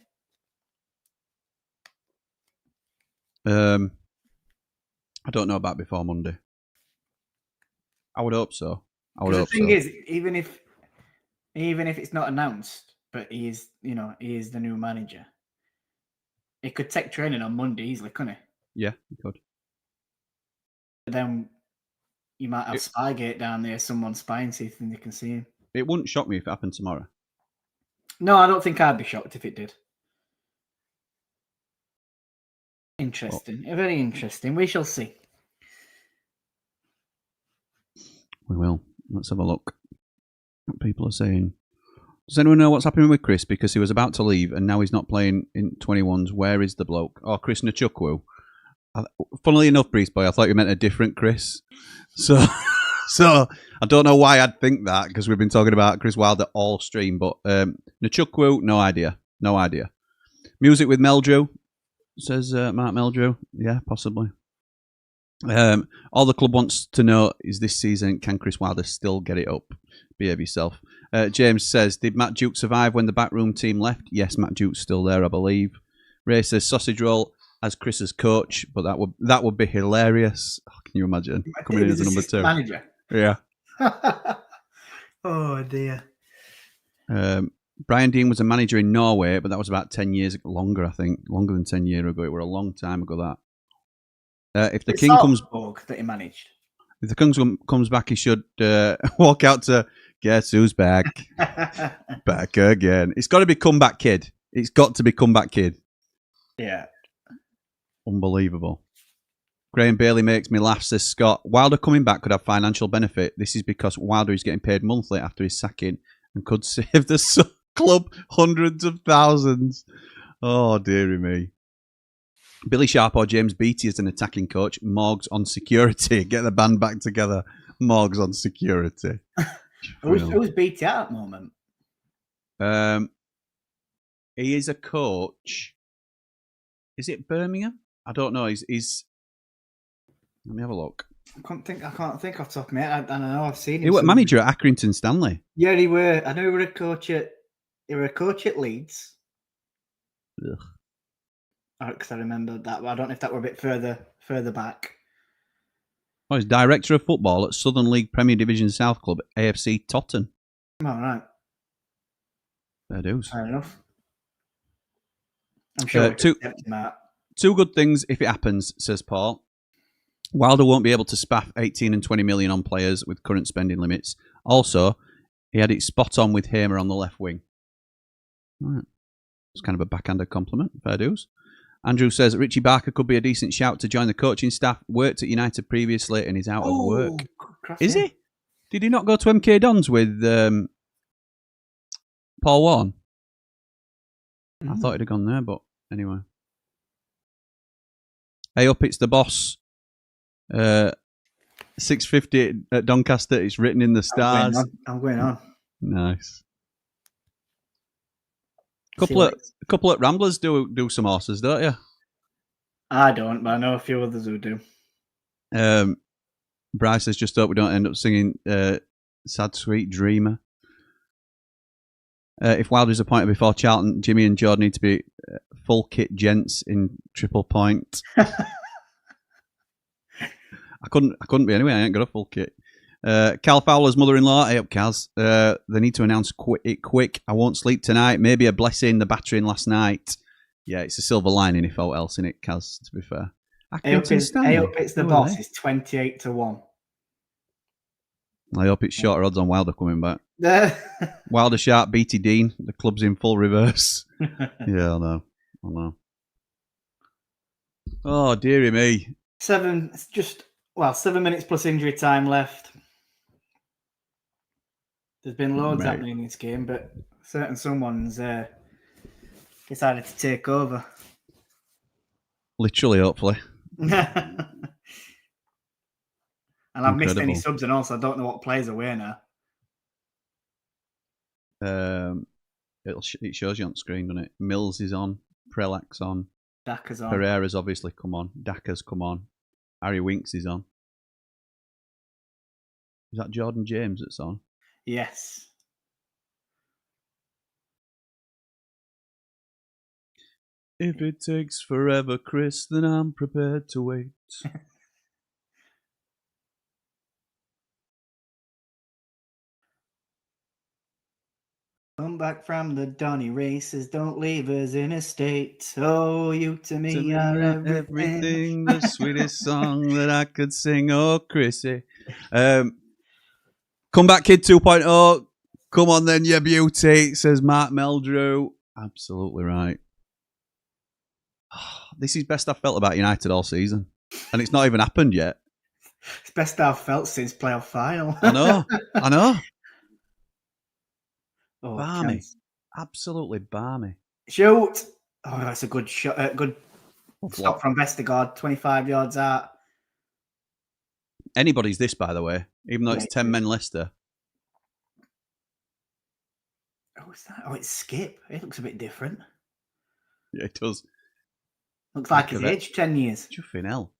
I don't know about before Monday. I would hope so. The thing is, even if it's not announced, but he is the new manager. He could take training on Monday easily, couldn't he? Yeah, he could. But then you might have Spygate down there, someone spying, see if they can see him. It wouldn't shock me if it happened tomorrow. No, I don't think I'd be shocked if it did. Interesting. Very interesting. We shall see. We will. Let's have a look. What people are saying. Does anyone know what's happening with Chris? Because he was about to leave and now he's not playing in 21s. Where is the bloke? Oh, Chris Nachukwu. Funnily enough, Breeze Boy, I thought you meant a different Chris. So I don't know why I'd think that because we've been talking about Chris Wilder all stream. But Nachukwu, no idea. No idea. Music with Meldrew, says Mark Meldrew. Yeah, possibly. All the club wants to know is this season, can Chris Wilder still get it up? Behave yourself. James says, did Matt Duke survive when the backroom team left? Yes, Matt Duke's still there, I believe. Ray says, sausage roll as Chris's coach, but that would be hilarious. Oh, can you imagine? Coming in as a number 2. Manager. Yeah. Oh, dear. Brian Dean was a manager in Norway, but that was about 10 years longer, I think. Longer than 10 years ago. It were a long time ago, that. If the king comes... that he managed. If the king comes back, he should walk out to guess who's back. Back again. It's got to be Comeback Kid. It's got to be Comeback Kid. Yeah. Unbelievable. Graham Bailey makes me laugh, says Scott. Wilder coming back could have financial benefit. This is because Wilder is getting paid monthly after his sacking and could save the club hundreds of thousands. Oh, dearie me. Billy Sharp or James Beattie as an attacking coach. Morgs on security. Get the band back together. Morgs on security. Who's Beattie at the moment? He is a coach. Is it Birmingham? I don't know. He's. Let me have a look. I can't think off the top of my head. I know I've seen him. He was manager at Accrington Stanley. Yeah, he were. I know he were a coach at. He were a coach at Leeds. Ugh. Because I remember that. But I don't know if that were a bit further back. Oh, he's Director of Football at Southern League Premier Division South Club, AFC Totton. All right. Fair dues. Fair enough. I'm sure we could accept him out. Two good things if it happens, says Paul. Wilder won't be able to spaff 18 and 20 million on players with current spending limits. Also, he had it spot on with Hamer on the left wing. All right. It's kind of a backhanded compliment. Fair dues. Andrew says Richie Barker could be a decent shout to join the coaching staff. Worked at United previously and is out of work. Is he? Did he not go to MK Dons with Paul Warren? I thought he'd have gone there, but anyway. Hey up, it's the boss. 6:50 at Doncaster. It's written in the stars. I'm going on. Nice. Couple of Ramblers do some horses, don't you? I don't, but I know a few others who do. Bryce says, just hope we don't end up singing Sad Sweet Dreamer. If Wilder's appointed before Charlton, Jimmy and Jord need to be full kit gents in triple point. I couldn't be anyway. I ain't got a full kit. Cal Fowler's mother-in-law. Hey up, Kaz. They need to announce it quick. I won't sleep tonight. Maybe a blessing. The battering last night. Yeah, it's a silver lining if all else in it, Kaz, to be fair. Hey up, it's the boss. It's 28-1. I hope it's shorter odds on Wilder coming back. Wilder Sharp, BT Dean. The club's in full reverse. Yeah, I know. Oh, dearie me. 7 minutes plus injury time left. There's been loads happening in this game, but someone's decided to take over. Literally, hopefully. And I've missed any subs and also I don't know what players are away now. It shows you on screen, doesn't it? Mills is on, Prelak's on, Daka's on. Pereira's obviously come on, Daka's come on, Harry Winks is on. Is that Jordan James that's on? Yes. If it takes forever, Chris, then I'm prepared to wait. Come back from the Donny races, don't leave us in a state. Oh, you to me are everything. The sweetest song that I could sing. Oh, Chrissy. Come back, kid 2.0. Come on then, you beauty, says Mark Meldrew. Absolutely right. This is best I've felt about United all season. And it's not even happened yet. It's best I've felt since playoff final. I know. Oh, balmy. chance. Absolutely balmy. Shoot. Oh, that's a good shot. Good stop from Vestergaard, 25 yards out. Anybody's this, by the way, even though it's 10 men Leicester. Oh, what's that? Oh, it's Skip. It looks a bit different. Yeah, it does. Looks like he's aged 10 years. Chuffing hell.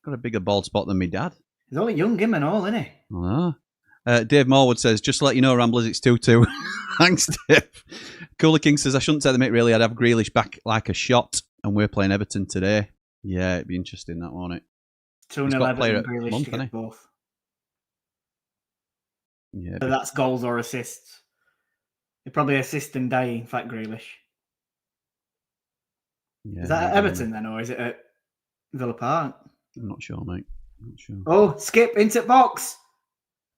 Got a bigger bald spot than me dad. He's only young, him and all, isn't he? I know. Dave Morwood says, just to let you know, Ramblers, it's 2-2. Thanks, Dave. Cooler King says, I shouldn't take the mick, really. I'd have Grealish back like a shot, and we're playing Everton today. Yeah, it'd be interesting, that, won't it? 2-0 Everton, Grealish to get both. Yeah, so that's goals or assists. He'd probably assist and die, in fact, Grealish. Yeah, is that at Everton then, or is it at Villa Park? I'm not sure, mate. I'm not sure. Oh, Skip into box.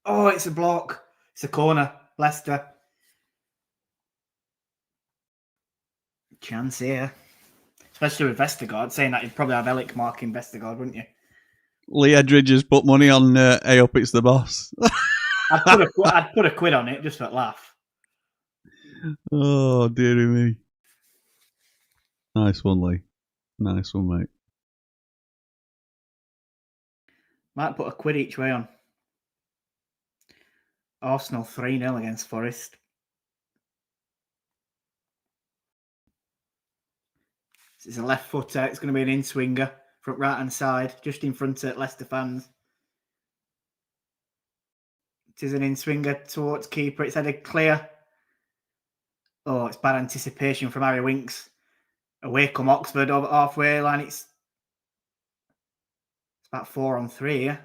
Oh, it's a block. It's a corner. Leicester. Chance here. Especially with Vestergaard. Saying that you'd probably have Ellick marking Vestergaard, wouldn't you? Lee Edridge has put money on A Up, it's the boss. I'd put a quid on it just for a laugh. Oh, dearie me. Nice one, Lee. Nice one, mate. Might put a quid each way on. Arsenal 3-0 against Forest. It's a left footer. It's going to be an in-swinger from right-hand side, just in front of Leicester fans. It is an in-swinger towards keeper. It's headed clear. Oh, it's bad anticipation from Harry Winks. Away come Oxford over halfway line. It's about 4-on-3. Yeah.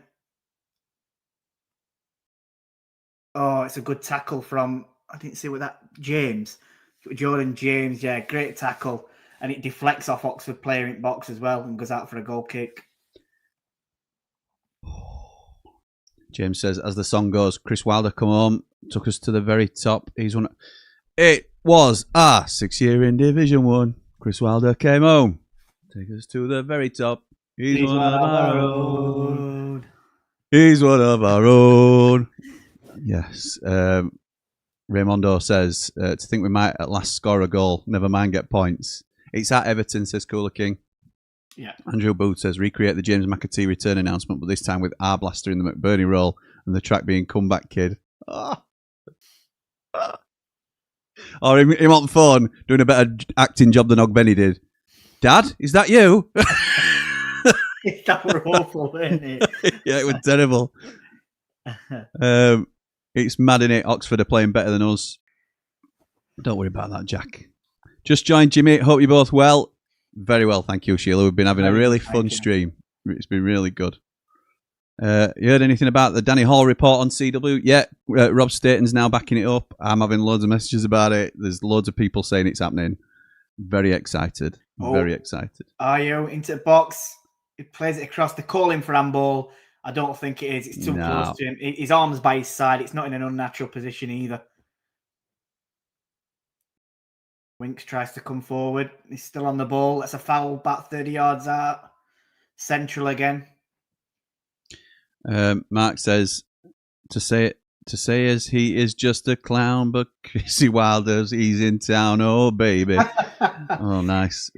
Oh, it's a good tackle from, I didn't see what that, James. Jordan James, yeah, great tackle. And it deflects off Oxford player in box as well and goes out for a goal kick. James says, as the song goes, Chris Wilder come home, took us to the very top. He's one. It was our 6th year in Division 1. Chris Wilder came home, take us to the very top. He's one of our own. He's one of our own. Yes. Raymondo says, to think we might at last score a goal, never mind get points. It's at Everton, says Cooler King. Yeah. Andrew Booth says, recreate the James McAtee return announcement, but this time with our blaster in the McBurney role and the track being Comeback Kid. Oh. Or him on the phone doing a better acting job than Ogbenny did. Dad, is that you? That were awful, weren't it? Yeah, it was terrible. It's mad, innit? Oxford are playing better than us. Don't worry about that, Jack. Just joined Jimmy. Hope you're both well. Very well, thank you, Sheila. We've been having a really fun stream. It's been really good. You heard anything about the Danny Hall report on CW? Yeah, Rob Staten's now backing it up. I'm having loads of messages about it. There's loads of people saying it's happening. Very excited. Very excited. Are you into the box? He plays it across the calling for handball. I don't think it is. It's too close to him. His arm's by his side. It's not in an unnatural position either. Winks tries to come forward. He's still on the ball. That's a foul about 30 yards out. Central again. Mark says, to say as he is just a clown, but Chrissy Wilder's, he's in town. Oh, baby. Oh, nice.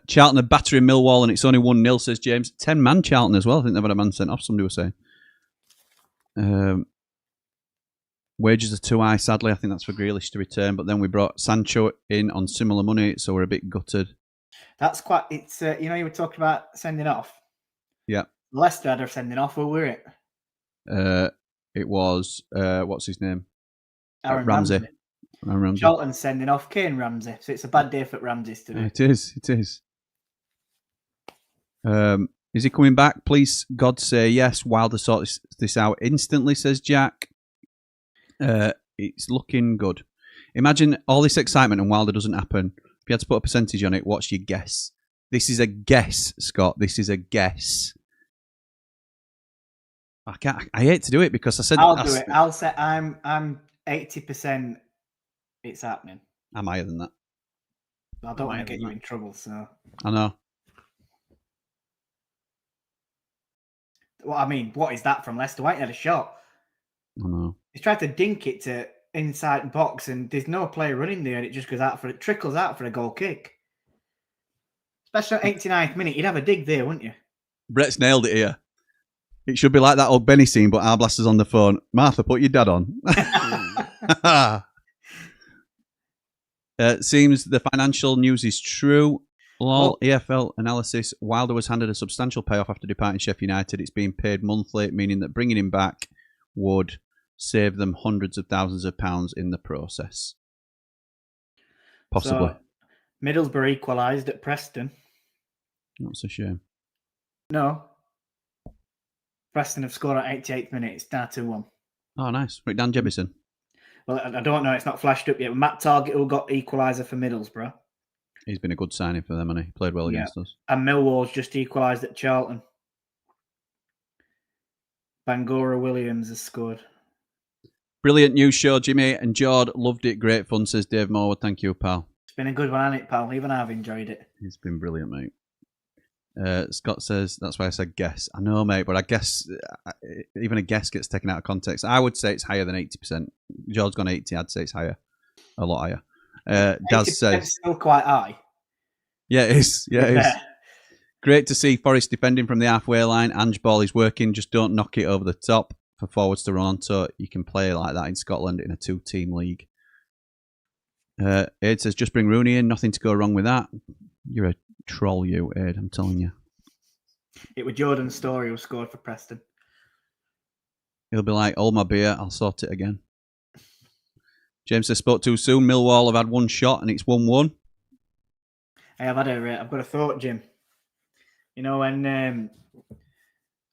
Charlton are battering Millwall, and it's only 1-0, says James. 10-man Charlton as well. I think they've had a man sent off, somebody was saying. Wages are too high, sadly. I think that's for Grealish to return. But then we brought Sancho in on similar money, so we're a bit gutted. That's quite... It's you were talking about sending off. Yeah. Leicester had a sending off. Who were it? It was... what's his name? Aaron Ramsey. Aaron Ramsey. Charlton sending off Kane Ramsey. So it's a bad day for Ramsey's today. It is. Is he coming back? Please, God say yes. Wilder sort this out instantly, says Jack. It's looking good. Imagine all this excitement and Wilder doesn't happen. If you had to put a percentage on it, what's your guess? This is a guess, Scott. This is a guess. I hate to do it because I said I'll do it. I'll say I'm 80%. It's happening. I'm higher than that. I don't want to get you in trouble, so. I know. Well, I mean, what is that from Leicester? White had a shot. I know. He's tried to dink it to inside box, and there's no player running there, and it just goes out for it, trickles out for a goal kick. Especially at 89th minute, you'd have a dig there, wouldn't you? Brett's nailed it here. It should be like that old Benny scene, but our blaster's on the phone. Martha, put your dad on. Seems the financial news is true. Lol, EFL analysis. Wilder was handed a substantial payoff after departing Sheffield United. It's being paid monthly, meaning that bringing him back would save them hundreds of thousands of pounds in the process. Possibly. So, Middlesbrough equalised at Preston. That's a shame. No. Preston have scored at 88th minute. It's now 2-1. Oh, nice. Right, Dan Jebison. Well, I don't know. It's not flashed up yet. Matt Target who got equaliser for Middlesbrough. He's been a good signing for them, and he played well against us. And Millwall's just equalised at Charlton. Bangora Williams has scored. Brilliant news show, Jimmy and Jord. Loved it. Great fun, says Dave Morwood. Thank you, pal. It's been a good one, hasn't it, pal? Even I've enjoyed it. It's been brilliant, mate. Scott says, that's why I said guess. I know, mate, but I guess even a guess gets taken out of context. I would say it's higher than 80%. Jord's gone 80. I'd say it's higher. A lot higher. Daz says... still quite high. Yeah, it is. Yeah, it is. Great to see Forest defending from the halfway line. Ange ball is working. Just don't knock it over the top for forwards to run onto. You can play like that in Scotland in a 2-team league. Aid says, just bring Rooney in. Nothing to go wrong with that. You're a troll, you, Aid. I'm telling you. It was Jordan Story who scored for Preston. He'll be like, hold my beer. I'll sort it again. James says, spoke too soon. Millwall have had one shot and it's 1-1. I've got a thought, Jim. You know, when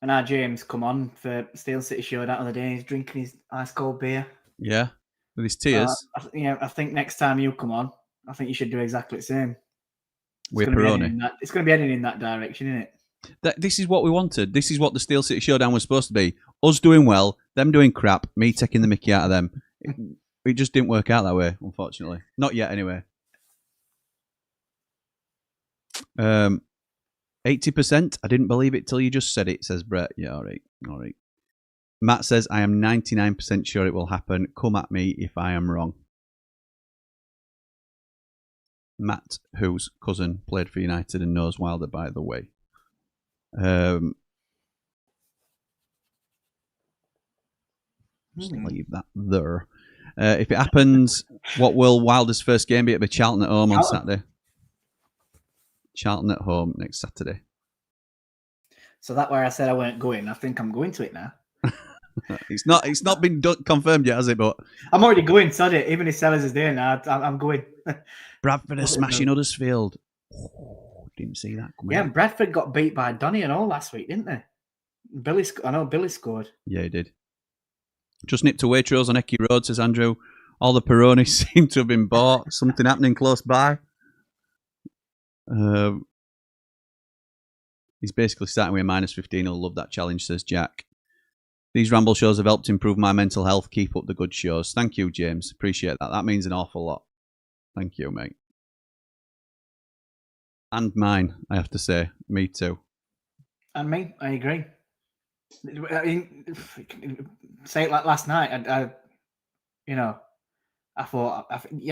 our James come on for Steel City show that other day, he's drinking his ice cold beer. Yeah, with his tears. I think next time you come on, I think you should do exactly the same. With Peroni. It's going to be heading in that direction, isn't it? This is what we wanted. This is what the Steel City Showdown was supposed to be. Us doing well, them doing crap, me taking the mickey out of them. It just didn't work out that way, unfortunately. Not yet, anyway. 80%. I didn't believe it till you just said it, says Brett. Yeah, all right. Matt says, I am 99% sure it will happen. Come at me if I am wrong. Matt, whose cousin played for United and knows Wilder, by the way. Just leave that there. If it happens, what will Wilder's first game be? It'll be Charlton at home on Saturday. Charlton at home next Saturday. So that where I said I weren't going, I think I'm going to it now. It's not been confirmed yet, has it? But I'm already going. Sorry, even if Sellers is there now, I'm going. Bradford are smashing Huddersfield. Oh, didn't see that coming. Yeah, and Bradford got beat by Donny and all last week, didn't they? I know Billy scored. Yeah, he did. Just nipped to Waitrose on Ecky Road, says Andrew. All the Peroni seem to have been bought. Something happening close by. He's basically starting with a -15. He'll love that challenge, says Jack. These Ramble shows have helped improve my mental health. Keep up the good shows. Thank you, James. Appreciate that. That means an awful lot. Thank you, mate. And mine, I have to say. Me too. And me, I agree. I mean, say it like last night. I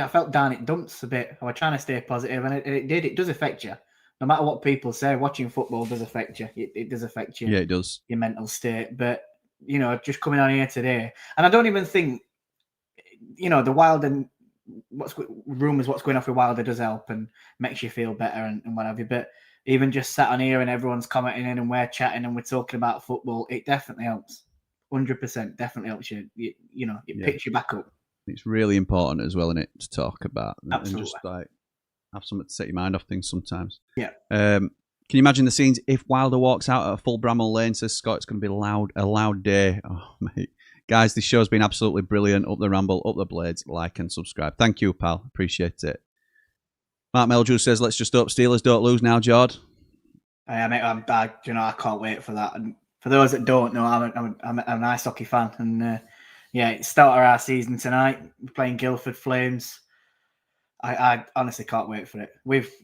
felt down in dumps a bit. I was trying to stay positive, and it did. It does affect you. No matter what people say, watching football does affect you. It does affect you. Yeah, it does. Your mental state. But, just coming on here today, and I don't even think, the Wilder, what's going off with Wilder does help and makes you feel better and what have you. But even just sat on here and everyone's commenting in and we're chatting and we're talking about football, it definitely helps. 100% definitely helps you. It picks you back up. It's really important as well, isn't it, to talk about Absolutely. and just like have something to set your mind off things sometimes. Yeah. Can you imagine the scenes if Wilder walks out at a full Bramall Lane, says Scott? It's going to be a loud day. Oh, mate. Guys, this show's been absolutely brilliant. Up the Ramble, up the Blades. Like and subscribe. Thank you, pal. Appreciate it. Mark Meldrew says, let's just hope Steelers don't lose now, Jord. I can't wait for that. And for those that don't know, I'm an ice hockey fan. And it's start of our season tonight. We're playing Guildford Flames. I honestly can't wait for it.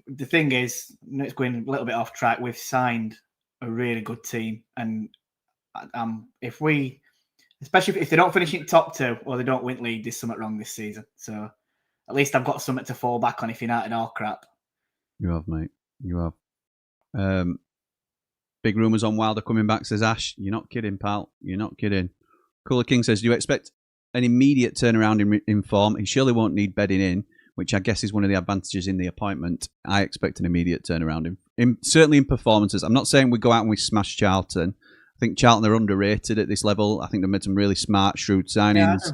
The thing is, it's going a little bit off track. We've signed a really good team. And especially if they don't finish in top two or they don't win league, there's something wrong this season. So at least I've got something to fall back on if United are crap. You have, mate. You have. Big rumours on Wilder coming back, says Ash. You're not kidding, pal. You're not kidding. Cooler King says, do you expect an immediate turnaround in form? He surely won't need bedding in, which I guess is one of the advantages in the appointment. I expect an immediate turnaround, certainly in performances. I'm not saying we go out and we smash Charlton. I think Charlton are underrated at this level. I think they've made some really smart, shrewd signings. Yeah.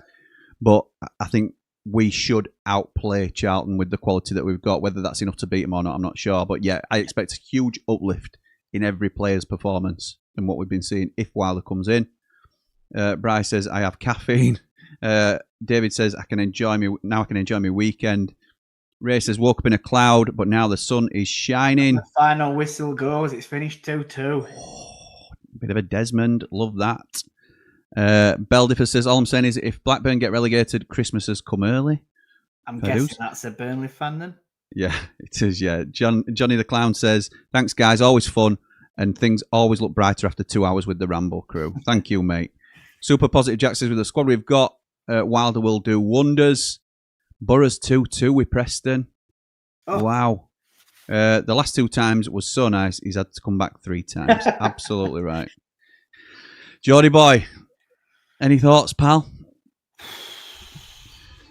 But I think we should outplay Charlton with the quality that we've got. Whether that's enough to beat them or not, I'm not sure. But yeah, I expect a huge uplift in every player's performance and what we've been seeing if Wilder comes in. Bryce says, I have caffeine. David says, I can enjoy my weekend. Ray says, woke up in a cloud, but now the sun is shining. The final whistle goes. It's finished 2-2. Bit of a Desmond. Love that. Beldiffer says, all I'm saying is if Blackburn get relegated, Christmas has come early. I'm guessing that's a Burnley fan then. Yeah, it is, yeah. Johnny the Clown says, thanks, guys. Always fun. And things always look brighter after 2 hours with the Ramble crew. Thank you, mate. Super Positive Jack says, with the squad we've got, Wilder will do wonders. Borough's 2-2 with Preston. Oh. Wow. The last 2 times was so nice, he's had to come back 3 times. Absolutely right. Geordie boy, any thoughts, pal?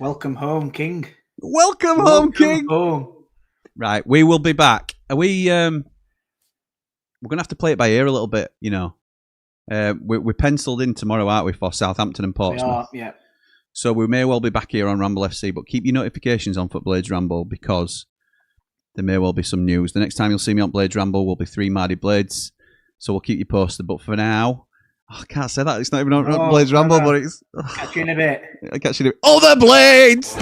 Welcome home, King. Welcome home, King. Home. Right, we will be back. Are we? We're gonna have to play it by ear a little bit, you know. We're penciled in tomorrow, aren't we, for Southampton and Portsmouth? We are, yeah. So we may well be back here on Ramble FC, but keep your notifications on for Blades Ramble because there may well be some news. The next time you'll see me on Blades Ramble will be 3 Mardy Blades. So we'll keep you posted. But for now, I can't say that. It's not even on Blades Ramble, but it's... Catch you in a bit. I'll catch you in a bit. Oh, the Blades!